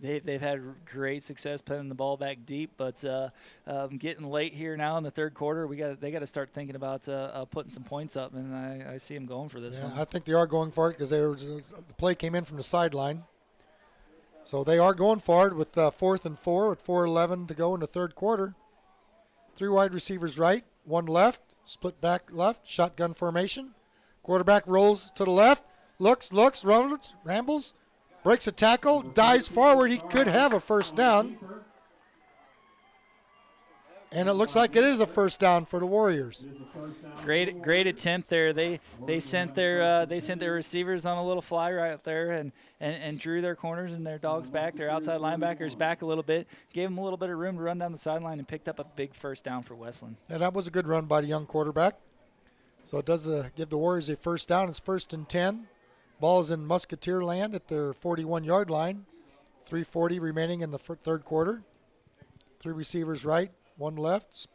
they've had great success putting the ball back deep, but getting late here now in the 3rd quarter, they got to start thinking about putting some points up, and I see them going for this one. I think they are going for it because the play came in from the sideline. So they are going for it with 4th and 4 with 4:11 to go in the 3rd quarter. 3 wide receivers right, 1 left, split back left, shotgun formation. Quarterback rolls to the left, looks, rambles, breaks a tackle, dives forward. He could have a 1st down. And it looks like it is a 1st down for the Warriors. Great attempt there. They sent their receivers on a little fly right there and drew their corners and their dogs back, their outside linebackers back a little bit, gave them a little bit of room to run down the sideline and picked up a big 1st down for Wesclin. And that was a good run by the young quarterback. So it does give the Warriors a 1st down. It's 1st and 10. Ball is in Musketeer land at their 41-yard line. 3:40 remaining in the 3rd quarter. 3 receivers right, 1 left.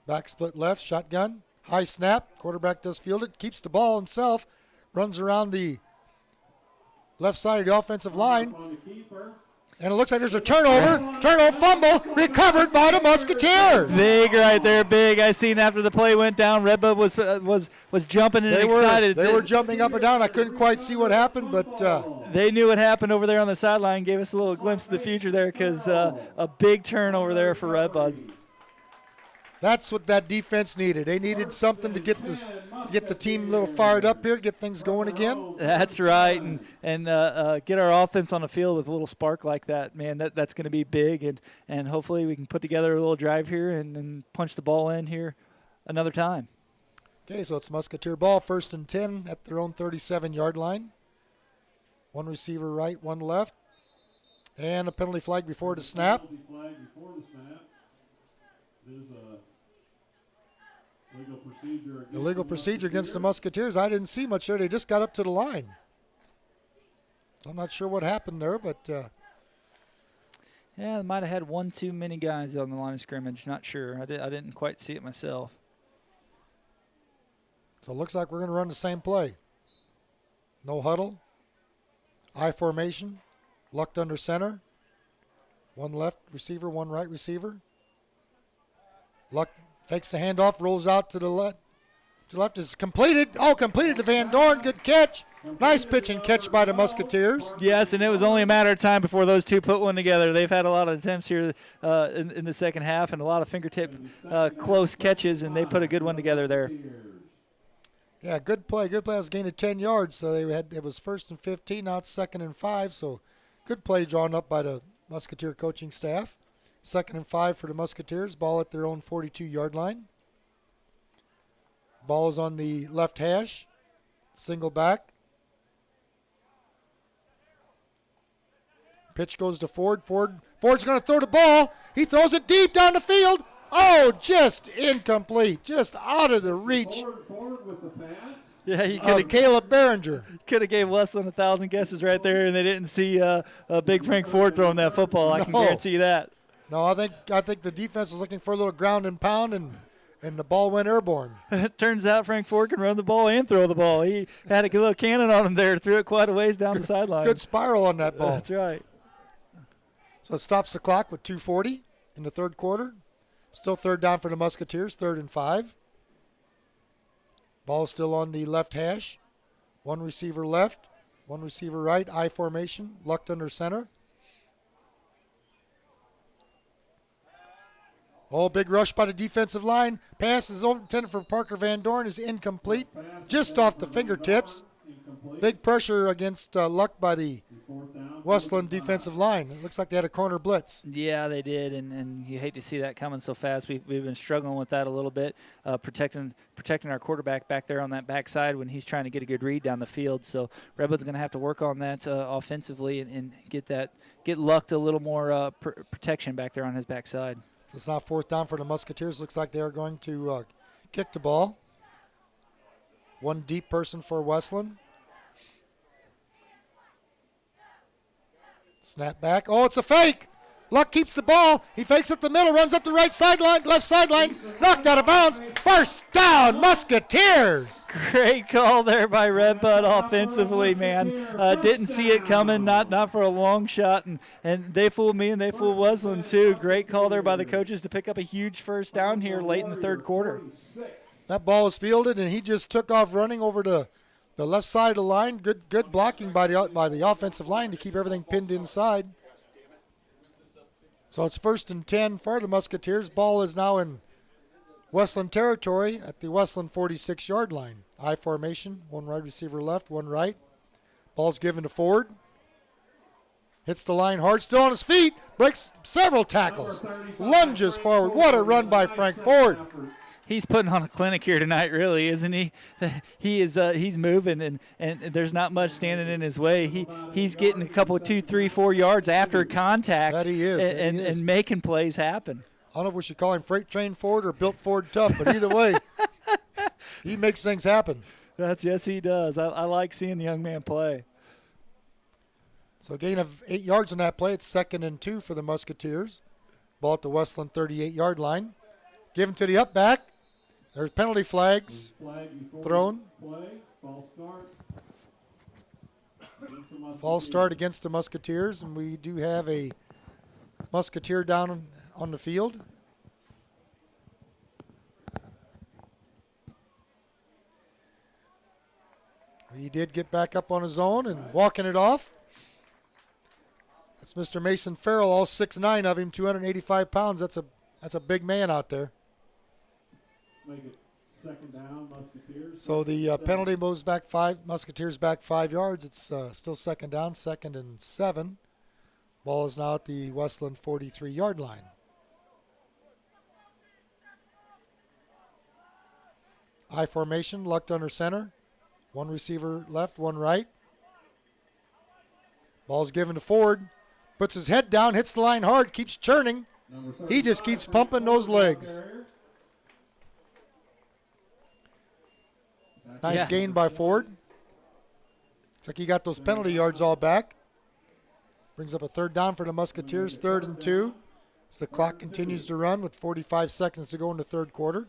Back split left, shotgun. High snap. Quarterback does field it. Keeps the ball himself. Runs around the left side of the offensive line. And it looks like there's a turnover. Turnover, fumble, recovered by the Musketeers. Big right there, big. I seen after the play went down, Redbud was jumping and excited. They were jumping up and down. I couldn't quite see what happened, but they knew what happened over there on the sideline. Gave us a little glimpse of the future there because a big turnover there for Redbud. That's what that defense needed. They needed something to get the team a little fired up here, get things going again. That's right, and get our offense on the field with a little spark like that, man. That's going to be big, and hopefully we can put together a little drive here and punch the ball in here another time. Okay, so it's Musketeer ball, 1st and 10 at their own 37-yard line. One receiver right, one left, and a penalty flag before the snap. There's a legal procedure. Illegal procedure against the Musketeers. I didn't see much there. They just got up to the line. So I'm not sure what happened there, but yeah, they might have had one too many guys on the line of scrimmage. Not sure. I didn't quite see it myself. So it looks like we're going to run the same play. No huddle. I formation. Lucked under center. One left receiver, one right receiver. Luck fakes the handoff, rolls out to the left. To the left is completed. Oh, completed to Van Dorn. Good catch. Nice pitch and catch by the Musketeers. Yes, and it was only a matter of time before those two put one together. They've had a lot of attempts here in the second half and a lot of fingertip close catches, and they put a good one together there. Yeah, good play. Good play. It was a gain of 10 yards, so it was 1st and 15, now it's 2nd and 5. So good play drawn up by the Musketeer coaching staff. 2nd and 5 for the Musketeers. Ball at their own 42-yard line. Ball is on the left hash. Single back. Pitch goes to Ford. Ford's going to throw the ball. He throws it deep down the field. Oh, just incomplete. Just out of the reach. Yeah, you could have Caleb Behringer. Could have gave Wesclin 1,000 guesses right there, and they didn't see Big Frank Ford throwing that football. I can guarantee that. No, I think the defense was looking for a little ground and pound, and the ball went airborne. It turns out Frank Ford can run the ball and throw the ball. He had a little cannon on him there, threw it quite a ways down the sideline. Good spiral on that ball. That's right. So it stops the clock with 2:40 in the third quarter. Still 3rd down for the Musketeers, 3rd and 5. Ball still on the left hash. One receiver left, one receiver right, I formation, Lucked under center. Oh, big rush by the defensive line. Pass is intended for Parker Van Dorn, is incomplete, just off the fingertips. Big pressure against Luck by the Wesclin defensive line. It looks like they had a corner blitz. Yeah, they did, and you hate to see that coming so fast. We've been struggling with that a little bit, protecting our quarterback back there on that backside when he's trying to get a good read down the field. So Redbud's going to have to work on that offensively and get Lucked a little more protection back there on his backside. So it's now 4th down for the Musketeers. Looks like they are going to kick the ball. One deep person for Wesclin. Snap back. Oh, it's a fake. Luck keeps the ball. He fakes up the middle, runs up the right sideline, left sideline, knocked out of bounds. 1st down, Musketeers. Great call there by Redbud offensively, man. Didn't see it coming, not for a long shot, and they fooled me and they fooled Wesclin too. Great call there by the coaches to pick up a huge 1st down here late in the third quarter. That ball was fielded, and he just took off running over to the left side of the line. Good blocking by the offensive line to keep everything pinned inside. So it's 1st and 10 for the Musketeers. Ball is now in Wesclin territory at the Wesclin 46-yard line. I formation, one right receiver left, one right. Ball's given to Ford. Hits the line hard, still on his feet, breaks several tackles, lunges forward. What a run by Frank Ford. He's putting on a clinic here tonight, really, isn't he? He's moving, and there's not much standing in his way. He's getting a couple of 2, 3, 4 yards after contact. That he is. And making plays happen. I don't know if we should call him Freight Train Ford or Built Ford Tough, but either way, he makes things happen. Yes, he does. I like seeing the young man play. So a gain of 8 yards on that play. It's 2nd and 2 for the Musketeers. Ball at the Wesclin 38-yard line. Given to the up back. There's penalty flags thrown. False start against the Musketeers, and we do have a Musketeer down on the field. He did get back up on his own and walking it off. That's Mr. Mason Farrell, all 6'9" of him, 285 pounds. That's a big man out there. Make it second down, Musketeers. So the penalty moves back 5. Musketeers back 5 yards. It's still second down, 2nd and 7. Ball is now at the Wesclin 43-yard line. I formation, Luck under center. One receiver left, one right. Ball's given to Ford. Puts his head down, hits the line hard, keeps churning. He just keeps pumping those legs. Nice gain by Ford. Looks like he got those penalty yards all back. Brings up a 3rd down for the Musketeers, 3rd and 2. As the clock continues to run with 45 seconds to go in the 3rd quarter.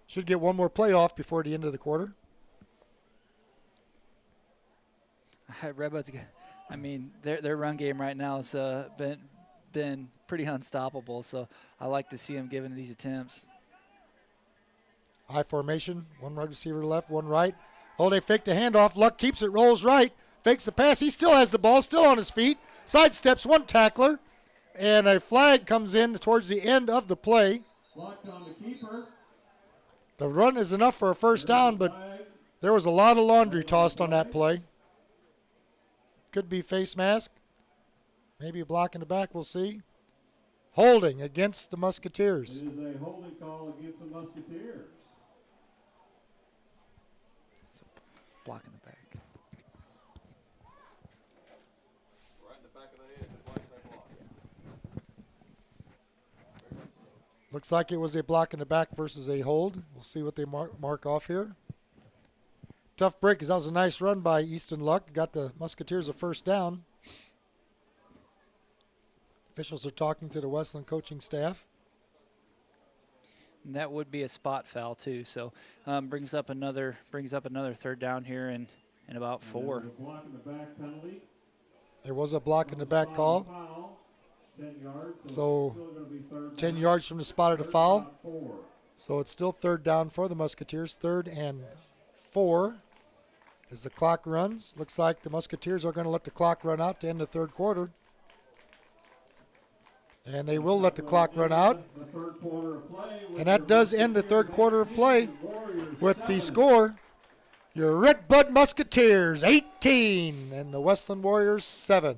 Should get one more play off before the end of the quarter. Redbud's, I mean, their run game right now has been pretty unstoppable, so I like to see them giving these attempts. I formation, one wide receiver left, one right. Oh, they fake the handoff. Luck keeps it, rolls right, fakes the pass. He still has the ball, still on his feet. Sidesteps one tackler, and a flag comes in towards the end of the play. Blocked on the keeper. The run is enough for a 1st down, but there was a lot of laundry tossed on that play. Could be face mask. Maybe a block in the back, we'll see. Holding against the Musketeers. It is a holding call against the Musketeers. Block in the back. Right in the back of the head, just like that block. Looks like it was a block in the back versus a hold. We'll see what they mark off here. Tough break, because that was a nice run by Easton Luck. Got the Musketeers a 1st down. Officials are talking to the Wesclin coaching staff. And that would be a spot foul too. So brings up another 3rd down here in about 4. There was a block in the back call. 10 yards, so 10 yards from the spot of the foul. So it's still 3rd down for the Musketeers. 3rd and 4 as the clock runs. Looks like the Musketeers are going to let the clock run out to end the 3rd quarter. And they will let the clock run out. And that does end the 3rd quarter of play with the score. Your Red Bud Musketeers 18 and the Wesclin Warriors 7.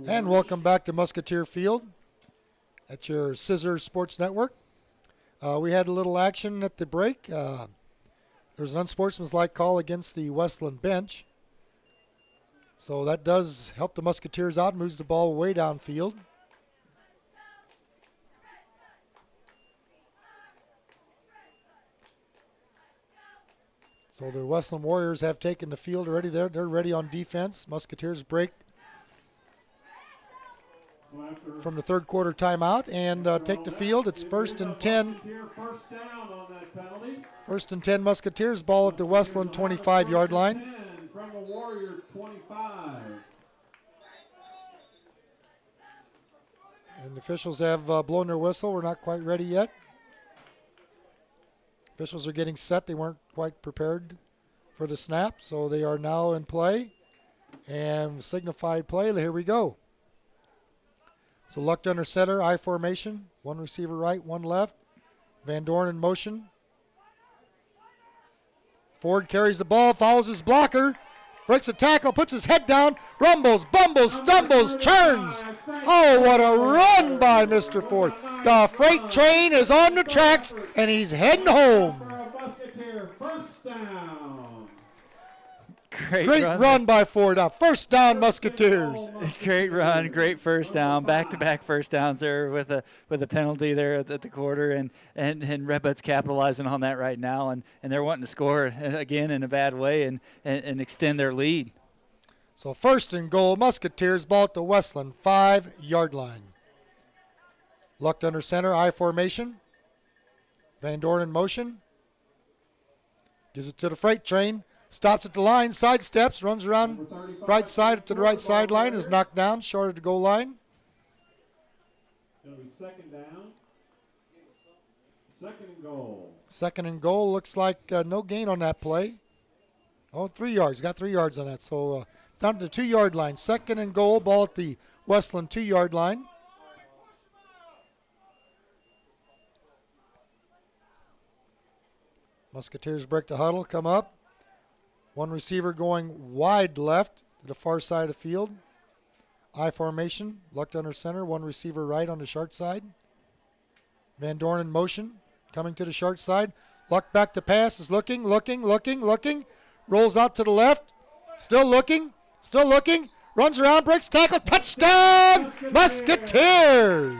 And welcome back to Musketeer Field at your SISR Sports Network. We had a little action at the break. There was an unsportsmanlike call against the Wesclin bench. So that does help the Musketeers out, moves the ball way downfield. So the Wesclin Warriors have taken the field already. They're ready on defense. Musketeers break from the 3rd quarter timeout and take the field. It's 1st and 10. 1st and 10 Musketeers. Ball at the Wesclin 25-yard line. From the Warriors 25. And the officials have blown their whistle. We're not quite ready yet. Officials are getting set. They weren't quite prepared for the snap, so they are now in play. And signified play, here we go. So Luck under center, I formation. One receiver right, one left. Van Dorn in motion. Ford carries the ball, follows his blocker. Breaks a tackle, puts his head down, rumbles, bumbles, stumbles, churns. Oh, what a run by Mr. Ford. The freight train is on the tracks, and he's heading home. Great run by Ford. First down, Musketeers. Great run, great first down, back-to-back first downs there with a penalty there at the quarter, and Redbud's capitalizing on that right now, and they're wanting to score again in a bad way and extend their lead. So first and goal, Musketeers, ball at the Wesclin 5-yard line. Luck under center, I formation. Van Dorn in motion. Gives it to the freight train. Stops at the line, sidesteps, runs around right side to the right sideline, is knocked down short of the goal line. It'll be second down. Second and goal. Second and goal, looks like no gain on that play. Oh, 3 yards, got 3 yards on that. So it's down to the 2-yard line. Second and goal, ball at the Wesclin 2-yard line. Musketeers break the huddle, come up. One receiver going wide left to the far side of the field. I formation, Luck under center. One receiver right on the short side. Van Dorn in motion, coming to the short side. Luck back to pass, is looking. Rolls out to the left, still looking. Runs around, breaks tackle, touchdown, Musketeers!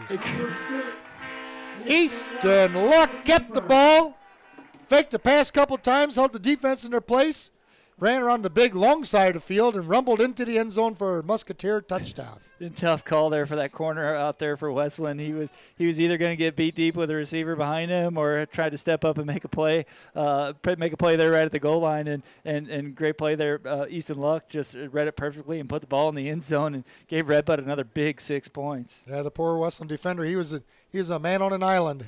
Easton Luck kept the ball. Faked the pass a couple times, held the defense in their place. Ran around the big long side of the field and rumbled into the end zone for a Musketeer touchdown. Tough call there for that corner out there for Wesclin. He was either going to get beat deep with a receiver behind him or try to step up and make a play there right at the goal line. And great play there. Easton Luck just read it perfectly and put the ball in the end zone and gave Redbud another big 6 points. Yeah, the poor Wesclin defender, he was a man on an island.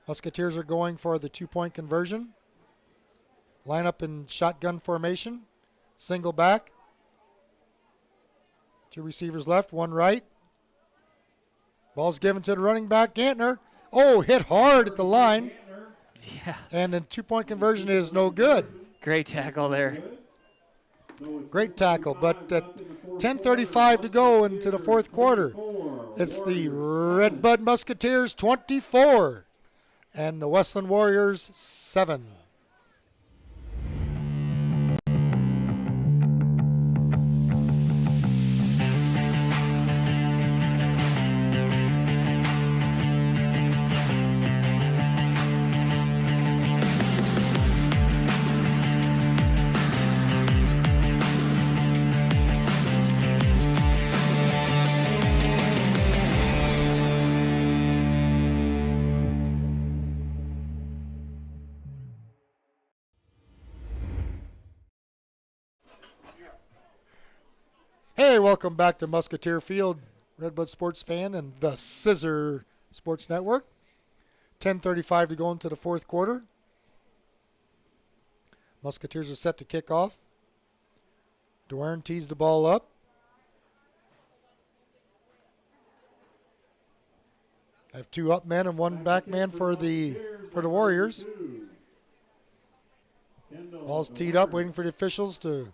Musketeers are going for the 2-point conversion. Line up in shotgun formation. Single back. 2 receivers left, 1 right. Ball's given to the running back, Gantner. Oh, hit hard at the line. Yeah. And the 2-point conversion is no good. Great tackle there. Great tackle, but at 10:35 to go into the fourth quarter, it's the Red Bud Musketeers 24 and the Wesclin Warriors 7. Hey, welcome back to Musketeer Field, Redbud Sports Fan and the SISR Sports Network. 10:35 to go into the fourth quarter. Musketeers are set to kick off. Dwayne tees the ball up. I have 2 up men and 1 back man for the Warriors. Ball's teed up, waiting for the officials to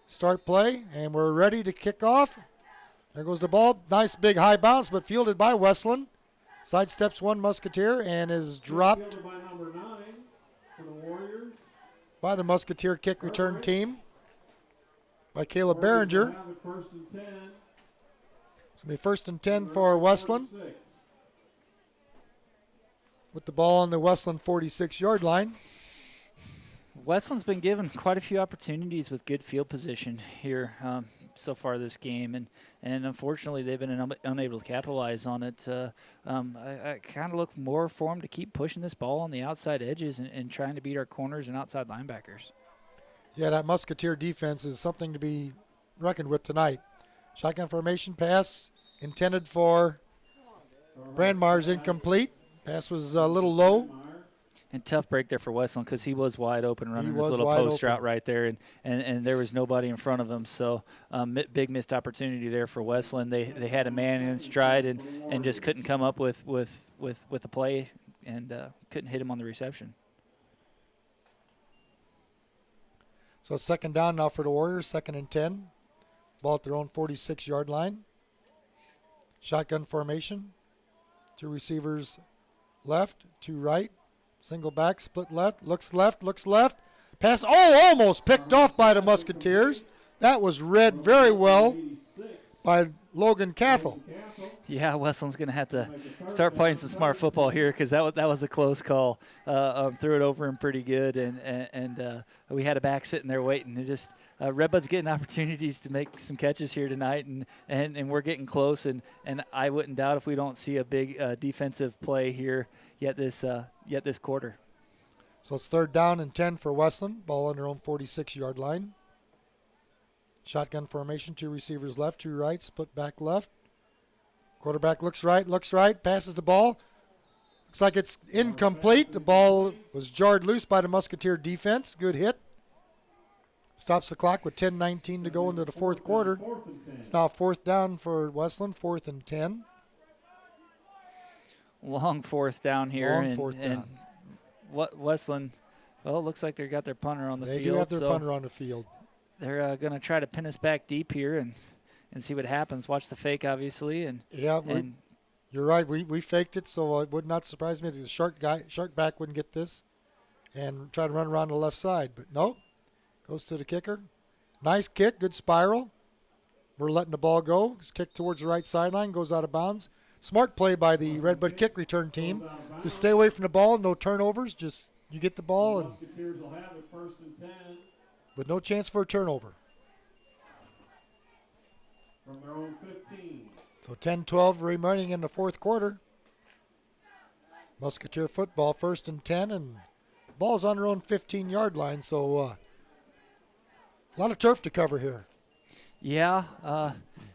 start play, and we're ready to kick off. There goes the ball. Nice big high bounce, but fielded by Wesclin. Sidesteps 1 Musketeer and is dropped by the Musketeer kick return team by Caleb Behringer. It's going to be 1st and 10 for Wesclin, with the ball on the Wesclin 46-yard line. Wesclin's been given quite a few opportunities with good field position here so far this game, and unfortunately they've been unable to capitalize on it. I kind of look more for them to keep pushing this ball on the outside edges and trying to beat our corners and outside linebackers. Yeah, that Musketeer defense is something to be reckoned with tonight. Shotgun formation pass intended for Brandmeyer's incomplete. Pass was a little low. And tough break there for Wesclin because he was wide open running his was little wide post open. route right there, and there was nobody in front of him. So big missed opportunity there for Wesclin. They had a man in stride and just couldn't come up with the play and couldn't hit him on the reception. So it's second down now for the Warriors, 2nd and 10. Ball at their own 46-yard line. Shotgun formation. 2 receivers left, 2 right. Single back, split left, looks left. Pass, almost picked off by the Musketeers. That was read very well by Logan Cathell. Yeah, Wesleyan's going to have to start playing some smart football here because that was a close call. Threw it over him pretty good, and we had a back sitting there waiting. It just Redbud's getting opportunities to make some catches here tonight, and we're getting close. And I wouldn't doubt if we don't see a big defensive play here yet this quarter. So it's 3rd down and 10 for Wesleyan. Ball on their own 46-yard line. Shotgun formation, 2 receivers left, 2 right, split back left. Quarterback looks right, passes the ball. Looks like it's incomplete. The ball was jarred loose by the Musketeer defense. Good hit. Stops the clock with 10:19 to go into the 4th quarter. It's now 4th down for Wesleyan, 4th and 10. Long 4th down here. Long 4th down. Wesleyan, well, it looks like they got their punter on the field. They do have their punter on the field. They're going to try to pin us back deep here and see what happens. Watch the fake, obviously. You're right. We faked it, so it would not surprise me if the shark back wouldn't get this and try to run around the left side. But nope. Goes to the kicker. Nice kick. Good spiral. We're letting the ball go. It's kicked towards the right sideline. Goes out of bounds. Smart play by the Redbud kick return team. Just stay away from the ball. No turnovers. Just you get the ball and with no chance for a turnover. From their own 15. So 10-12 remaining in the 4th quarter. Musketeer football, 1st and 10, and ball's on their own 15-yard line, so a lot of turf to cover here. Yeah,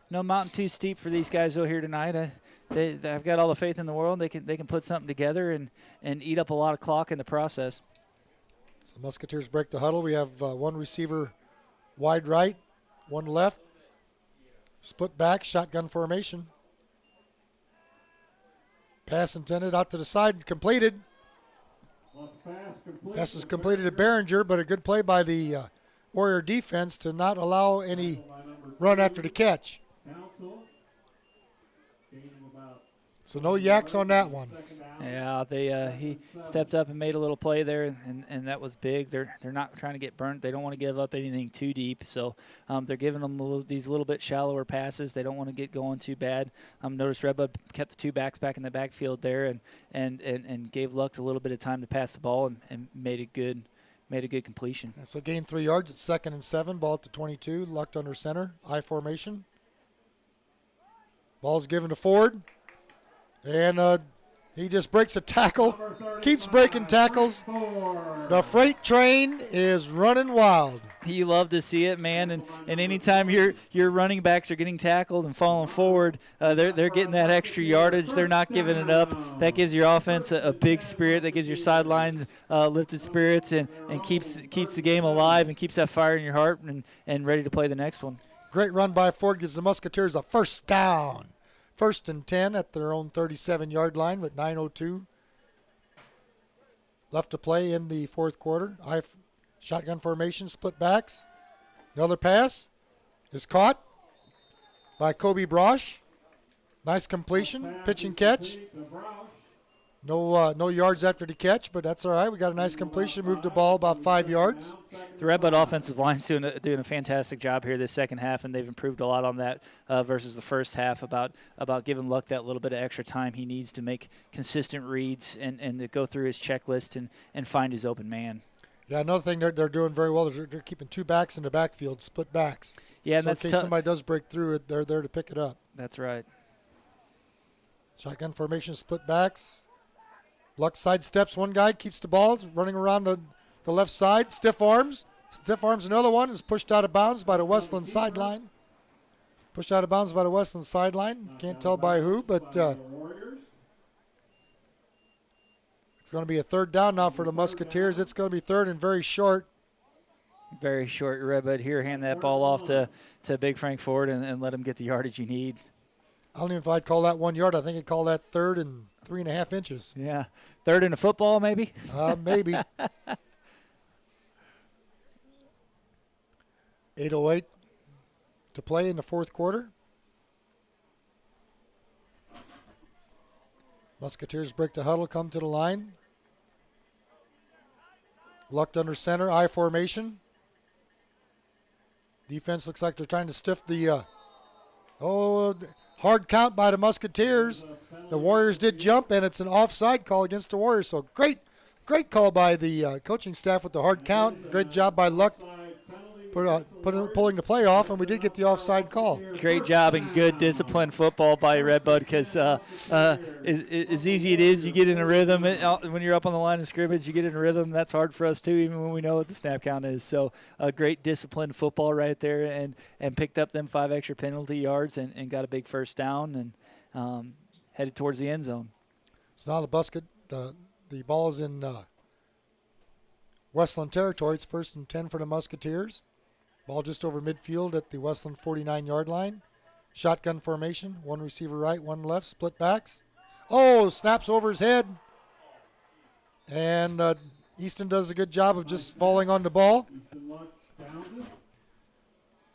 no mountain too steep for these guys though here tonight. I've got all the faith in the world. They can put something together and eat up a lot of clock in the process. So Musketeers break the huddle. We have 1 receiver wide right, 1 left. Split back, shotgun formation. Pass intended out to the side, completed. Pass was completed to Behringer, but a good play by the Warrior defense to not allow any run after the catch. So no yaks on that one. Yeah, he stepped up and made a little play there, and that was big. They're not trying to get burnt. They don't want to give up anything too deep, so they're giving them these little bit shallower passes. They don't want to get going too bad. Notice Redbud kept the 2 backs back in the backfield there, and gave Lux a little bit of time to pass the ball and made a good completion. So gain 3 yards. It's 2nd and 7. Ball at the 22. Lucked under center. I formation. Ball's given to Ford. And he just breaks a tackle, keeps breaking tackles. The freight train is running wild. You love to see it, man. And anytime your running backs are getting tackled and falling forward, they're getting that extra yardage. They're not giving it up. That gives your offense a big spirit. That gives your sideline lifted spirits and keeps the game alive and keeps that fire in your heart and ready to play the next one. Great run by Ford gives the Musketeers a 1st down. 1st and 10 at their own 37-yard line with 9:02 left to play in the 4th quarter. Shotgun formation, split backs. Another pass is caught by Kobe Brosh. Nice completion, pitch and catch. No yards after the catch, but that's all right. We got a nice completion, moved the ball about 5 yards. The Redbud offensive line's doing a fantastic job here this second half, and they've improved a lot on that versus the first half about giving Luck that little bit of extra time he needs to make consistent reads and to go through his checklist and find his open man. Yeah, another thing they're doing very well is they're keeping 2 backs in the backfield, split backs. Yeah, and so in case somebody does break through it, they're there to pick it up. That's right. Shotgun formation, split backs. Luck sidesteps one guy, keeps the ball, running around the left side. Stiff arms another one, is pushed out of bounds by the Wesleyan sideline. Can't tell by who, but It's going to be a third down now for the Musketeers. It's going to be third and very short. Very short, Redbud here. Hand that ball off to Big Frank Ford and let him get the yardage you need. I don't even know if I'd call that 1 yard. I think I'd call that third and 3.5 inches. Yeah. Third in a football, maybe? Maybe. 8:08 to play in the fourth quarter. Musketeers break the huddle, come to the line. Lucked under center, I formation. Defense looks like they're trying to stiff the hard count by the Musketeers. The Warriors did jump, and it's an offside call against the Warriors. So great call by the coaching staff with the hard count. Great job by Luck pulling the play off, and we did get the offside call. Great job and good disciplined football by Redbud, because as easy it is, you get in a rhythm. When you're up on the line of scrimmage, you get in a rhythm. That's hard for us, too, even when we know what the snap count is. So great disciplined football right there, and picked up them 5 extra penalty yards and got a big first down and headed towards the end zone. So now the ball is in Wesclin territory. It's 1st and 10 for the Musketeers. Ball just over midfield at the Wesclin 49-yard line. Shotgun formation. 1 receiver right, 1 left. Split backs. Oh, snaps over his head. And Easton does a good job of just falling on the ball.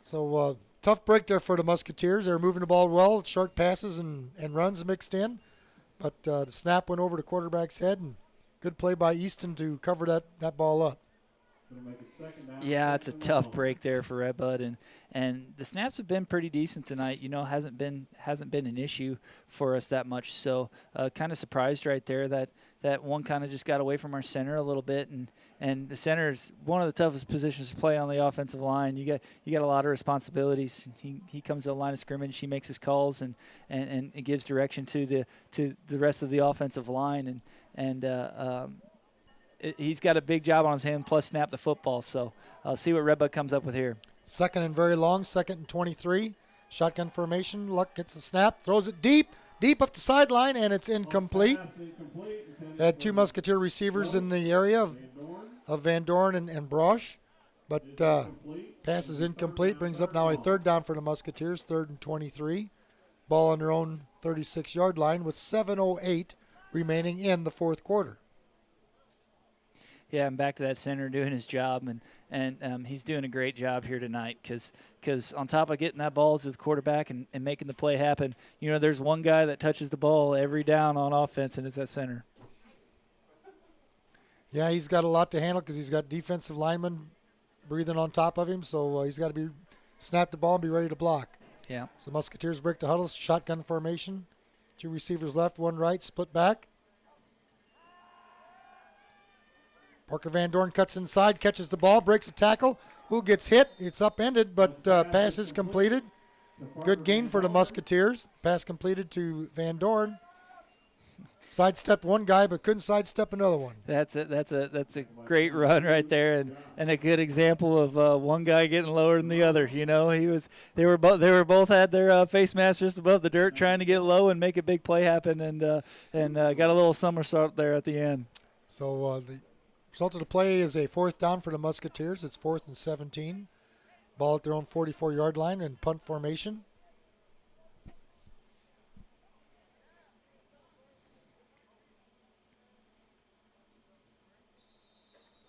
So tough break there for the Musketeers. They're moving the ball well. Short passes and runs mixed in. But the snap went over the quarterback's head. And good play by Easton to cover that ball up. Yeah, it's a tough break there for Redbud, and the snaps have been pretty decent tonight. Hasn't been an issue for us that much. So kind of surprised right there that one kind of just got away from our center a little bit, and the center is one of the toughest positions to play on the offensive line. You got a lot of responsibilities. He comes to the line of scrimmage, he makes his calls, and it gives direction to the rest of the offensive line, and he's got a big job on his hand, plus snap the football. So I'll see what Redbud comes up with here. 2nd and very long, 2nd and 23. Shotgun formation. Luck gets the snap, throws it deep up the sideline, and it's incomplete. Had 2 Musketeer receivers in the area of Van Dorn and Brosh, but pass is incomplete. Brings up now a third down for the Musketeers, 3rd and 23. Ball on their own 36-yard line with 7:08 remaining in the fourth quarter. Yeah, I'm back to that center doing his job, and he's doing a great job here tonight because on top of getting that ball to the quarterback and making the play happen, there's one guy that touches the ball every down on offense, and it's that center. Yeah, he's got a lot to handle because he's got defensive linemen breathing on top of him, so he's got to snap the ball and be ready to block. Yeah. So Musketeers break the huddle, shotgun formation. 2 receivers left, 1 right, split back. Parker Van Dorn cuts inside, catches the ball, breaks a tackle. Who gets hit? It's upended, but pass is completed. Good gain for the Musketeers. Pass completed to Van Dorn. Sidestepped one guy, but couldn't sidestep another one. That's a great run right there, and a good example of one guy getting lower than the other. They were both had their face masks just above the dirt, trying to get low and make a big play happen, and got a little somersault there at the end. So the result of the play is a 4th down for the Musketeers. It's 4th and 17. Ball at their own 44-yard line in punt formation.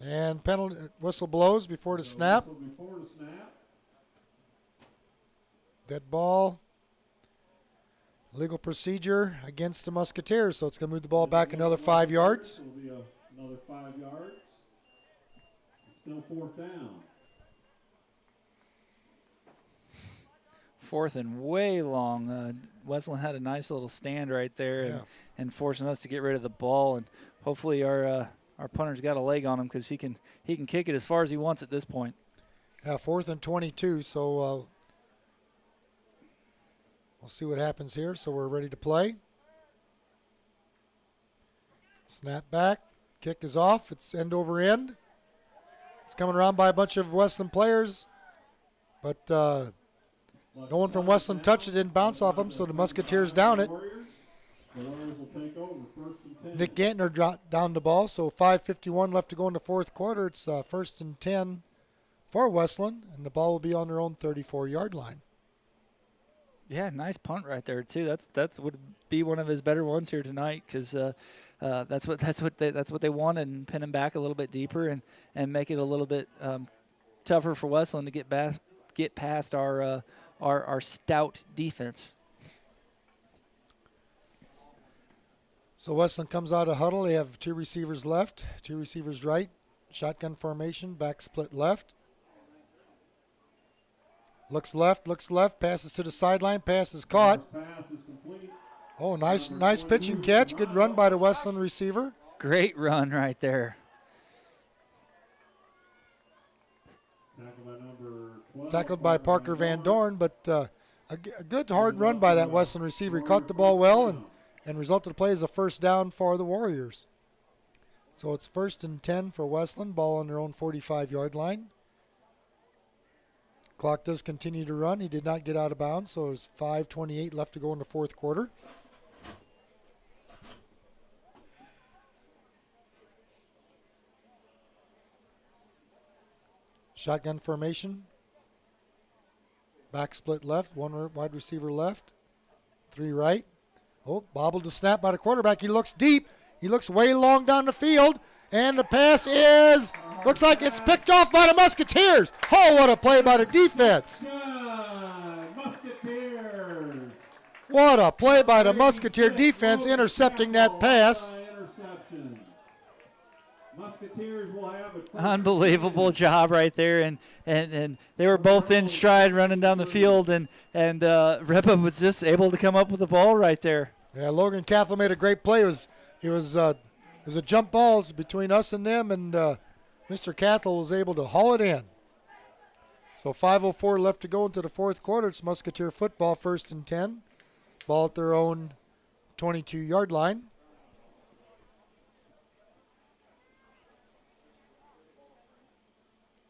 And penalty whistle blows before the snap. Dead ball. Legal procedure against the Musketeers, so it's going to move the ball back another 5 yards. It'll be another 5 yards. It's still 4th down. 4th and way long. Wesclin had a nice little stand right there and forcing us to get rid of the ball, and hopefully our punter's got a leg on him because he can kick it as far as he wants at this point. Yeah, 4th and 22, so we'll see what happens here. So we're ready to play. Snap back. Kick is off. It's end over end. It's coming around by a bunch of Wesclin players, but no one from Wesclin touched it, didn't bounce off them, so the Musketeers down it. The Warriors will take over 1st Nick Gantner dropped down the ball, so 5:51 left to go in the fourth quarter. It's 1st and 10 for Wesclin, and the ball will be on their own 34-yard line. Yeah, nice punt right there too. That's would be one of his better ones here tonight, because that's what they want, and pin him back a little bit deeper and make it a little bit tougher for Wesclin to get past our stout defense. So Wesclin comes out of huddle. They have 2 receivers left, 2 receivers right, shotgun formation, back split left. Looks left, passes to the sideline, pass is caught. Oh, nice pitch and catch. Good run by the Wesclin receiver. Great run right there. Tackled by Parker Van Dorn, but a good hard run by that Wesclin receiver. He caught the ball well and resulted in the play as a first down for the Warriors. So it's 1st and 10 for Wesclin, ball on their own 45-yard line. Clock does continue to run. He did not get out of bounds, so there's 5:28 left to go in the fourth quarter. Shotgun formation. Back split left, 1 wide receiver left, 3 right. Oh, bobbled the snap by the quarterback. He looks deep. He looks way long down the field. And the pass looks like it's picked off by the Musketeers. Oh, what a play by the defense. What a play by the Musketeer defense, intercepting that pass. Unbelievable job right there, and they were both in stride running down the field, and Redbud was just able to come up with the ball right there. Yeah, Logan Cathell made a great play. It was a jump ball between us and them, and Mr. Cathell was able to haul it in. So 5:04 left to go into the fourth quarter. It's Musketeer football, 1st and 10. Ball at their own 22-yard line.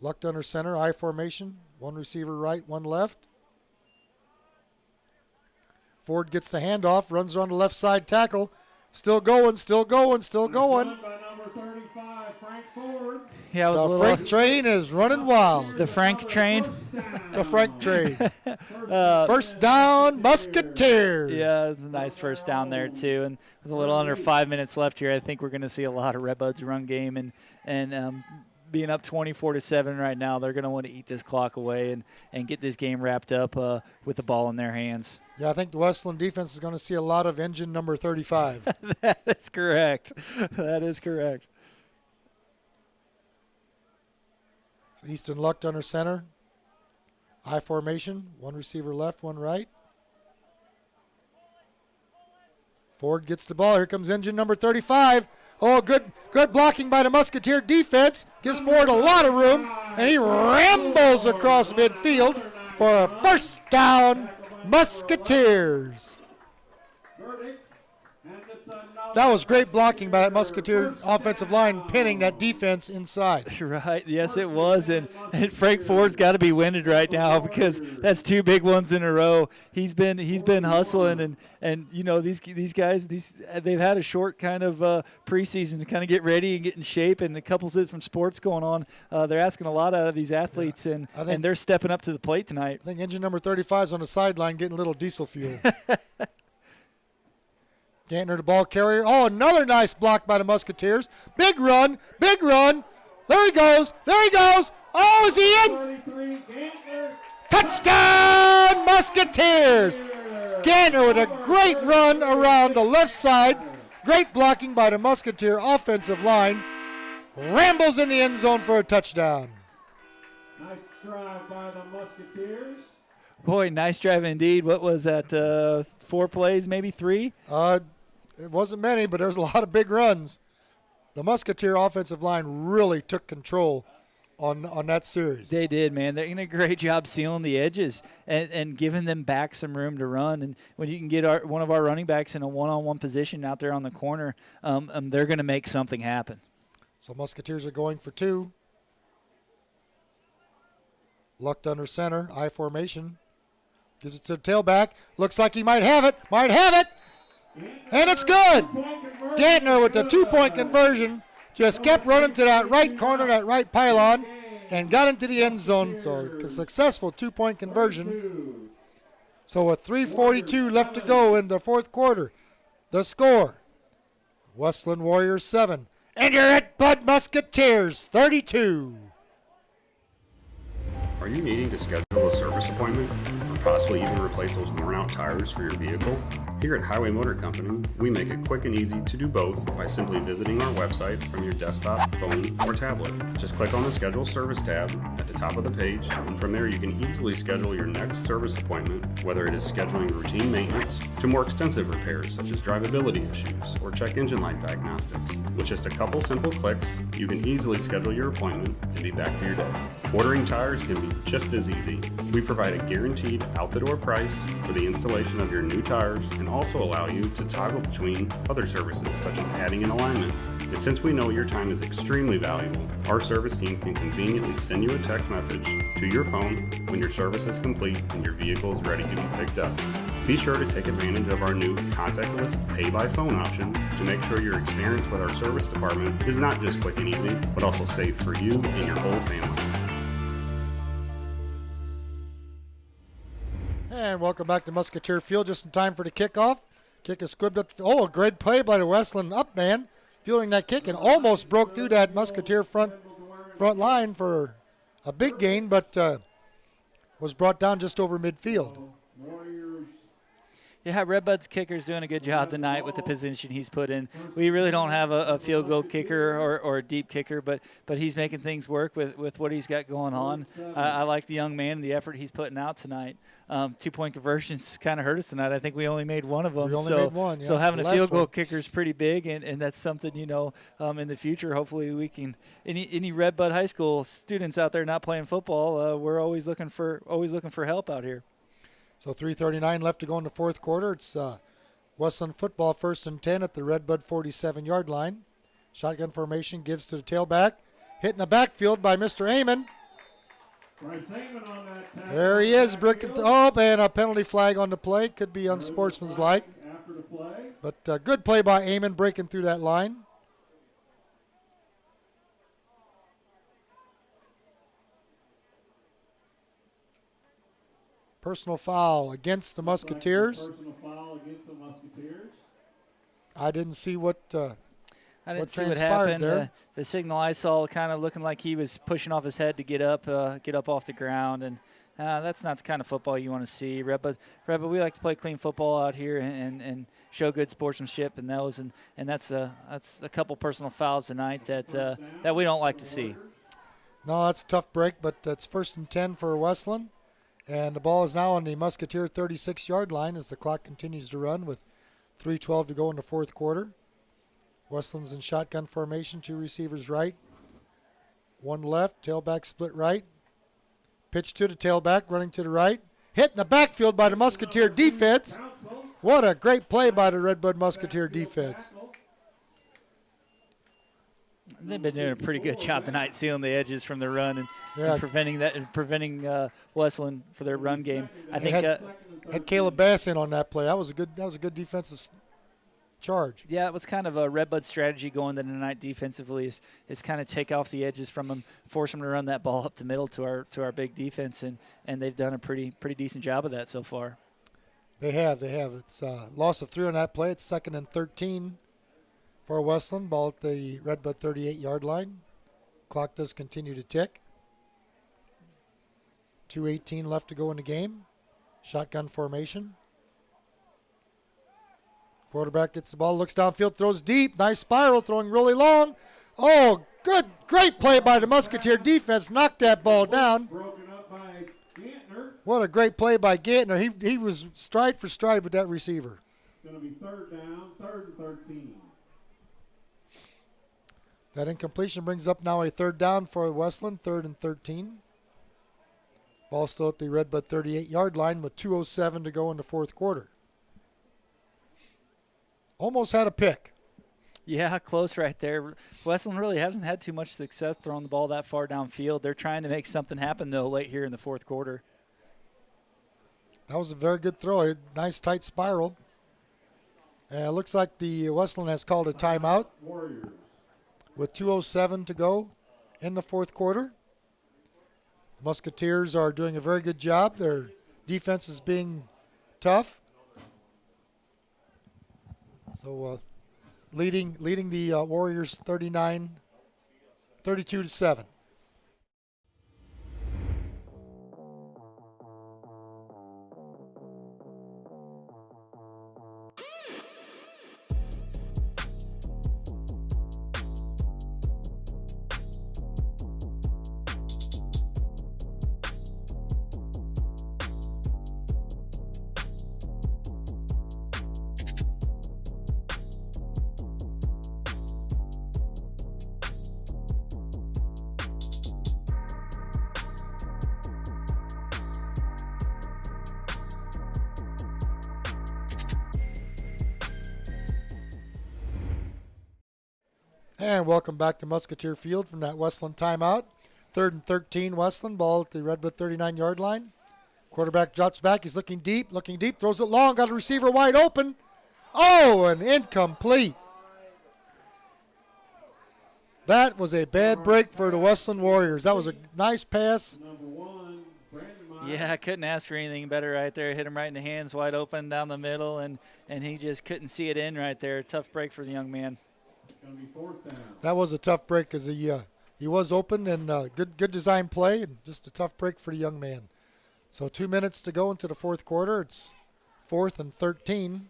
Lucked under center, I formation. 1 receiver right, 1 left. Ford gets the handoff, runs around the left side tackle. Still going. Yeah, the Frank train is running wild. The Frank train? The Frank train. First down, Musketeers. Yeah, it's a nice first down there, too. And with a little under 5 minutes left here, I think we're going to see a lot of Redbud's run game. And being up 24-7 right now, they're going to want to eat this clock away and get this game wrapped up with the ball in their hands. Yeah, I think the Wesclin defense is going to see a lot of engine number 35. That is correct. That is correct. So Easton Lucked under center. I formation, 1 receiver left, 1 right. Ford gets the ball. Here comes engine number 35. Oh, good blocking by the Musketeer defense. Gives Ford a lot of room, and he rambles across midfield for a first down, Musketeers. That was great blocking by that Musketeer offensive line, pinning that defense inside. Right, yes it was, and Frank Ford's got to be winded right now because that's 2 big ones in a row. He's been hustling, and you know these guys they've had a short kind of preseason to kind of get ready and get in shape, and a couple of different sports going on. They're asking a lot out of these athletes, and they're stepping up to the plate tonight. I think engine number 35 is on the sideline getting a little diesel fuel. Gantner, the ball carrier. Oh, another nice block by the Musketeers. Big run. There he goes. Oh, is he in? Touchdown, Musketeers. Gantner with a great run around the left side. Great blocking by the Musketeer offensive line. Rambles in the end zone for a touchdown. Nice drive by the Musketeers. Boy, nice drive indeed. What was that, 4 plays, maybe 3? It wasn't many, but there's a lot of big runs. The Musketeer offensive line really took control on that series. They did, man. They're doing a great job sealing the edges and giving them back some room to run. And when you can get one of our running backs in a one-on-one position out there on the corner, they're going to make something happen. So Musketeers are going for 2. Lucked under center, I formation. Gives it to the tailback. Looks like he might have it. And it's good. Gantner with the 2-point conversion. Just kept running to that right corner, that right pylon, and got into the end zone. So a successful 2-point conversion. So with 3:42 left to go in the fourth quarter, the score, Wesclin Warriors 7, and your Red Bud Musketeers 32. Are you needing to schedule a service appointment or possibly even replace those worn out tires for your vehicle? Here at Highway Motor Company, we make it quick and easy to do both by simply visiting our website from your desktop, phone, or tablet. Just click on the Schedule Service tab at the top of the page, and from there you can easily schedule your next service appointment, whether it is scheduling routine maintenance to more extensive repairs such as drivability issues or check engine light diagnostics. With just a couple simple clicks, you can easily schedule your appointment and be back to your day. Ordering tires can be just as easy. We provide a guaranteed out-the-door price for the installation of your new tires and also allow you to toggle between other services such as adding an alignment. And since we know your time is extremely valuable, our service team can conveniently send you a text message to your phone when your service is complete and your vehicle is ready to be picked up. Be sure to take advantage of our new contactless pay-by-phone option to make sure your experience with our service department is not just quick and easy, but also safe for you and your whole family. And welcome back to Musketeer Field, just in time for the kickoff. Kick is squibbed up. Oh, a great play by the Wesclin up man, fielding that kick and almost broke through that Musketeer front line for a big gain, but was brought down just over midfield. Yeah, Redbud's kicker's doing a good job tonight with the position he's put in. We really don't have a field goal kicker or a deep kicker, but he's making things work with what he's got going on. I like the young man and the effort he's putting out tonight. 2-point conversions kind of hurt us tonight. I think we only made one of them. We only made one, yeah. So having The a field last goal one. kicker is pretty big, and that's something, in the future, hopefully we can. Any Redbud High School students out there not playing football, we're always looking for help out here. So 3:39 left to go in the fourth quarter. It's Wesclin football, 1st and 10 at the Redbud 47-yard line. Shotgun formation, gives to the tailback. Hit in the backfield by Mr. Amon. There he is, breaking. And a penalty flag on the play. Could be unsportsmanlike. But good play by Amon, breaking through that line. Personal foul against the Musketeers. Personal foul against the Musketeers. I didn't see what I didn't see transpired what happened. there. The signal I saw kind of looking like he was pushing off his head to get up off the ground, and that's not the kind of football you want to see. Redbud, we like to play clean football out here and show good sportsmanship, and that's a couple personal fouls tonight that we don't like to see. No, that's a tough break, but it's 1st and 10 for Wesclin. And the ball is now on the Musketeer 36-yard line as the clock continues to run with 3:12 to go in the fourth quarter. Weslin's in shotgun formation, 2 receivers right, 1 left, tailback split right. Pitch to the tailback, running to the right. Hit in the backfield by the Musketeer defense. What a great play by the Redbud Musketeer defense. They've been doing a pretty good job tonight, sealing the edges from the run and preventing Wesclin for their run game. I think had Caleb Bass in on that play. That was a good defensive charge. Yeah, it was kind of a Redbud strategy going to tonight defensively is kind of take off the edges from them, force them to run that ball up the middle to our big defense, and they've done a pretty decent job of that so far. They have. It's a loss of 3 on that play. It's 2nd and 13. For Wesclin, ball at the Redbud 38-yard line. Clock does continue to tick. 2:18 left to go in the game. Shotgun formation. Quarterback gets the ball, looks downfield, throws deep. Nice spiral, throwing really long. Oh, great play by the Musketeer defense. Knocked that ball down. Broken up by Gantner. What a great play by Gantner. He was stride for stride with that receiver. It's going to be 3rd down, 3rd and 13. That incompletion brings up now a 3rd down for Wesclin, 3rd and 13. Ball still at the Redbud 38-yard line with 2:07 to go in the fourth quarter. Almost had a pick. Yeah, close right there. Wesclin really hasn't had too much success throwing the ball that far downfield. They're trying to make something happen, though, late here in the fourth quarter. That was a very good throw. A nice tight spiral. Looks like the Wesclin has called a timeout with 2:07 to go in the fourth quarter. The Musketeers are doing a very good job. Their defense is being tough. So leading the Warriors 32-7. And welcome back to Musketeer Field from that Wesclin timeout. 3rd and 13 Wesclin, ball at the Redbud 39-yard line. Quarterback drops back. He's looking deep, throws it long, got a receiver wide open. Oh, and incomplete. That was a bad break for the Wesclin Warriors. That was a nice pass. Yeah, I couldn't ask for anything better right there. Hit him right in the hands, wide open down the middle, and he just couldn't see it in right there. Tough break for the young man. That was a tough break because he was open and good design play, and just a tough break for the young man. So 2 minutes to go into the fourth quarter. It's 4th and 13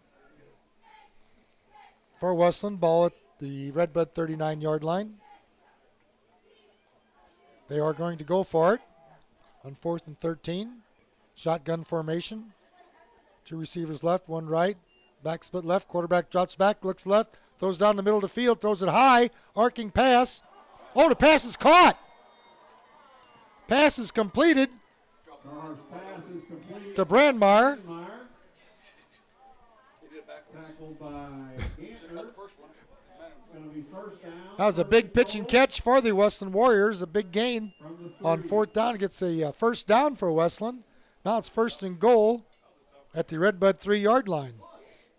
for Wesclin. Ball at the Redbud 39-yard line. They are going to go for it on 4th and 13. Shotgun formation. 2 receivers left, 1 right. Back split left. Quarterback drops back, looks left. Throws down the middle of the field, throws it high, arcing pass. Oh, the pass is caught. Pass is completed to Brandmeyer. That was a big pitch and catch for the Wesclin Warriors, a big gain on 4th down. It gets a first down for Wesclin. Now it's 1st and goal at the Redbud 3-yard line.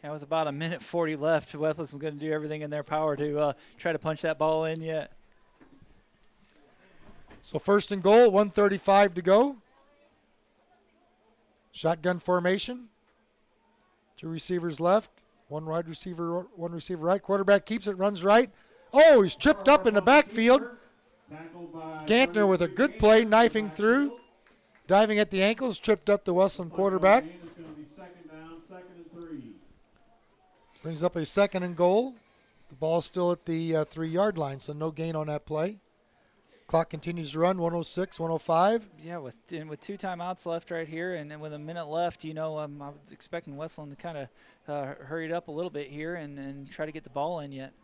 Yeah, with about 1:40 left, Wesclin's going to do everything in their power to try to punch that ball in yet. So 1st and goal, 1:35 to go. Shotgun formation. 2 receivers left, 1 wide receiver, 1 receiver right. Quarterback keeps it, runs right. Oh, he's tripped up in the backfield. Gantner with a good play, knifing through. Diving at the ankles, tripped up the Wesclin quarterback. Brings up a 2nd and goal. The ball's still at the 3-yard line, so no gain on that play. Clock continues to run, 1:06, 1:05. Yeah, with 2 timeouts left right here, and then with a minute left, I was expecting Wesclin to kind of hurry it up a little bit here and try to get the ball in yet.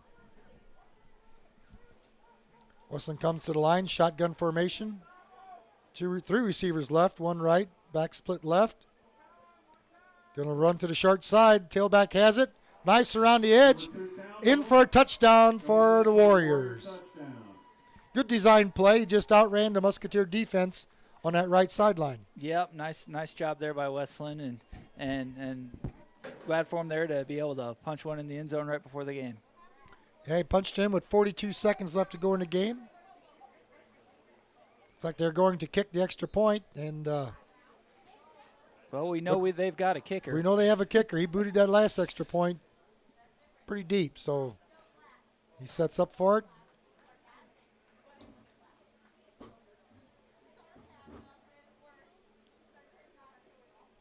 Wesclin comes to the line, shotgun formation. 3 receivers left, 1 right, back split left. Going to run to the short side, tailback has it. Nice around the edge, in for a touchdown for the Warriors. Good design play, just outran the Musketeer defense on that right sideline. Yep, nice job there by Wesclin, and glad for him there to be able to punch one in the end zone right before the game. Yeah, he punched in with 42 seconds left to go in the game. It's like they're going to kick the extra point, and well, we know they've got a kicker. We know they have a kicker. He booted that last extra point pretty deep, so he sets up for it.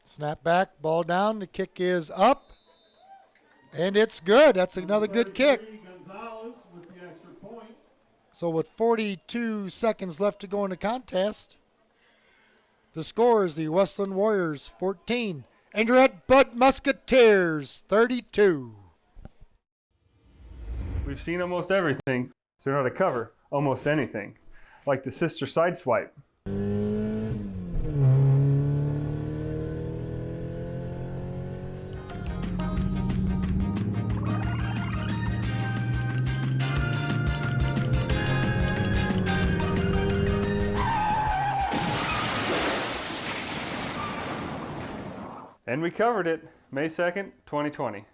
Snap back, ball down, the kick is up, and it's good. That's another good kick. So with 42 seconds left to go in the contest, the score is the Wesclin Warriors 14 and Red Bud Musketeers 32. We've seen almost everything, so we know how to cover almost anything, like the SISR side swipe. And we covered it, May 2nd, 2020.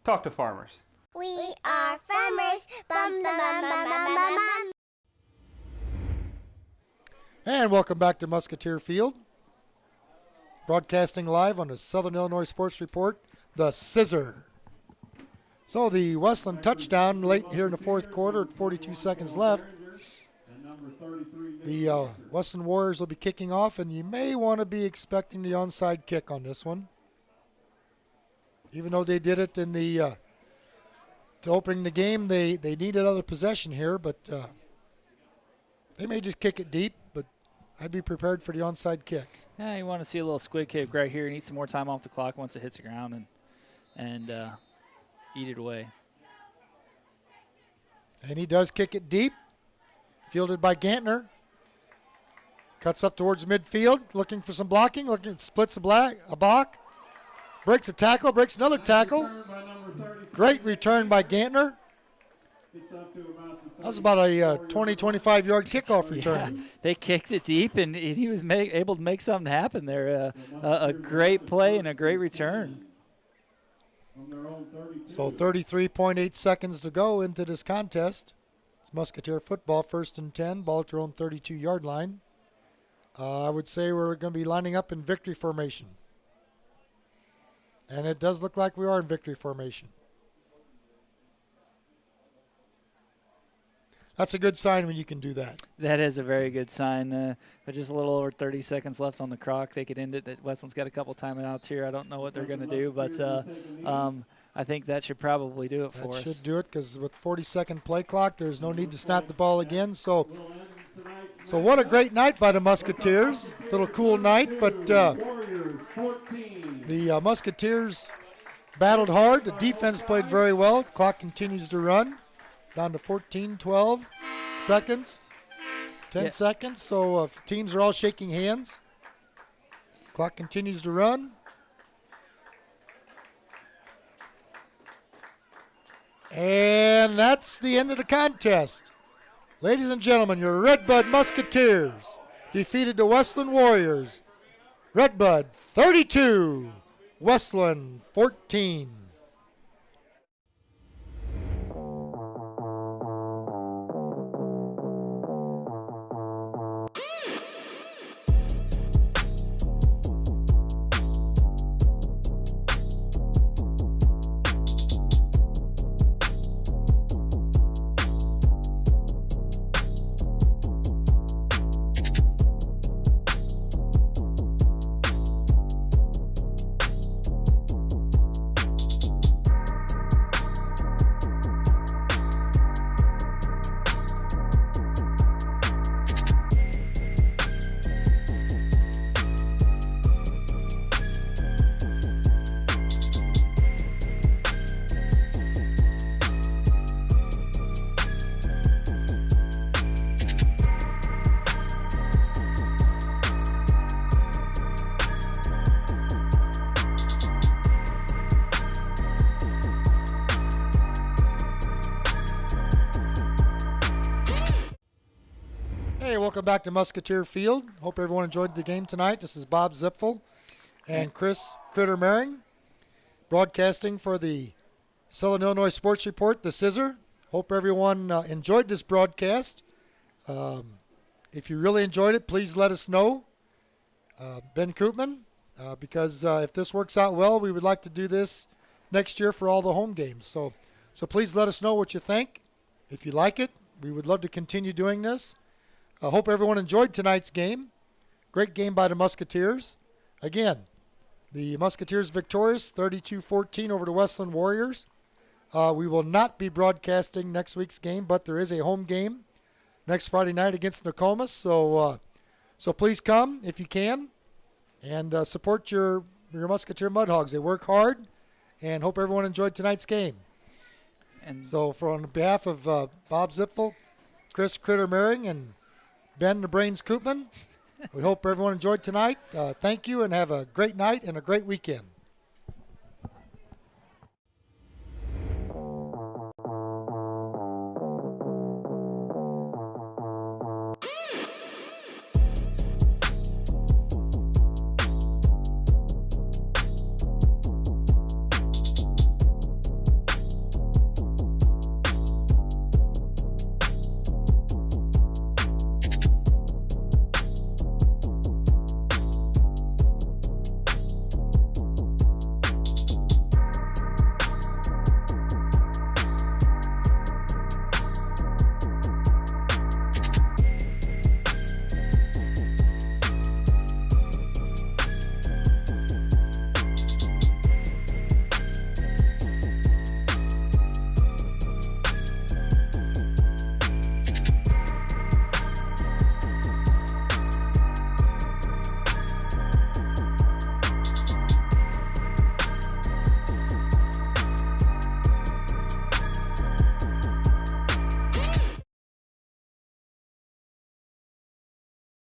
Talk to farmers. We are farmers. Bum, bum, bum, bum, bum, bum, bum. And welcome back to Musketeer Field. Broadcasting live on the Southern Illinois Sports Report, the SISR. So the Wesclin touchdown late here in the fourth quarter at 42 seconds left. The Wesclin Warriors will be kicking off, and you may want to be expecting the onside kick on this one. Even though they did it in the to opening the game, they needed other possession here, but they may just kick it deep, but I'd be prepared for the onside kick. Yeah, you want to see a little squid kick right here. Need some more time off the clock once it hits the ground and eat it away. And he does kick it deep. Fielded by Gantner. Cuts up towards midfield, looking for some blocking. Splits a block. Breaks a tackle, breaks another tackle. Great return by Gantner. That was about a 20, 25-yard kickoff return. Yeah, they kicked it deep, and he was able to make something happen there. A great play and a great return. So 33.8 seconds to go into this contest. It's Musketeer football, 1st and 10, ball at their own 32-yard line. I would say we're going to be lining up in victory formation. And it does look like we are in victory formation. That's a good sign when you can do that. That is a very good sign. With just a little over 30 seconds left on the clock, they could end it. Wesleyan's got a couple timeouts here. I don't know what they're going to do, but I think that should probably do it for us. That should do it, because with 40-second play clock, there's no need to snap the ball again. So what a great night by the Musketeers. Little cool night, but the Musketeers battled hard. The defense played very well. The clock continues to run. Down to 14, 12 seconds, 10 seconds. So teams are all shaking hands. Clock continues to run. And that's the end of the contest. Ladies and gentlemen, your Redbud Musketeers defeated the Wesclin Warriors. Redbud 32, Wesclin 14. Hey, welcome back to Musketeer Field. Hope everyone enjoyed the game tonight. This is Bob Zipfel and Chris Critter Mehring, broadcasting for the Southern Illinois Sports Report, the SISR. Hope everyone enjoyed this broadcast. If you really enjoyed it, please let us know. Ben Koopman, because if this works out well, we would like to do this next year for all the home games. So please let us know what you think. If you like it, we would love to continue doing this. I hope everyone enjoyed tonight's game. Great game by the Musketeers. Again, the Musketeers victorious 32-14 over the Wesclin Warriors. We will not be broadcasting next week's game, but there is a home game next Friday night against Nokomis. So please come if you can and support your Musketeer Mudhogs. They work hard, and hope everyone enjoyed tonight's game. And so on behalf of Bob Zipfel, Chris Critter Mehring, and Ben the Brains Koopman, we hope everyone enjoyed tonight. Thank you, and have a great night and a great weekend.